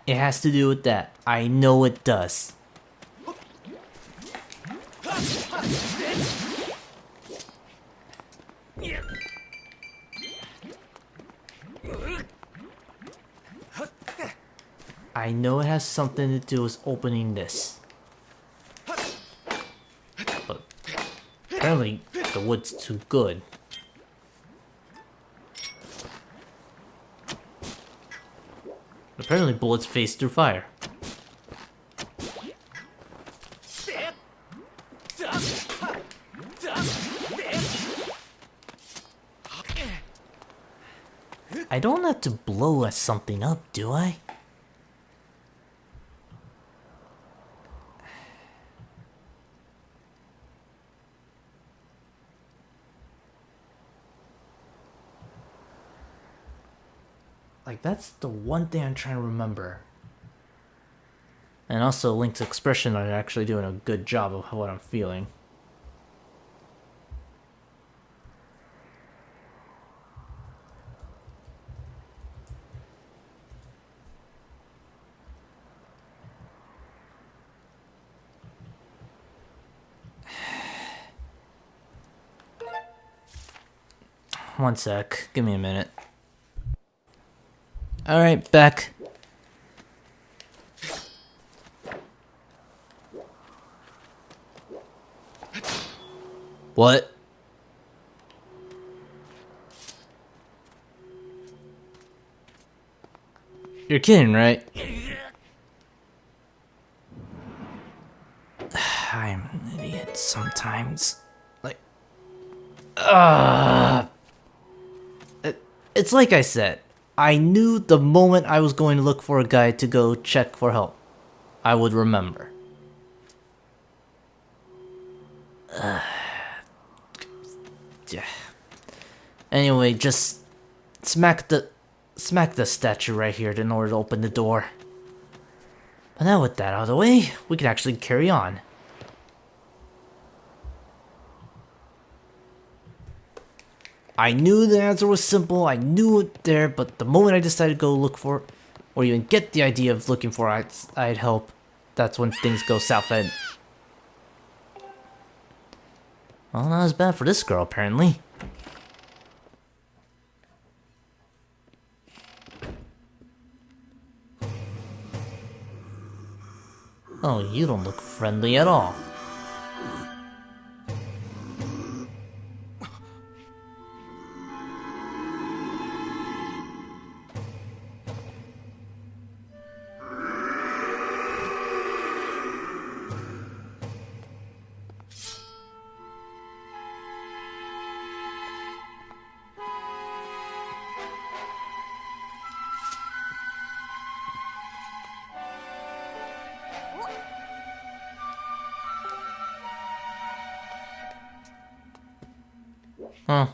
It has to do with that. I know it does. I know it has something to do with opening this. But apparently the wood's too good. Apparently bullets phase through fire. I don't have to blow something up, do I? Like, that's the one thing I'm trying to remember. And also, Link's expression are actually doing a good job of what I'm feeling. One sec, give me a minute. Alright, back. What? You're kidding, right? I'm an idiot sometimes. Like... It's like I said. I knew the moment I was going to look for a guy to go check for help, I would remember. Yeah. Anyway, just smack the statue right here in order to open the door. But now with that out of the way, we can actually carry on. I knew the answer was simple, I knew it there, but the moment I decided to go look for, or even get the idea of looking for I'd help, that's when things go south end. Well, not as bad for this girl, apparently. Oh, you don't look friendly at all. Huh.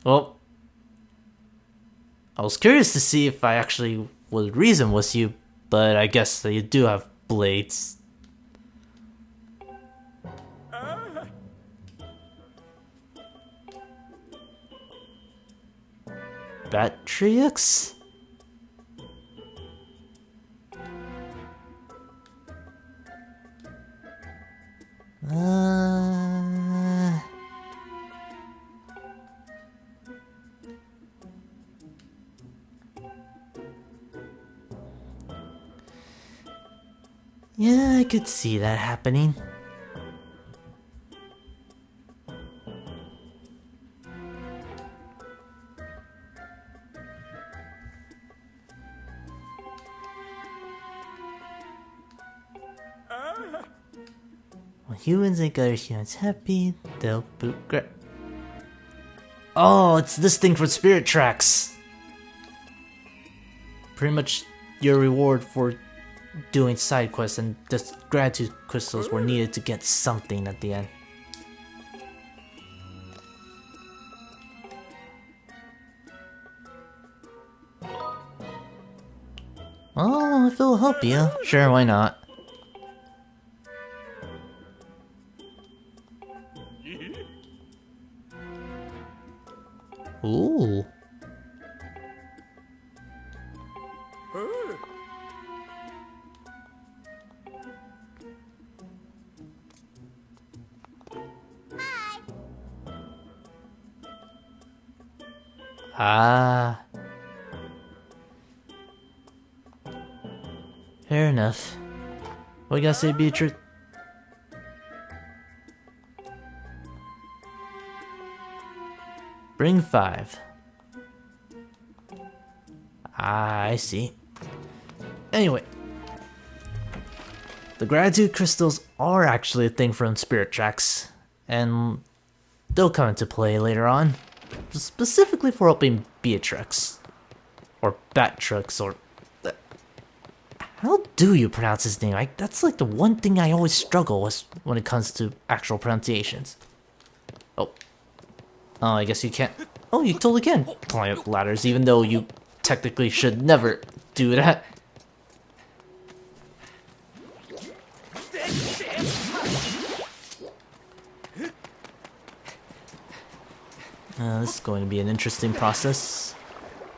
Well, I was curious to see if I actually would reason with you, but I guess that you do have blades. Batreaux? Yeah, I could see that happening. When humans make other humans happy, they'll boot Oh, it's this thing from Spirit Tracks. Pretty much your reward for doing side quests, and the gratitude crystals were needed to get something at the end. Oh, if it'll help you, sure, why not? Ooh. Ah. Fair enough. What you gotta say, Beatrice? Bring 5. Ah, I see. Anyway. The gratitude crystals are actually a thing from Spirit Tracks, and they'll come into play later on. Specifically for helping Beatrix. Or Batreaux, or... How do you pronounce his name? That's like the one thing I always struggle with when it comes to actual pronunciations. Oh. Oh, I guess you can't... Oh, you totally can climb up ladders, even though you technically should never do that. This is going to be an interesting process.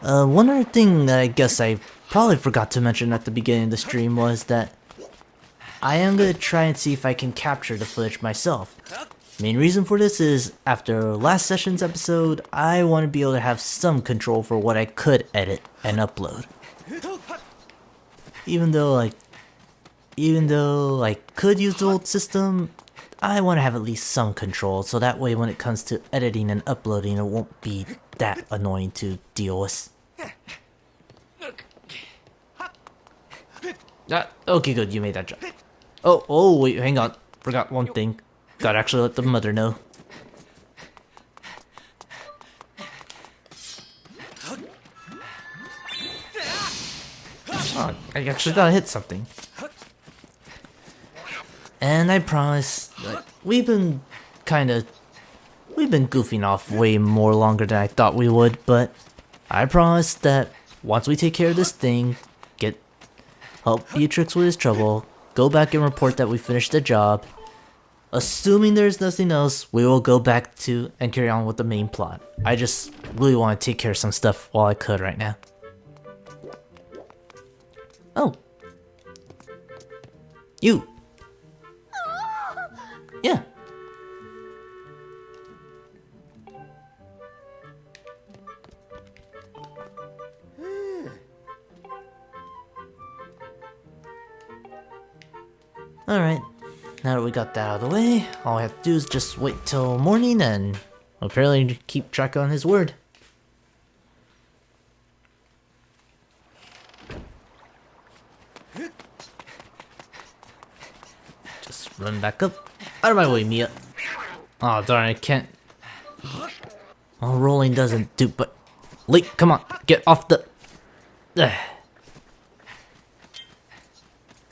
One other thing that I guess I probably forgot to mention at the beginning of the stream was that I am going to try and see if I can capture the footage myself. Main reason for this is, after last session's episode, I want to be able to have some control for what I could edit and upload. Even though I could use the old system, I want to have at least some control, so that way when it comes to editing and uploading, it won't be that annoying to deal with. Okay, good, you made that jump. Oh, wait, hang on. Forgot one thing. Gotta actually let the mother know. Oh, I actually thought I hit something. And I promise, we've been goofing off way more longer than I thought we would, but I promise that once we take care of this thing, help Beatrix with his trouble, go back and report that we finished the job. Assuming there's nothing else, we will go back to and carry on with the main plot. I just really want to take care of some stuff while I could right now. Oh. You. Yeah. Alright, now that we got that out of the way, all I have to do is just wait till morning and apparently keep track on his word. Just run back up. Out of my way, Mia. Oh darn, I can't. Well, rolling doesn't do, but... Link, come on, get off the...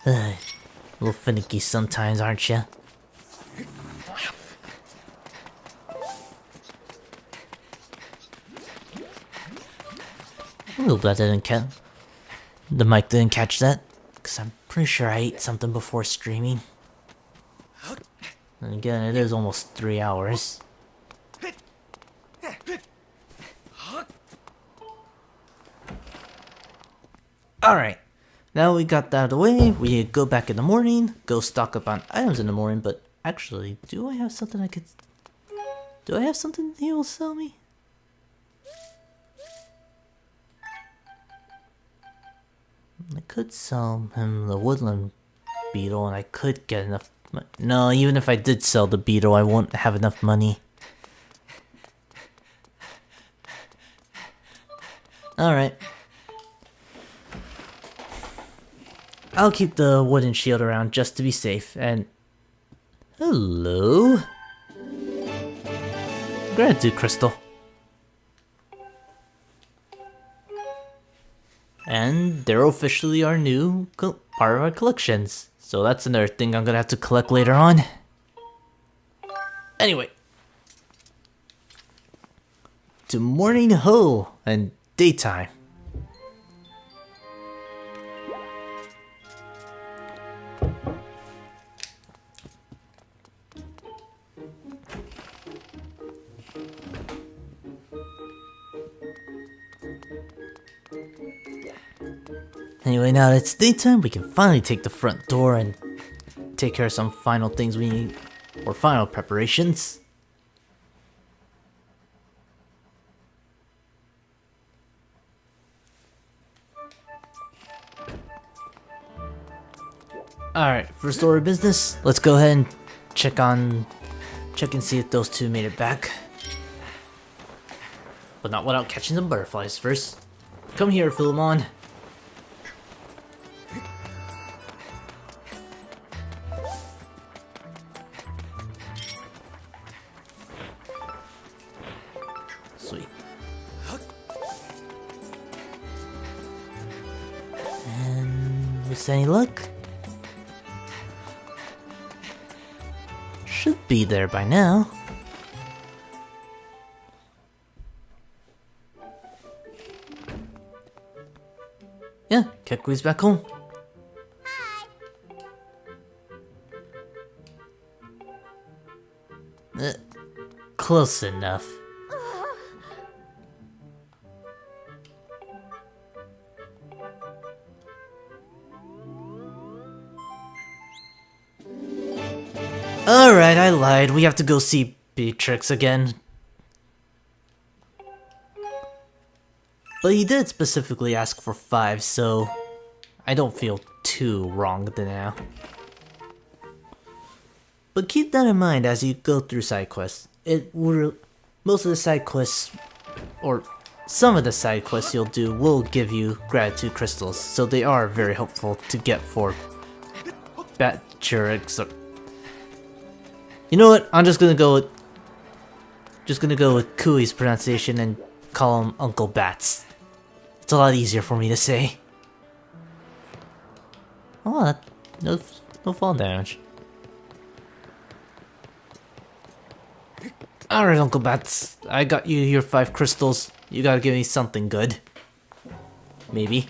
A little finicky sometimes, aren't ya? I hope that didn't catch. The mic didn't catch that, because I'm pretty sure I ate something before streaming. And again, it is almost 3 hours. Alright, now we got that out of the way, we go back in the morning, go stock up on items in the morning, but actually, do I have something I could... Do I have something he will sell me? I could sell him the woodland beetle and I could get enough... No, even if I did sell the beetle, I won't have enough money. Alright. I'll keep the wooden shield around just to be safe, and... Hello? Gratitude crystal. And they're officially our new part of our collections. So that's another thing I'm gonna have to collect later on. Anyway. To morning ho and daytime. Anyway, now that it's daytime, we can finally take the front door and take care of some final things we need, or final preparations. Alright, first order of business, let's go ahead and check and see if those two made it back. But not without catching some butterflies first. Come here, Philemon. Sweet. And with any luck, should be there by now. Yeah, Kekui's back home. Close enough. Alright, I lied. We have to go see Beatrix again. But he did specifically ask for 5, so I don't feel too wrong now. But keep that in mind as you go through side quests. Most of the side quests, or some of the side quests you'll do, will give you gratitude crystals, so they are very helpful to get for Batreaux. You know what? I'm just gonna go with Kui's pronunciation and call him Uncle Bats. It's a lot easier for me to say. Oh, no fall damage. Alright, Uncle Bats. I got you your 5 crystals. You gotta give me something good. Maybe.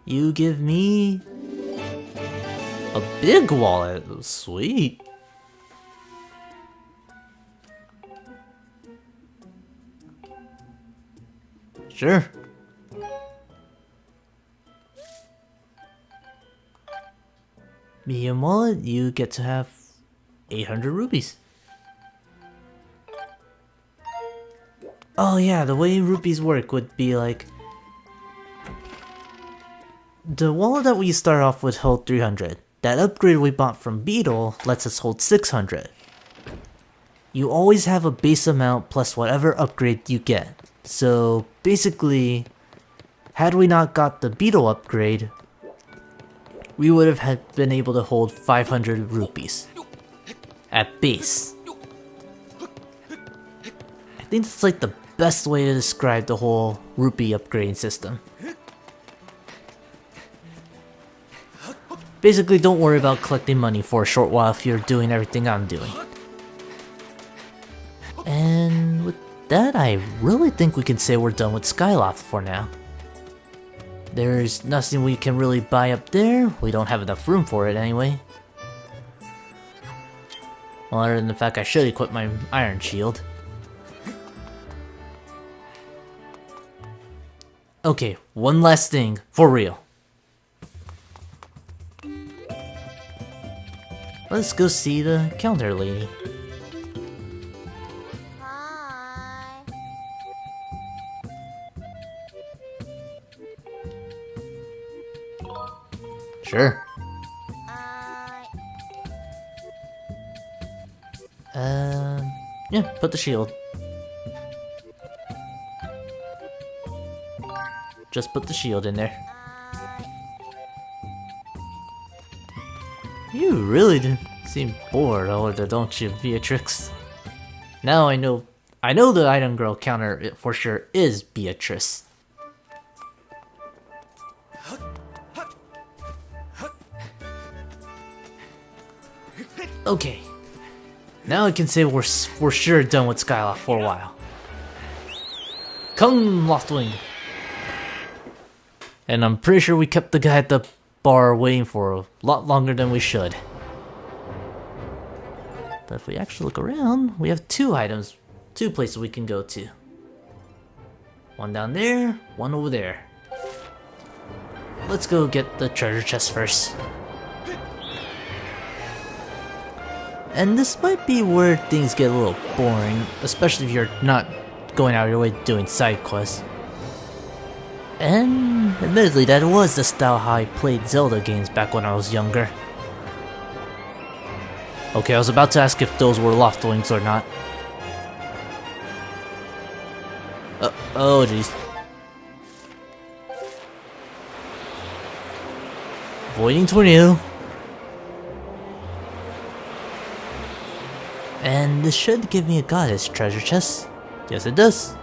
You give me a big wallet. Sweet. Sure. Medium wallet, you get to have 800 rupees. Oh yeah, the way rupees work would be like... The wallet that we start off with hold 300. That upgrade we bought from Beetle lets us hold 600. You always have a base amount plus whatever upgrade you get. So basically, had we not got the Beetle upgrade, we would have been able to hold 500 rupees at base. I think that's like the best way to describe the whole rupee upgrading system. Basically, don't worry about collecting money for a short while if you're doing everything I'm doing. And with that, I really think we can say we're done with Skyloft for now. There's nothing we can really buy up there. We don't have enough room for it anyway. Well, other than the fact I should equip my iron shield. Okay, one last thing, for real. Let's go see the counter lady. Hi. Sure. Yeah, put the shield. Just put the shield in there. You really do seem bored over there, don't you, Beatrix? Now I know the item girl counter for sure is Beatrice. Okay. Now I can say we're sure done with Skyloft for a while. Come, Loftwing! And I'm pretty sure we kept the guy at the bar waiting for a lot longer than we should. But if we actually look around, we have two places we can go to. One down there, one over there. Let's go get the treasure chest first. And this might be where things get a little boring, especially if you're not going out of your way doing side quests. And admittedly, that was the style how I played Zelda games back when I was younger. Okay, I was about to ask if those were Loftwings or not. Oh jeez. Avoiding tornado. And this should give me a goddess treasure chest. Yes, it does.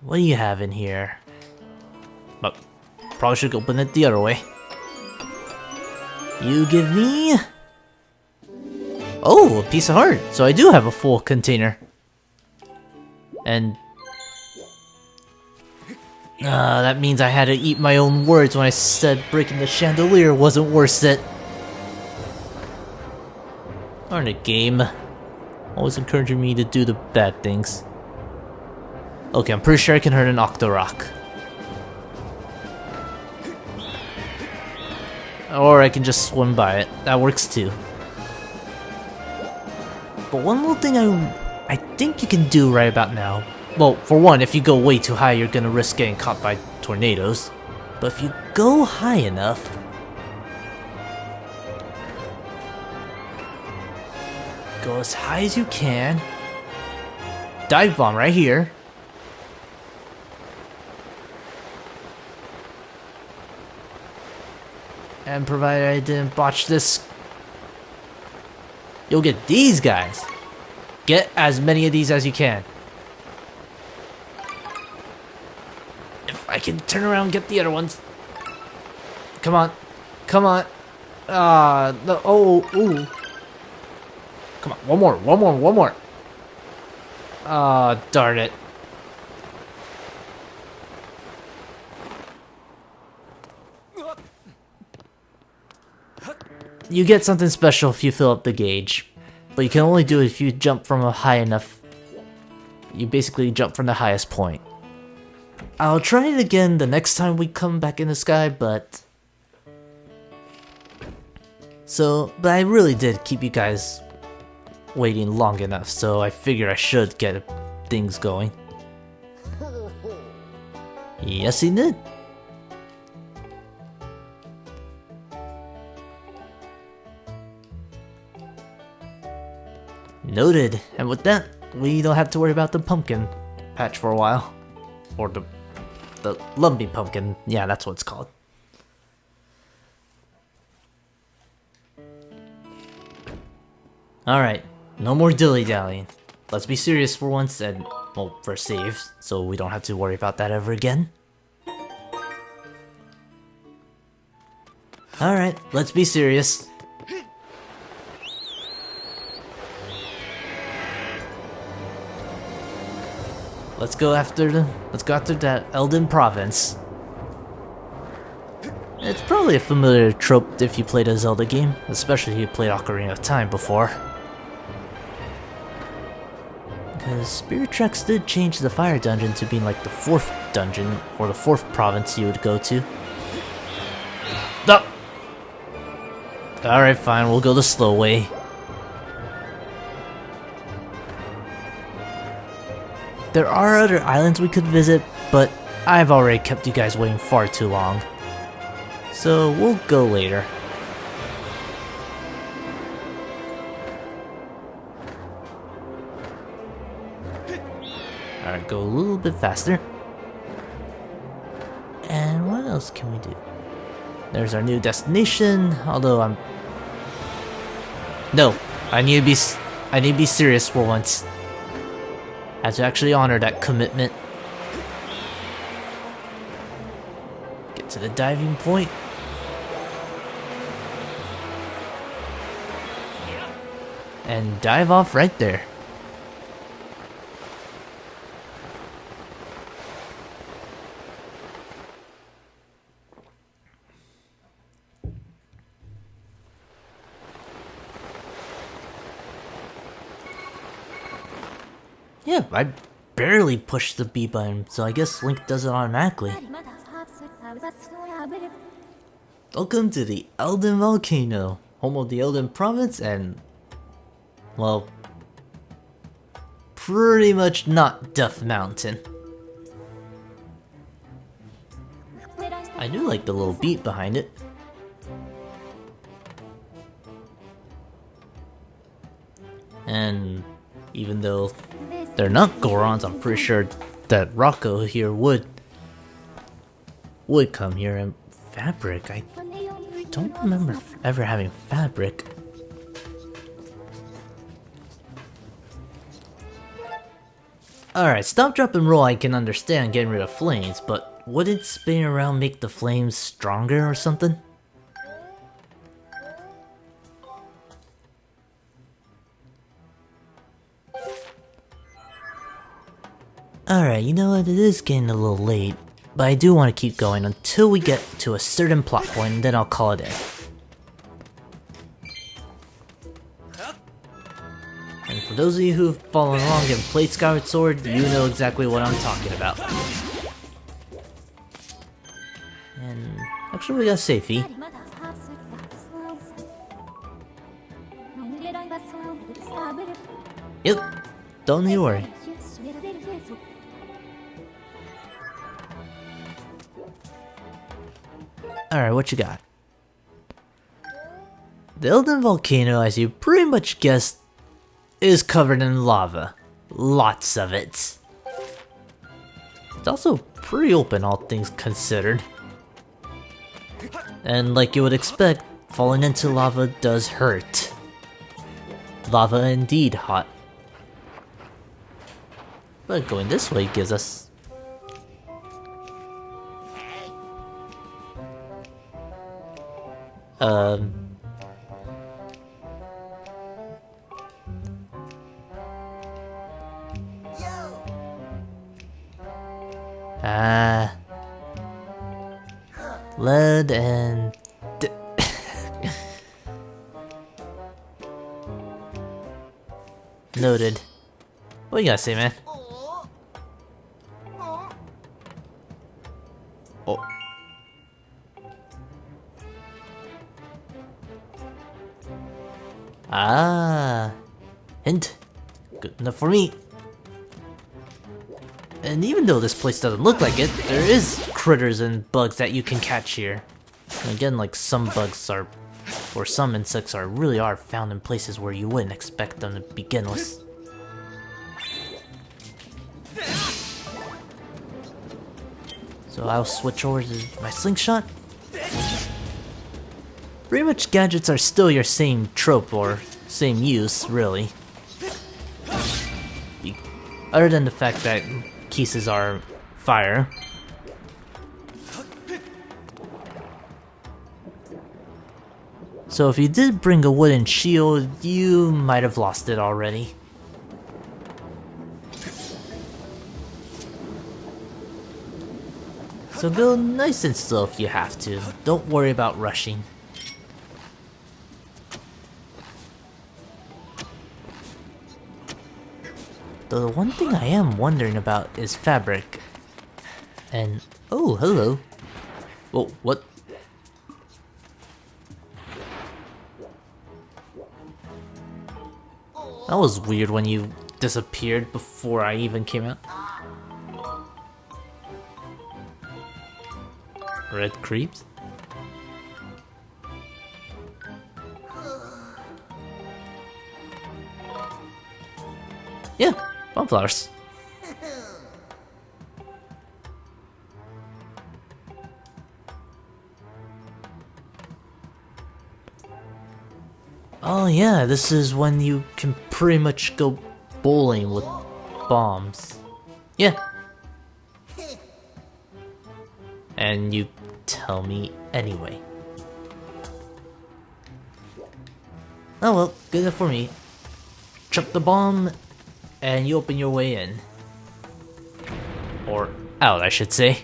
What do you have in here? But probably should open it the other way. You give me... Oh, a piece of heart. So I do have a full container. And... that means I had to eat my own words when I said breaking the chandelier wasn't worth it. Darn it, game. Always encouraging me to do the bad things. Okay, I'm pretty sure I can hurt an Octorok. Or I can just swim by it. That works too. But one little thing I think you can do right about now. Well, for one, if you go way too high, you're gonna risk getting caught by tornadoes. But if you go high enough... Go as high as you can. Dive bomb right here. And provided I didn't botch this, you'll get these guys. Get as many of these as you can. If I can turn around and get the other ones. Come on. Come on. No, oh, ooh. Come on, one more. Darn it. You get something special if you fill up the gauge, but you can only do it if you jump from a high enough. You basically jump from the highest point. I'll try it again the next time we come back in the sky, but I really did keep you guys waiting long enough, so I figured I should get things going. Yes, he did. Noted. And with that, we don't have to worry about the pumpkin patch for a while. Or the Lumpy pumpkin. Yeah, that's what it's called. Alright, no more dilly-dallying. Let's be serious for once and, well, for saves, so we don't have to worry about that ever again. Alright, let's be serious. Let's go after that Eldin province. It's probably a familiar trope if you played a Zelda game, especially if you played Ocarina of Time before. Because Spirit Tracks did change the fire dungeon to being like the 4th dungeon, or the 4th province you would go to. No! Alright, fine, we'll go the slow way. There are other islands we could visit, but I've already kept you guys waiting far too long. So we'll go later. Alright, go a little bit faster. And what else can we do? There's our new destination, although No, I need to be serious for once. I have to actually honor that commitment. Get to the diving point. And dive off right there. Yeah, I barely pushed the B button, so I guess Link does it automatically. Welcome to the Eldin Volcano, home of the Eldin province and, well, pretty much not Duff Mountain. I do like the little beat behind it. And even though they're not Gorons, I'm pretty sure that Rocco here would come here. And fabric, I don't remember ever having fabric. Alright, stop, drop, and roll I can understand getting rid of flames, but wouldn't spinning around make the flames stronger or something? Alright, you know what, it is getting a little late, but I do want to keep going until we get to a certain plot point, and then I'll call it in. And for those of you who've followed along and played Skyward Sword, you know exactly what I'm talking about. And actually we got Safety. Yep, don't you worry. Alright, what you got? The Eldin Volcano, as you pretty much guessed, is covered in lava. Lots of it. It's also pretty open, all things considered. And like you would expect, falling into lava does hurt. Lava indeed hot. But going this way gives us lead and noted. What you gotta say, man? Oh. Ah, hint. Good enough for me. And even though this place doesn't look like it, there is critters and bugs that you can catch here. And again, like some bugs are, or some insects really are found in places where you wouldn't expect them to begin with. So I'll switch over to my slingshot. Pretty much gadgets are still your same trope or same use, really. Other than the fact that Kisses are fire. So if you did bring a wooden shield, you might have lost it already. So go nice and slow if you have to. Don't worry about rushing. Though the one thing I am wondering about is fabric. And oh, hello. Whoa, what? That was weird when you disappeared before I even came out. Red creeps? Yeah, bonflowers. Oh yeah, this is when you can pretty much go bowling with bombs. Yeah. And you tell me anyway. Oh well, good enough for me. Chuck the bomb, and you open your way in. Or out, I should say.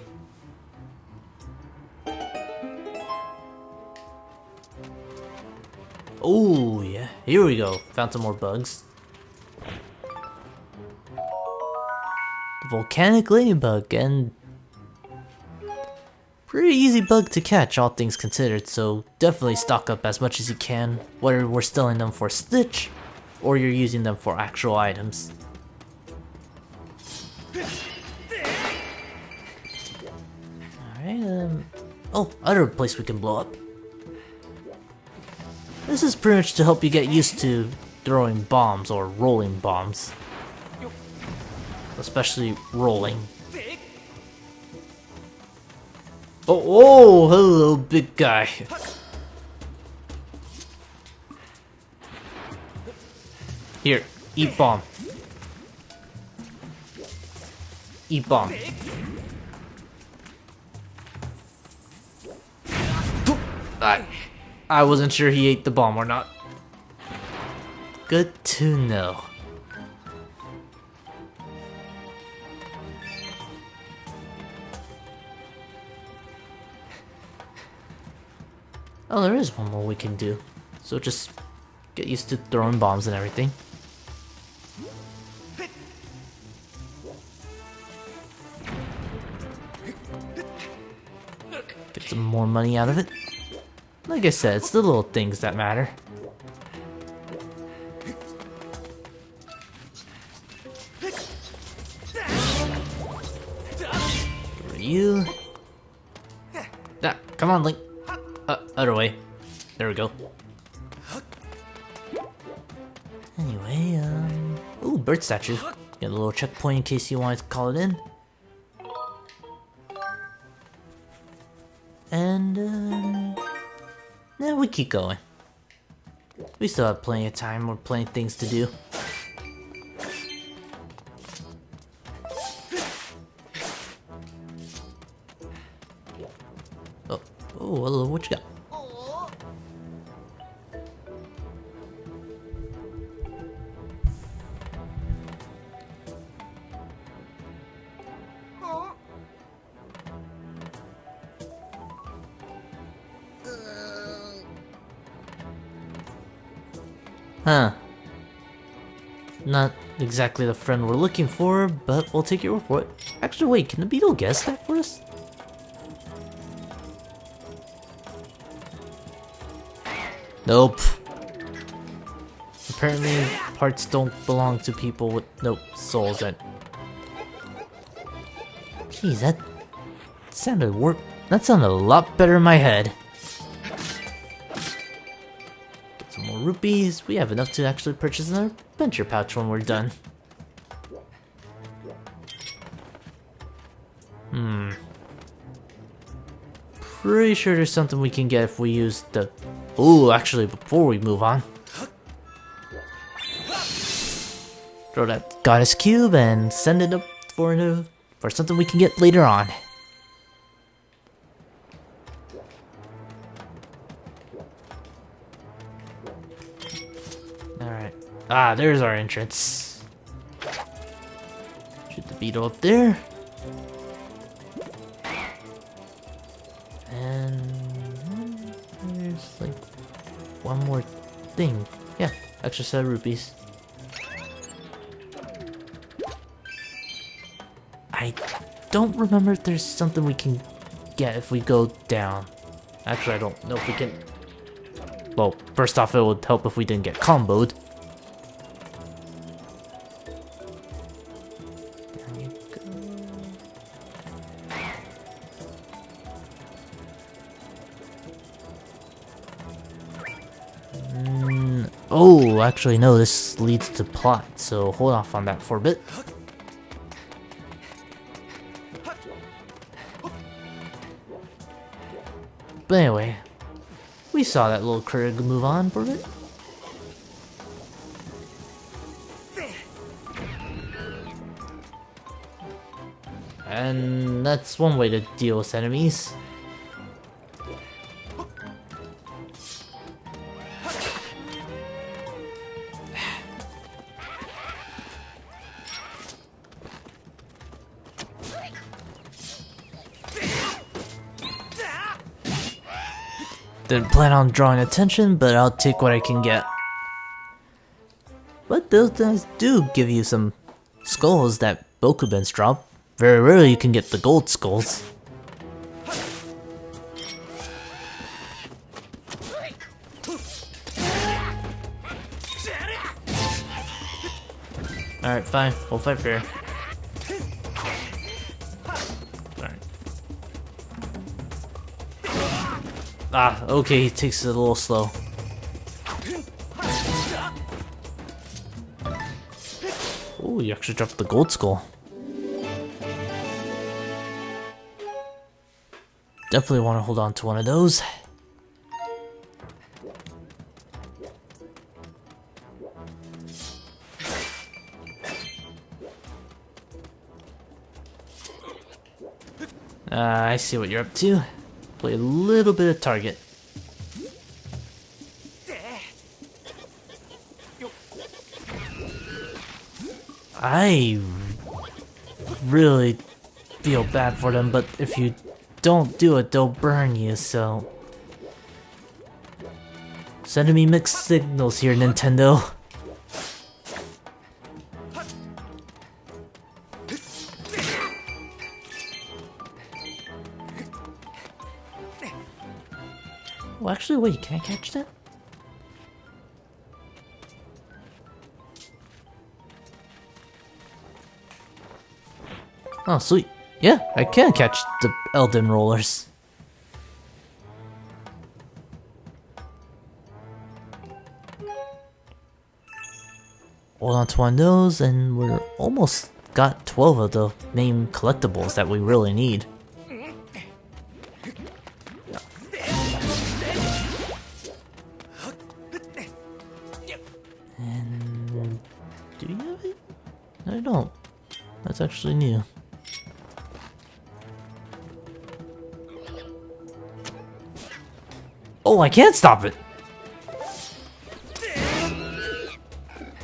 Oh yeah, here we go. Found some more bugs. The volcanic ladybug, and pretty easy bug to catch, all things considered, so definitely stock up as much as you can, whether we're selling them for stitch, or you're using them for actual items. Alright, oh, other place we can blow up. This is pretty much to help you get used to throwing bombs or rolling bombs. Especially rolling. Oh, hello, big guy. Here, eat bomb. Eat bomb. I wasn't sure he ate the bomb or not. Good to know. Oh, there is one more we can do. So just get used to throwing bombs and everything. Get some more money out of it. Like I said, it's the little things that matter. For you. Ah, come on, Link. Other way. There we go. Anyway, ooh, bird statue. Get a little checkpoint in case you wanted to call it in. And, yeah, we keep going. We still have plenty of time or plenty of things to do. Oh, hello, what you got? Huh. Not exactly the friend we're looking for, but we'll take your word for it. Actually, wait, can the beetle guess that for us? Nope. Apparently, parts don't belong to people with no souls. That. Jeez, that sounded That sounded a lot better in my head. Get some more rupees. We have enough to actually purchase an adventure pouch when we're done. Pretty sure there's something we can get if we use the... Ooh, actually, before we move on. Throw that goddess cube and send it up for something we can get later on. Ah, there's our entrance. Shoot the beetle up there. And there's like one more thing. Yeah, extra set of rupees. I don't remember if there's something we can get if we go down. Actually, I don't know if we can. Well, first off, it would help if we didn't get comboed. There you go. Oh, actually, no, this leads to plot, so hold off on that for a bit. But anyway, we saw that little critter move on for a bit. And that's one way to deal with enemies. Didn't plan on drawing attention, but I'll take what I can get. But those guys do give you some skulls that Bokubens drop. Very rarely you can get the gold skulls. Alright, fine. We'll fight fair. Ah, okay, he takes it a little slow. Oh, you actually dropped the gold skull. Definitely want to hold on to one of those. I see what you're up to. Play a little bit of target. I really feel bad for them, but if you don't do it, they'll burn you, so... Sending me mixed signals here, Nintendo. Well, actually, wait, can I catch that? Oh, sweet. Yeah, I can catch the Eldin rollers. Hold on to one of those, and we're almost got 12 of the main collectibles that we really need. And do you have it? I don't. That's actually new. Oh, I can't stop it!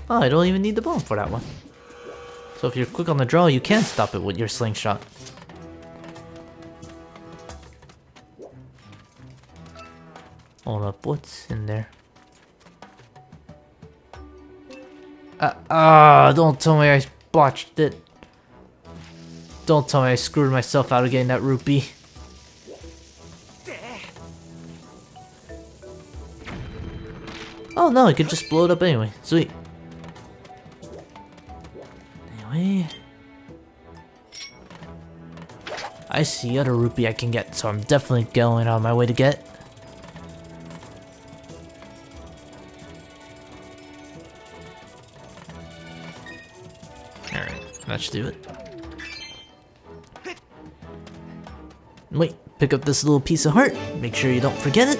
Oh, I don't even need the bomb for that one. So if you're quick on the draw, you can stop it with your slingshot. Hold up, what's in there? Don't tell me I botched it. Don't tell me I screwed myself out of getting that rupee. Oh no, I could just blow it up anyway. Sweet. Anyway. I see other rupee I can get, so I'm definitely going on my way to get. Alright, that should do it. Wait, pick up this little piece of heart. Make sure you don't forget it.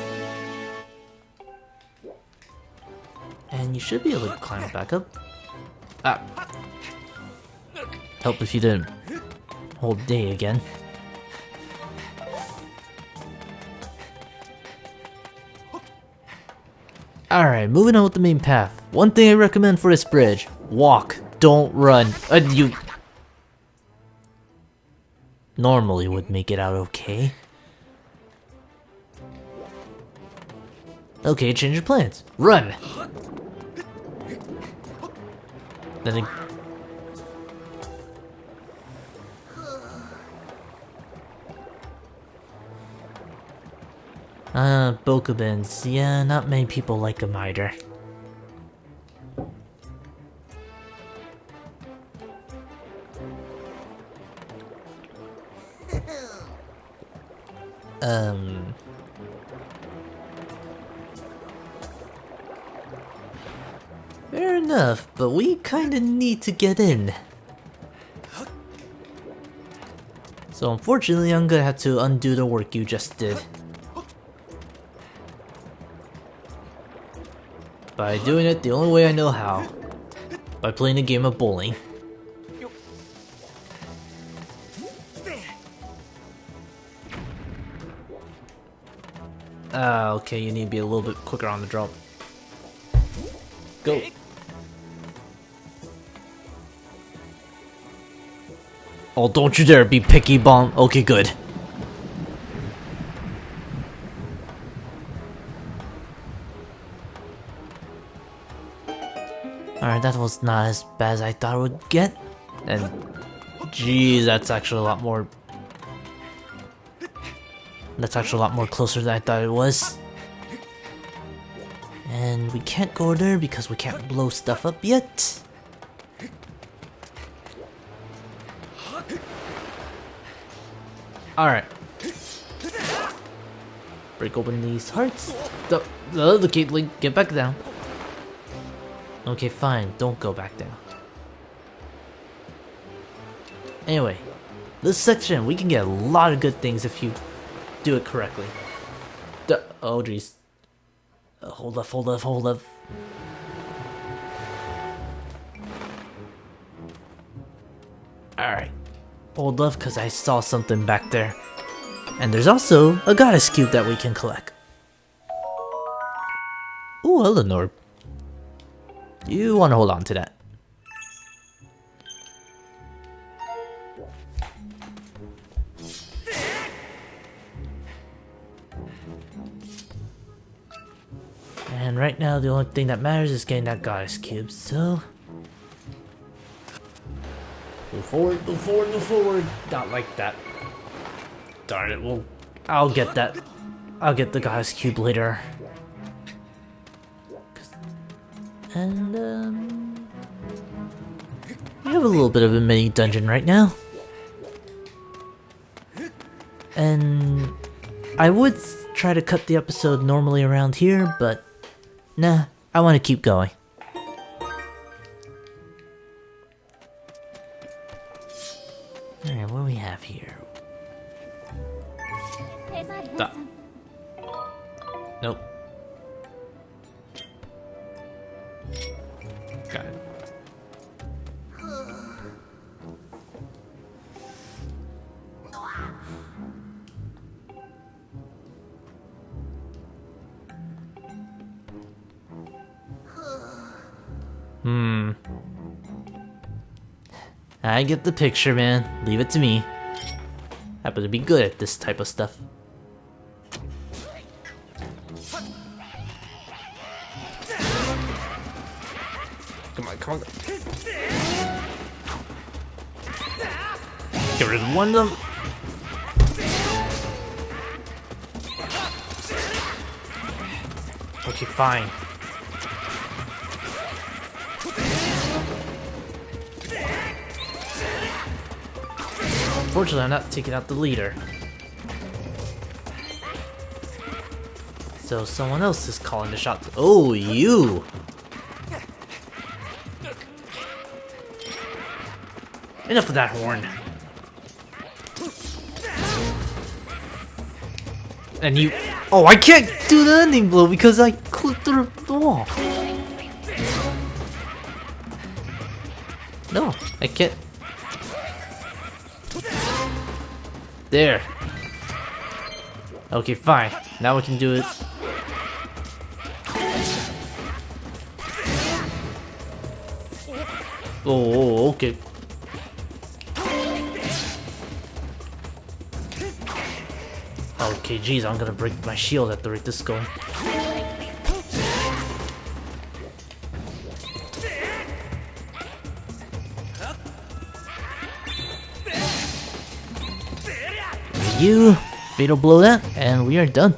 And you should be able to climb back up. Ah. Help if you didn't hold day again. Alright, moving on with the main path. One thing I recommend for this bridge: walk, don't run. You normally would make it out okay. Okay, change your plans. Run! Then it... Bokobins. Yeah, not many people like them either. Fair enough, but we kinda need to get in. So unfortunately, I'm gonna have to undo the work you just did. By doing it the only way I know how. By playing a game of bowling. Okay, you need to be a little bit quicker on the drop. Go! Oh, don't you dare be picky, bomb. Okay, good. Alright, that was not as bad as I thought it would get. And, geez, that's actually a lot more... That's actually a lot more closer than I thought it was. And we can't go there because we can't blow stuff up yet. Alright. Break open these hearts. The gate link, get back down. Okay, fine, don't go back down. Anyway, this section, we can get a lot of good things if you do it correctly. Oh jeez. Hold up, hold up, hold up. Alright. Hold up, because I saw something back there. And there's also a goddess cube that we can collect. Ooh, Eleanor. You want to hold on to that. And right now, the only thing that matters is getting that goddess cube, so... Move forward, move forward, move forward! Not like that. Darn it, well... I'll get that. I'll get the goddess cube later. And, we have a little bit of a mini dungeon right now. And... I would try to cut the episode normally around here, but... Nah, I want to keep going. Alright, what do we have here? Stop. Nope. Got it. I get the picture, man. Leave it to me. Happen to be good at this type of stuff. Come on, come on. Get rid of one of them. Okay, fine. Unfortunately, I'm not taking out the leader. So someone else is calling the shots. Oh, you! Enough of that horn. And you... Oh, I can't do the ending blow because I clipped through the wall. No, I can't. There. Okay, fine. Now we can do it. Oh, okay. Okay, geez, I'm gonna break my shield at the rate this is going. You fatal blow that, and we are done.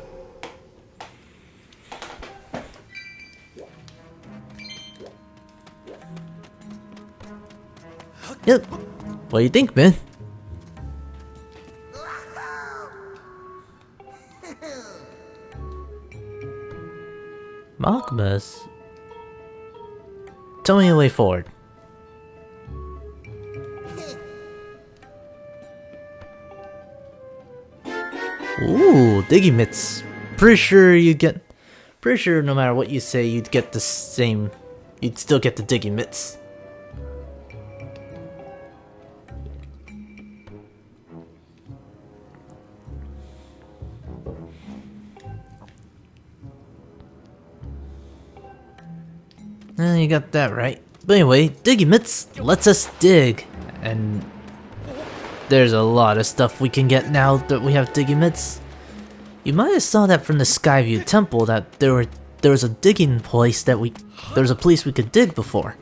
Yep. What do you think, man? Magmas? Tell me the way forward. Ooh, Diggy Mitts. Pretty sure no matter what you say, you'd get the same. You'd still get the Diggy Mitts. You got that right. But anyway, Diggy Mitts lets us dig. And there's a lot of stuff we can get now that we have Diggy Mitts. You might have saw that from the Skyview Temple that there was a digging place that there was a place we could dig before.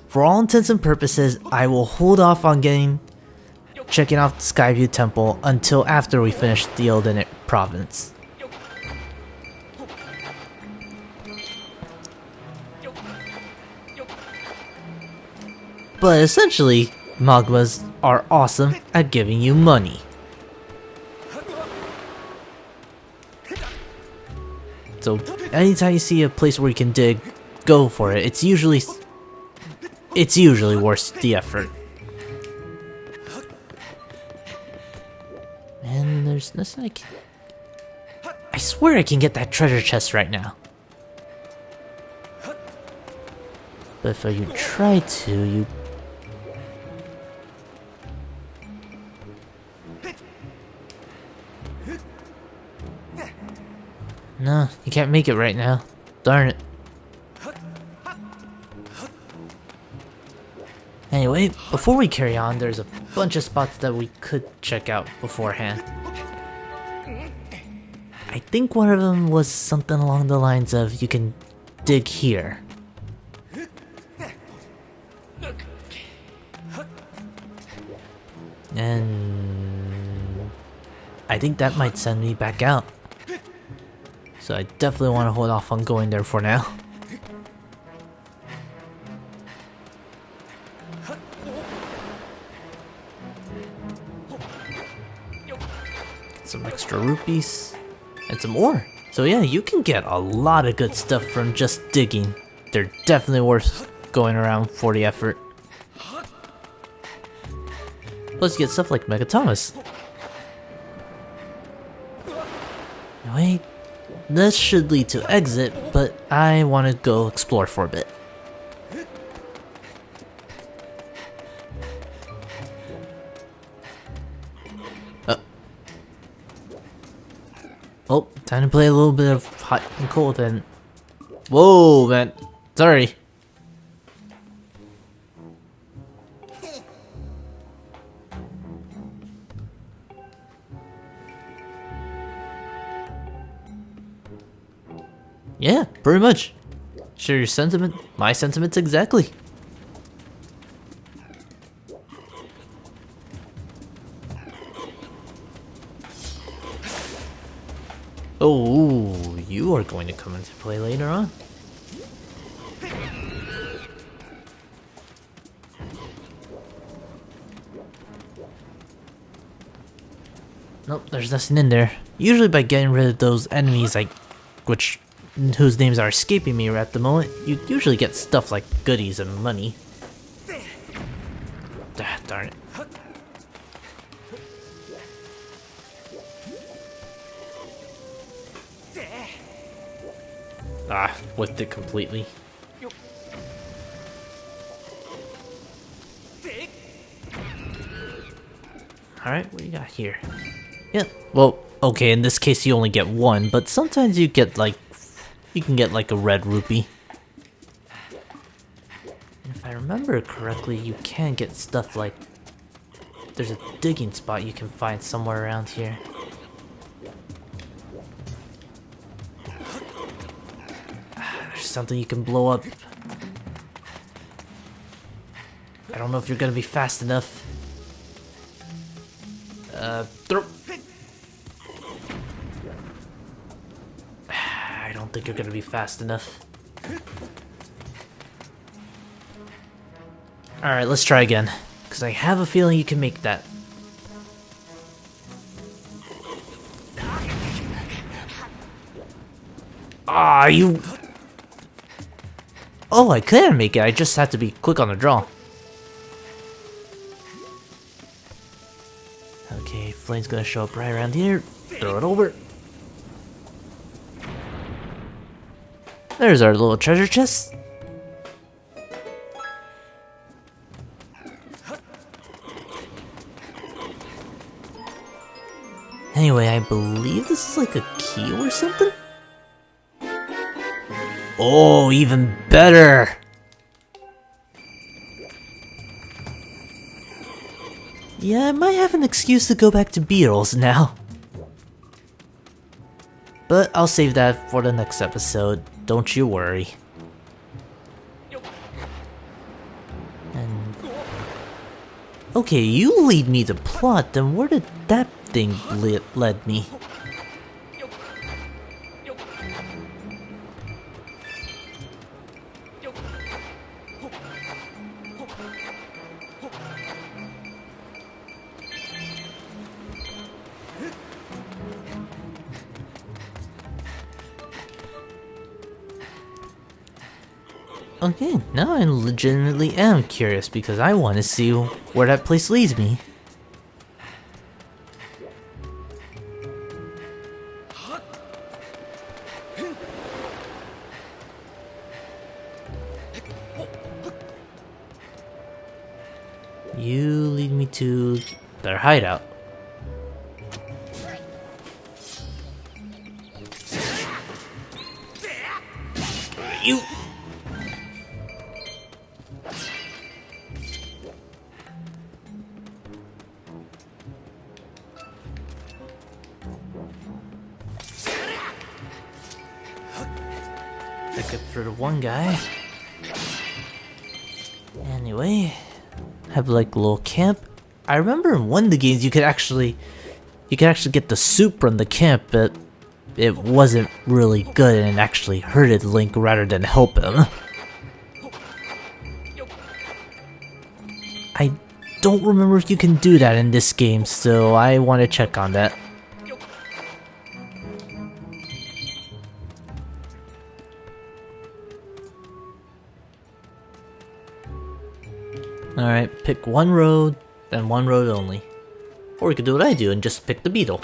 For all intents and purposes, I will hold off on checking out the Skyview Temple until after we finish the Eldin province. But essentially, magmas are awesome at giving you money. So anytime you see a place where you can dig, go for it. It's usually worth the effort. And there's nothing I swear I can get that treasure chest right now. But if you try to, you... No, you can't make it right now. Darn it. Anyway, before we carry on, there's a bunch of spots that we could check out beforehand. I think one of them was something along the lines of you can dig here. And I think that might send me back out. So I definitely want to hold off on going there for now. Get some extra rupees and some ore. So yeah, you can get a lot of good stuff from just digging. They're definitely worth going around for the effort. Plus you get stuff like Mega Thomas. Wait. This should lead to exit, but I want to go explore for a bit. Oh, time to play a little bit of hot and cold then. Whoa, man. Sorry. Yeah, pretty much. Share your sentiment, my sentiments exactly. Oh, you are going to come into play later on. Nope, there's nothing in there. Usually by getting rid of those enemies whose names are escaping me at the moment, you usually get stuff like goodies and money. Ah, darn it. Ah, whiffed it completely. Alright, what do you got here? Yeah, well, okay, in this case you only get one, but sometimes you can get like a red rupee. And if I remember remember correctly, you can get stuff like... There's a digging spot you can find somewhere around here. There's something you can blow up. I don't know if you're gonna be fast enough. Throw. I don't think you're gonna be fast enough. Alright, let's try again. Because I have a feeling you can make that. Ah, you... Oh, I can make it. I just have to be quick on the draw. Okay, flame's gonna show up right around here. Throw it over. There's our little treasure chest. Anyway, I believe this is like a key or something? Oh, even better! Yeah, I might have an excuse to go back to Beatles now. But I'll save that for the next episode, don't you worry. And... Okay, you lead me to plot, then where did that thing led me? Okay, now I legitimately am curious because I want to see where that place leads me. You lead me to their hideout. You... Pick up for the one guy. Anyway, have like a little camp. I remember in one of the games you could actually get the soup from the camp, but it wasn't really good and it actually hurted Link rather than help him. I don't remember if you can do that in this game, so I want to check on that. Alright, pick one road, and one road only. Or we could do what I do and just pick the beetle.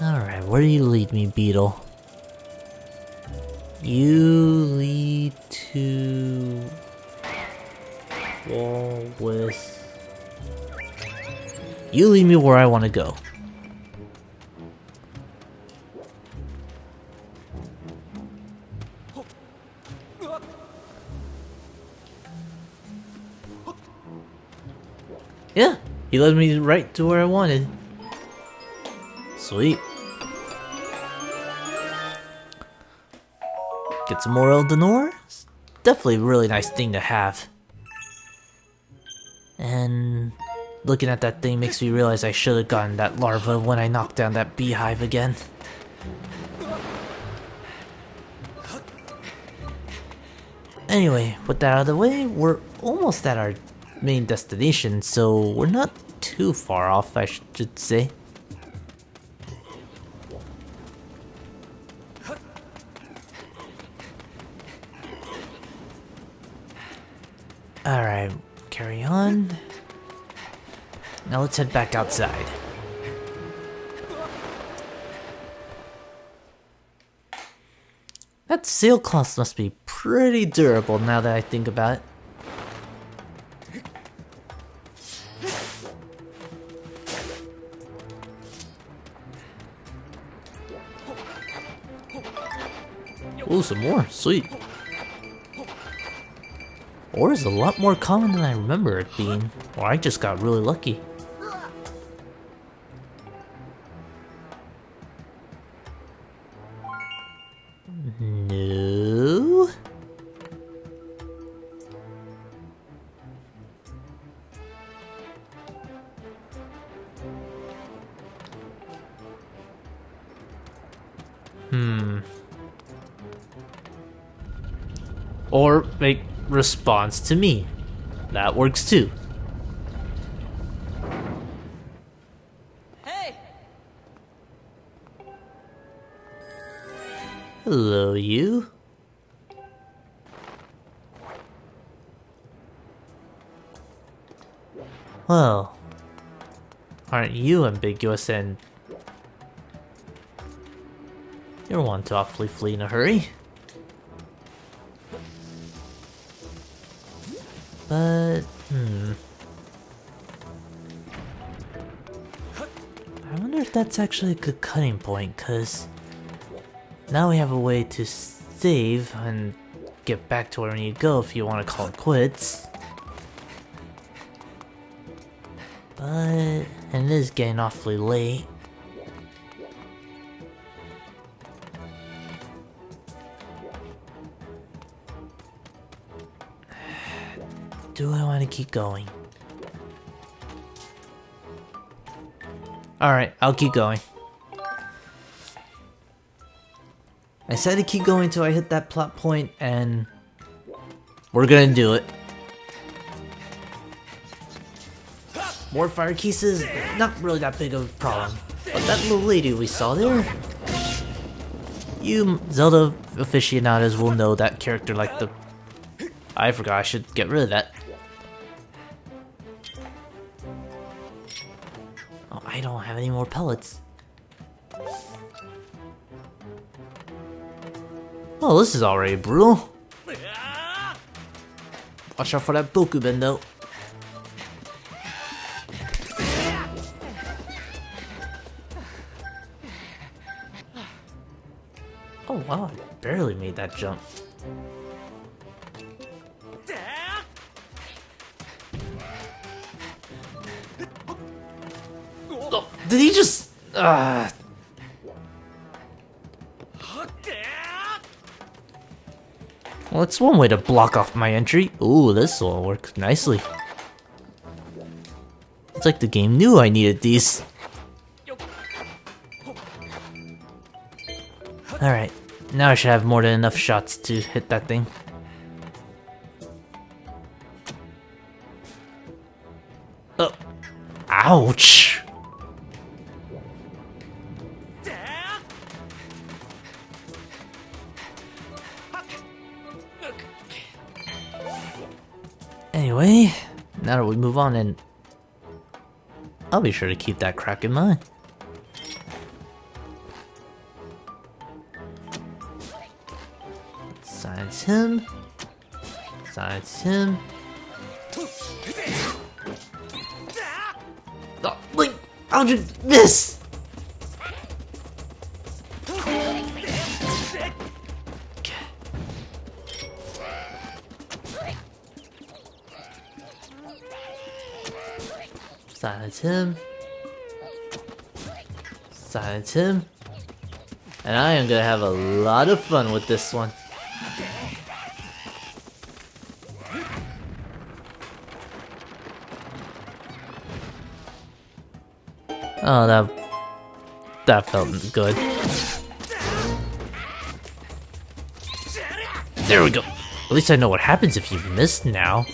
Alright, where do you lead me, beetle? You lead to... wall with... You lead me where I want to go. Yeah, he led me right to where I wanted. Sweet. Get some more Eldin ore? It's definitely a really nice thing to have. And looking at that thing makes me realize I should have gotten that larva when I knocked down that beehive again. Anyway, with that out of the way, we're almost at our main destination, so we're not too far off, I should say. Alright, carry on. Now let's head back outside. That sailcloth must be pretty durable now that I think about it. Ooh, some more. Sweet. Ore is a lot more common than I remember it being, or I just got really lucky. No. Or make response to me. That works too. Hey! Hello, you. Well, aren't you ambiguous and you're one to awfully flee in a hurry? But, I wonder if that's actually a good cutting point, cause now we have a way to save and get back to where we need to go if you want to call it quits. But it is getting awfully late. Do I want to keep going? Alright, I'll keep going. I said to keep going till I hit that plot point, and we're gonna do it. More fire cases, not really that big of a problem. But that little lady we saw there, you Zelda aficionados will know that character like the... I forgot I should get rid of that. Oh, I don't have any more pellets. Oh, this is already brutal. Watch out for that Bokuben though. Oh wow, I barely made that jump. Oh, did he just... Well, it's one way to block off my entry. Ooh, this will work nicely. It's like the game knew I needed these. Alright, now I should have more than enough shots to hit that thing. Oh. Ouch! Anyway, now that we move on, and I'll be sure to keep that crack in mind. Silence him. Silence him. Oh, Link! How'd you miss? Silence him. Silence him. And I am gonna have a lot of fun with this one. Oh, that felt good. There we go. At least I know what happens if you miss now.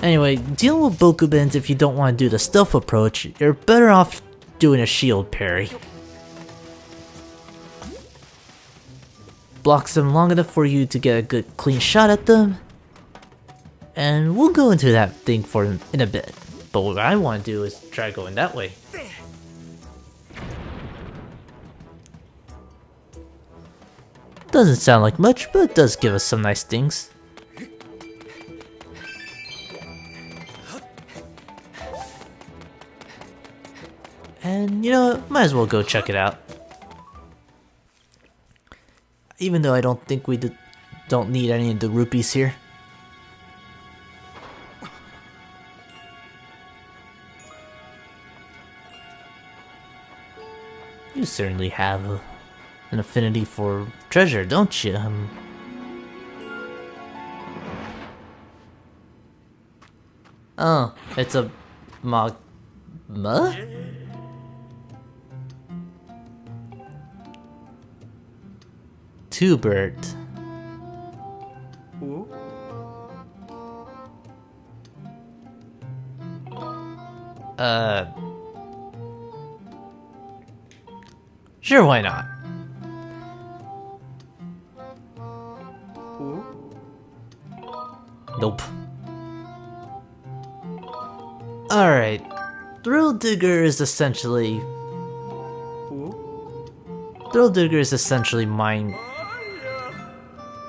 Anyway, dealing with Bokubens if you don't want to do the stealth approach, you're better off doing a shield parry. Blocks them long enough for you to get a good clean shot at them. And we'll go into that thing for in a bit. But what I want to do is try going that way. Doesn't sound like much, but it does give us some nice things. And you know what, might as well go check it out. Even though I don't think we don't need any of the rupees here. You certainly have an affinity for treasure, don't you? Oh, it's a magma? Tubert. Sure, why not? Nope. Alright. Thrill Digger is essentially mine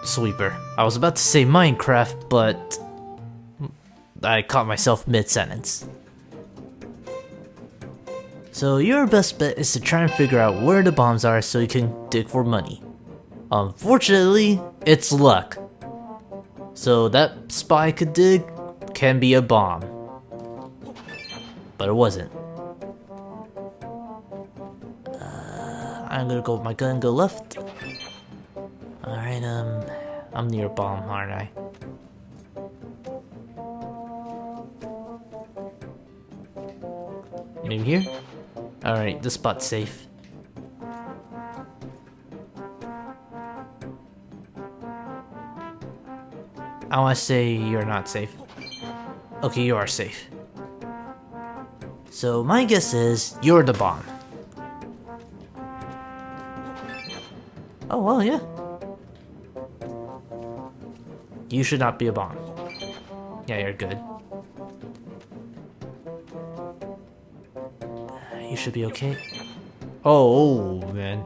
sweeper. I was about to say Minecraft, but I caught myself mid-sentence. So your best bet is to try and figure out where the bombs are so you can dig for money. Unfortunately, it's luck. So that spot I could dig can be a bomb. But it wasn't. I'm gonna go with my gun and go left. Alright, I'm near a bomb, aren't I? Maybe here? Alright, this spot's safe. I wanna say you're not safe. Okay, you are safe. So my guess is you're the bomb. Oh, well, yeah. You should not be a bomb. Yeah, you're good. You should be okay. Oh, man.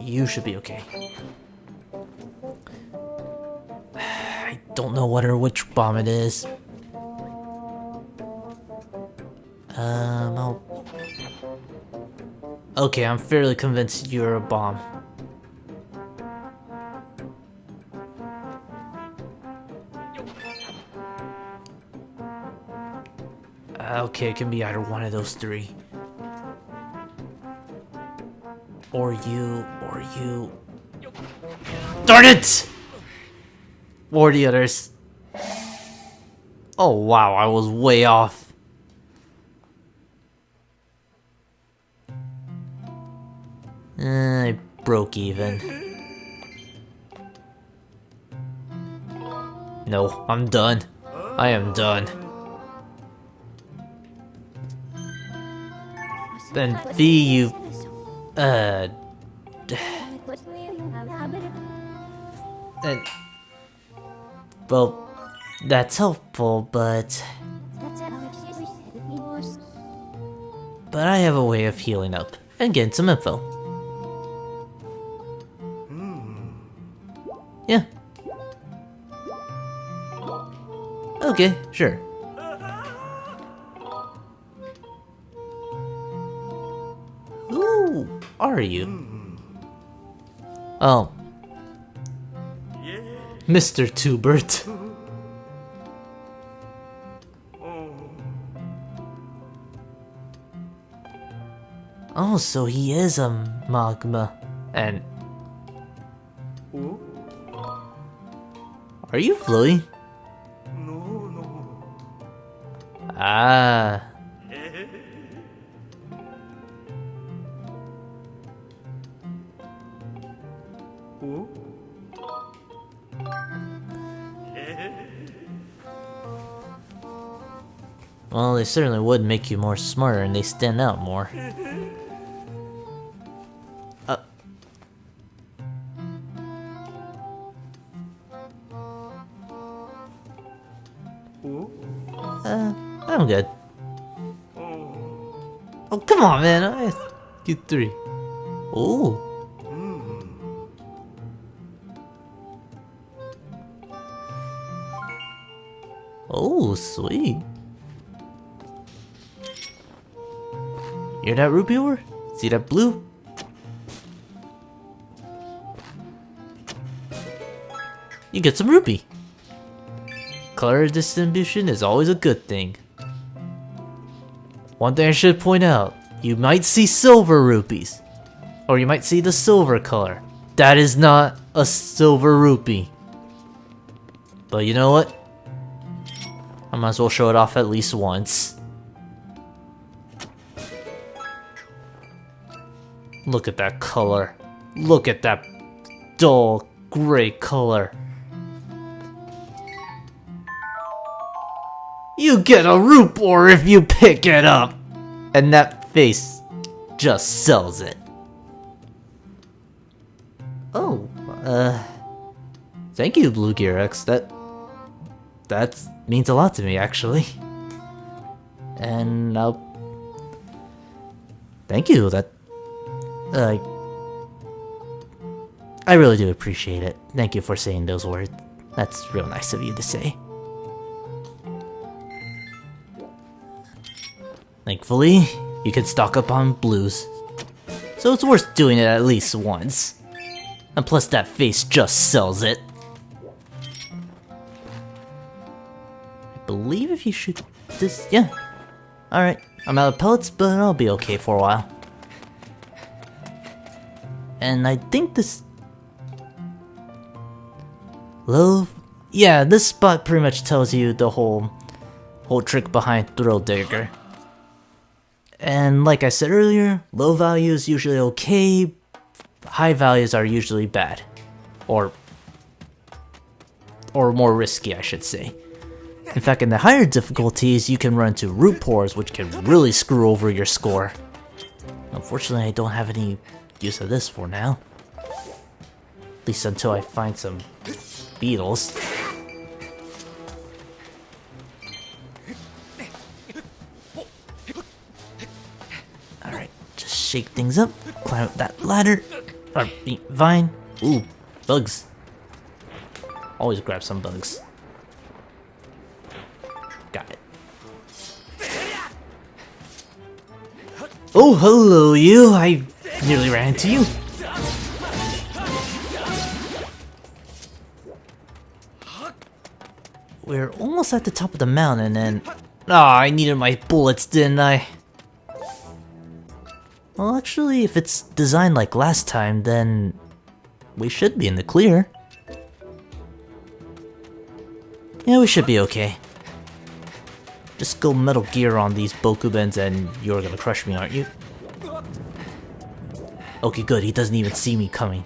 You should be okay. I don't know what or which bomb it is. Okay, I'm fairly convinced you're a bomb. Okay, it can be either one of those three. Or you. Darn it! Or the others. Oh wow, I was way off. I broke even. No, I'm done. I am done. And V, you... And... Well, that's helpful, but I have a way of healing up and getting some info. Yeah. Okay, sure. Who are you? Oh. Mr. Tubert. Oh, so he is a magma. And... Are you floating? Ah. Well, they certainly would make you more smarter and they stand out more. I'm good. Oh, come on, man. I get 3. Oh. Oh, sweet. Hear that, rupee ore? See that blue? you get some rupee. Color distribution is always a good thing. One thing I should point out, you might see silver rupees. Or you might see the silver color. That is not a silver rupee. But you know what? I might as well show it off at least once. Look at that color. Look at that dull gray color. You get a rupee if you pick it up! And that face just sells it. Oh, thank you, Blue Gear X. That means a lot to me, actually. And thank you. I really do appreciate it. Thank you for saying those words. That's real nice of you to say. Thankfully, you can stock up on blues. So it's worth doing it at least once. And plus that face just sells it. I believe if you shoot this, yeah. Alright, I'm out of pellets, but I'll be okay for a while. And I think this... yeah, this spot pretty much tells you the whole trick behind Thrill Digger. And like I said earlier, low value is usually okay, high values are usually bad. Or more risky, I should say. In fact, in the higher difficulties, you can run into root pores, which can really screw over your score. Unfortunately, I don't have any use of this for now. At least until I find some beetles. Alright, just shake things up, climb up that ladder, or vine. Ooh, bugs. Always grab some bugs. Got it. Oh, hello you! I nearly ran into you. We're almost at the top of the mountain and... I needed my bullets, didn't I? Well, actually, if it's designed like last time, then... we should be in the clear. Yeah, we should be okay. Just go Metal Gear on these Bokubens and you're gonna crush me, aren't you? Okay, good, he doesn't even see me coming.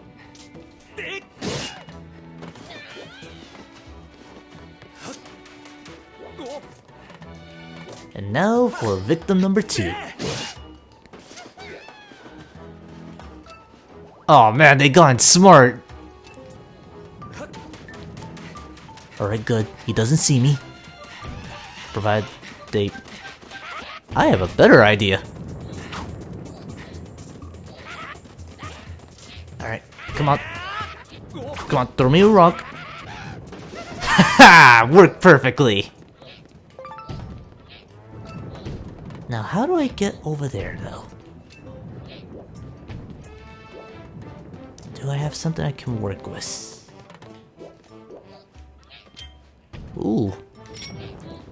And now for victim number 2. Oh man, they gone smart. Alright, good. He doesn't see me. Provided they... I have a better idea. Alright, come on. Come on, throw me a rock. Haha! Worked perfectly! Now, how do I get over there, though? Do I have something I can work with? Ooh.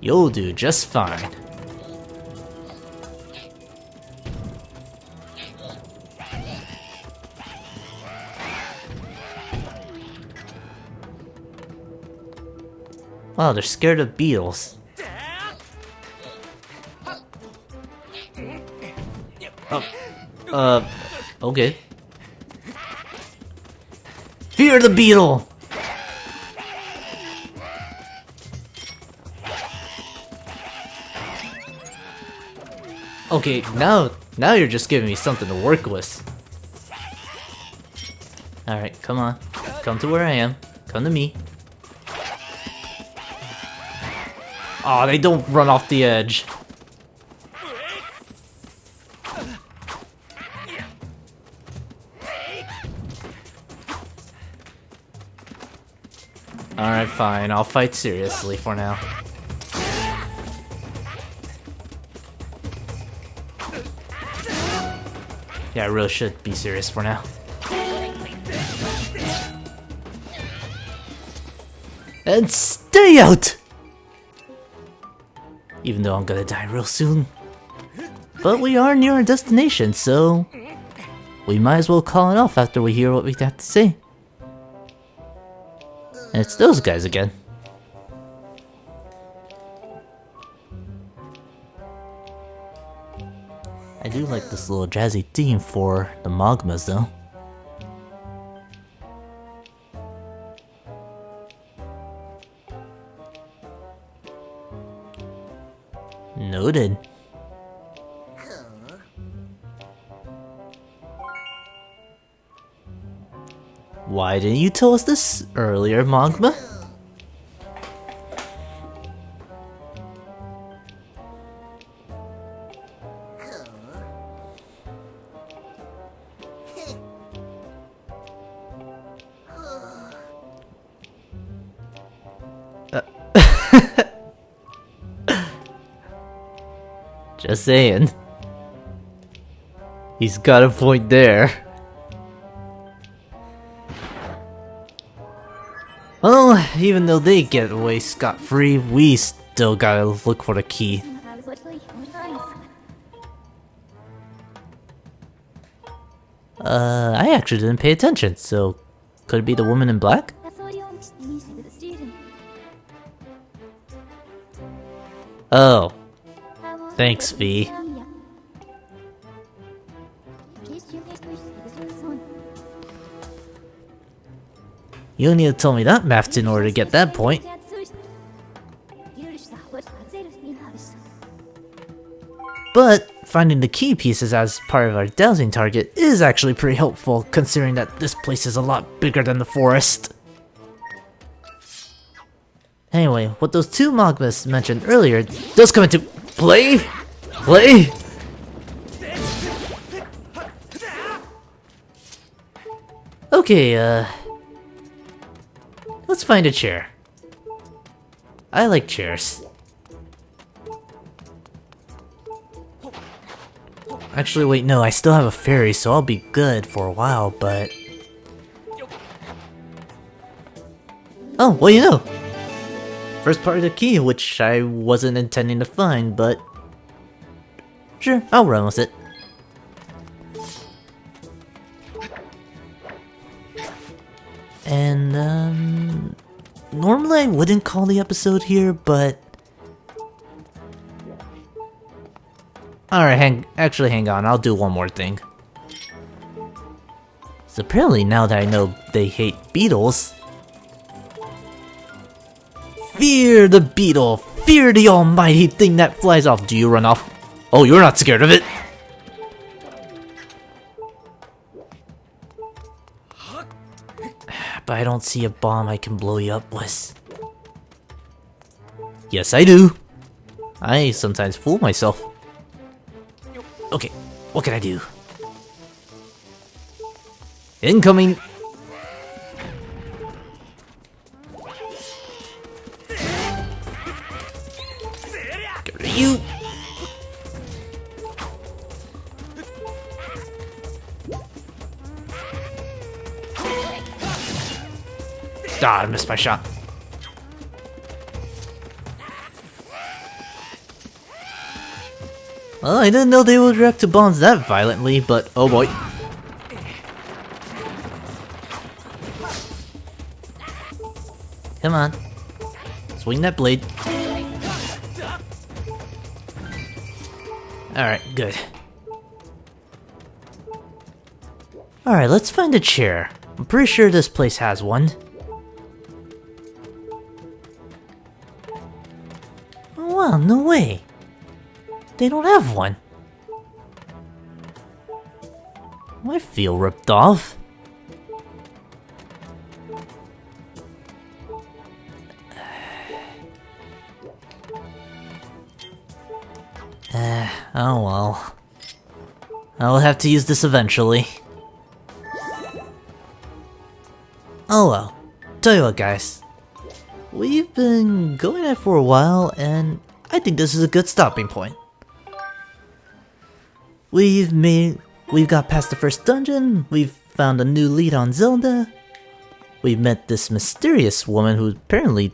You'll do just fine. Wow, they're scared of beetles. Okay. Fear the beetle! Okay, now you're just giving me something to work with. Alright, come on. Come to where I am. Come to me. Aw, they don't run off the edge. Alright, fine. I'll fight seriously for now. Yeah, I really should be serious for now. And stay out! Even though I'm gonna die real soon. But we are near our destination, so we might as well call it off after we hear what we have to say. And it's those guys again. I do like this little jazzy theme for the Magmas though. Noted. Why didn't you tell us this earlier, Magma? Just saying. He's got a point there. Well, even though they get away scot-free, we still gotta look for the key. I actually didn't pay attention, so could it be the woman in black? Oh. Thanks, V. You need to tell me that math in order to get that point. But finding the key pieces as part of our dowsing target is actually pretty helpful, considering that this place is a lot bigger than the forest. Anyway, what those two Magmas mentioned earlier does come into play. Okay, let's find a chair. I like chairs. Actually, wait, no, I still have a fairy, so I'll be good for a while, but... Oh, well, you know. First part of the key, which I wasn't intending to find, but... Sure, I'll run with it. And, normally I wouldn't call the episode here, but... Alright, hang on, I'll do one more thing. So apparently now that I know they hate beetles... Fear the beetle! Fear the almighty thing that flies off! Do you run off? Oh, you're not scared of it! But I don't see a bomb I can blow you up with. Yes, I do! I sometimes fool myself. Okay, what can I do? Incoming! Get rid of you! Ah, I missed my shot. Well, I didn't know they would react to bombs that violently, but oh boy. Come on. Swing that blade. Alright, good. Alright, let's find a chair. I'm pretty sure this place has one. Oh wow, no way. They don't have one. I feel ripped off. Oh well. I'll have to use this eventually. Oh well. Tell you what, guys. We've been going at it for a while, and I think this is a good stopping point. We've got past the first dungeon, we've found a new lead on Zelda, we met this mysterious woman who apparently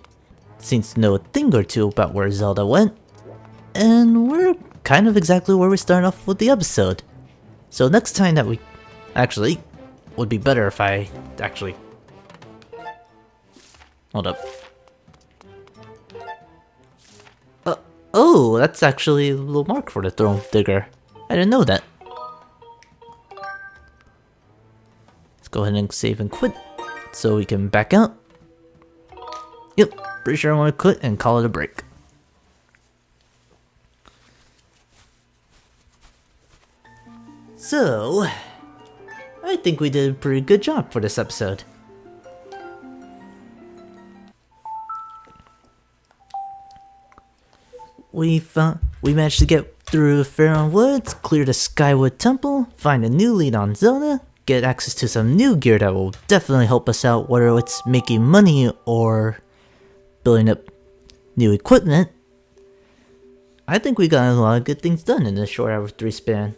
seems to know a thing or two about where Zelda went. And we're kind of exactly where we start off with the episode. So next time that we... Actually, would be better if I actually... Hold up. Oh, that's actually a little mark for the throne digger. I didn't know that. Let's go ahead and save and quit so we can back out. Yep, pretty sure I want to quit and call it a break. So, I think we did a pretty good job for this episode. We managed to get through Faron Woods, clear the Skyward Temple, find a new lead on Zelda, get access to some new gear that will definitely help us out, whether it's making money or building up new equipment. I think we got a lot of good things done in this short hour 3 span.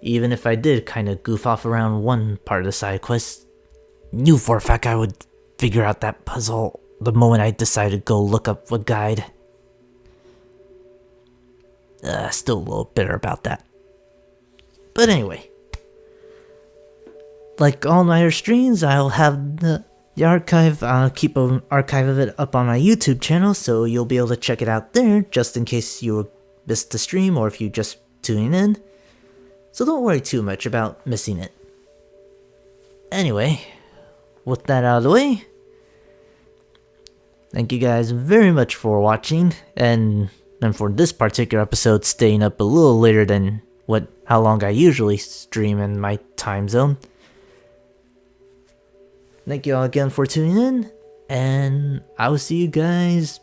Even if I did kind of goof off around one part of the side quest, knew for a fact I would figure out that puzzle the moment I decided to go look up a guide. Still a little bitter about that. But anyway, like all my other streams, I'll have the archive. I'll keep an archive of it up on my YouTube channel, so you'll be able to check it out there, just in case you missed the stream or if you just tuning in. So don't worry too much about missing it. Anyway, with that out of the way, thank you guys very much for watching, and for this particular episode staying up a little later than how long I usually stream in my time zone. Thank you all again for tuning in, and I will see you guys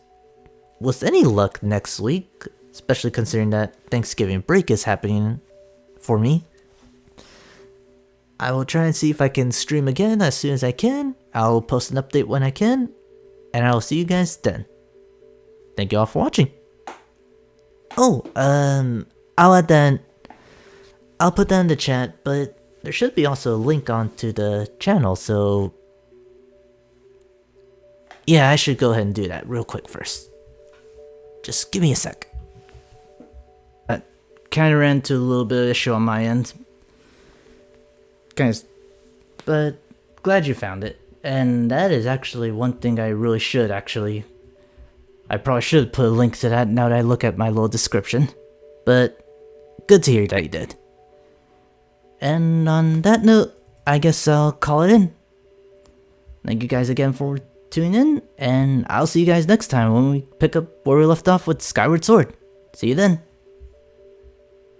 with any luck next week, especially considering that Thanksgiving break is happening for me. I will try and see if I can stream again as soon as I can. I'll post an update when I can, and I will see you guys then. Thank you all for watching. Oh, I'll add that. I'll put that in the chat, but there should be also a link onto the channel, so yeah, I should go ahead and do that real quick first. Just give me a sec. I kind of ran into a little bit of issue on my end, guys, but glad you found it. And that is actually one thing I really should actually. I probably should put a link to that now that I look at my little description. But good to hear that you did. And on that note, I guess I'll call it in. Thank you guys again for tuning in, and I'll see you guys next time when we pick up where we left off with Skyward Sword. See you then.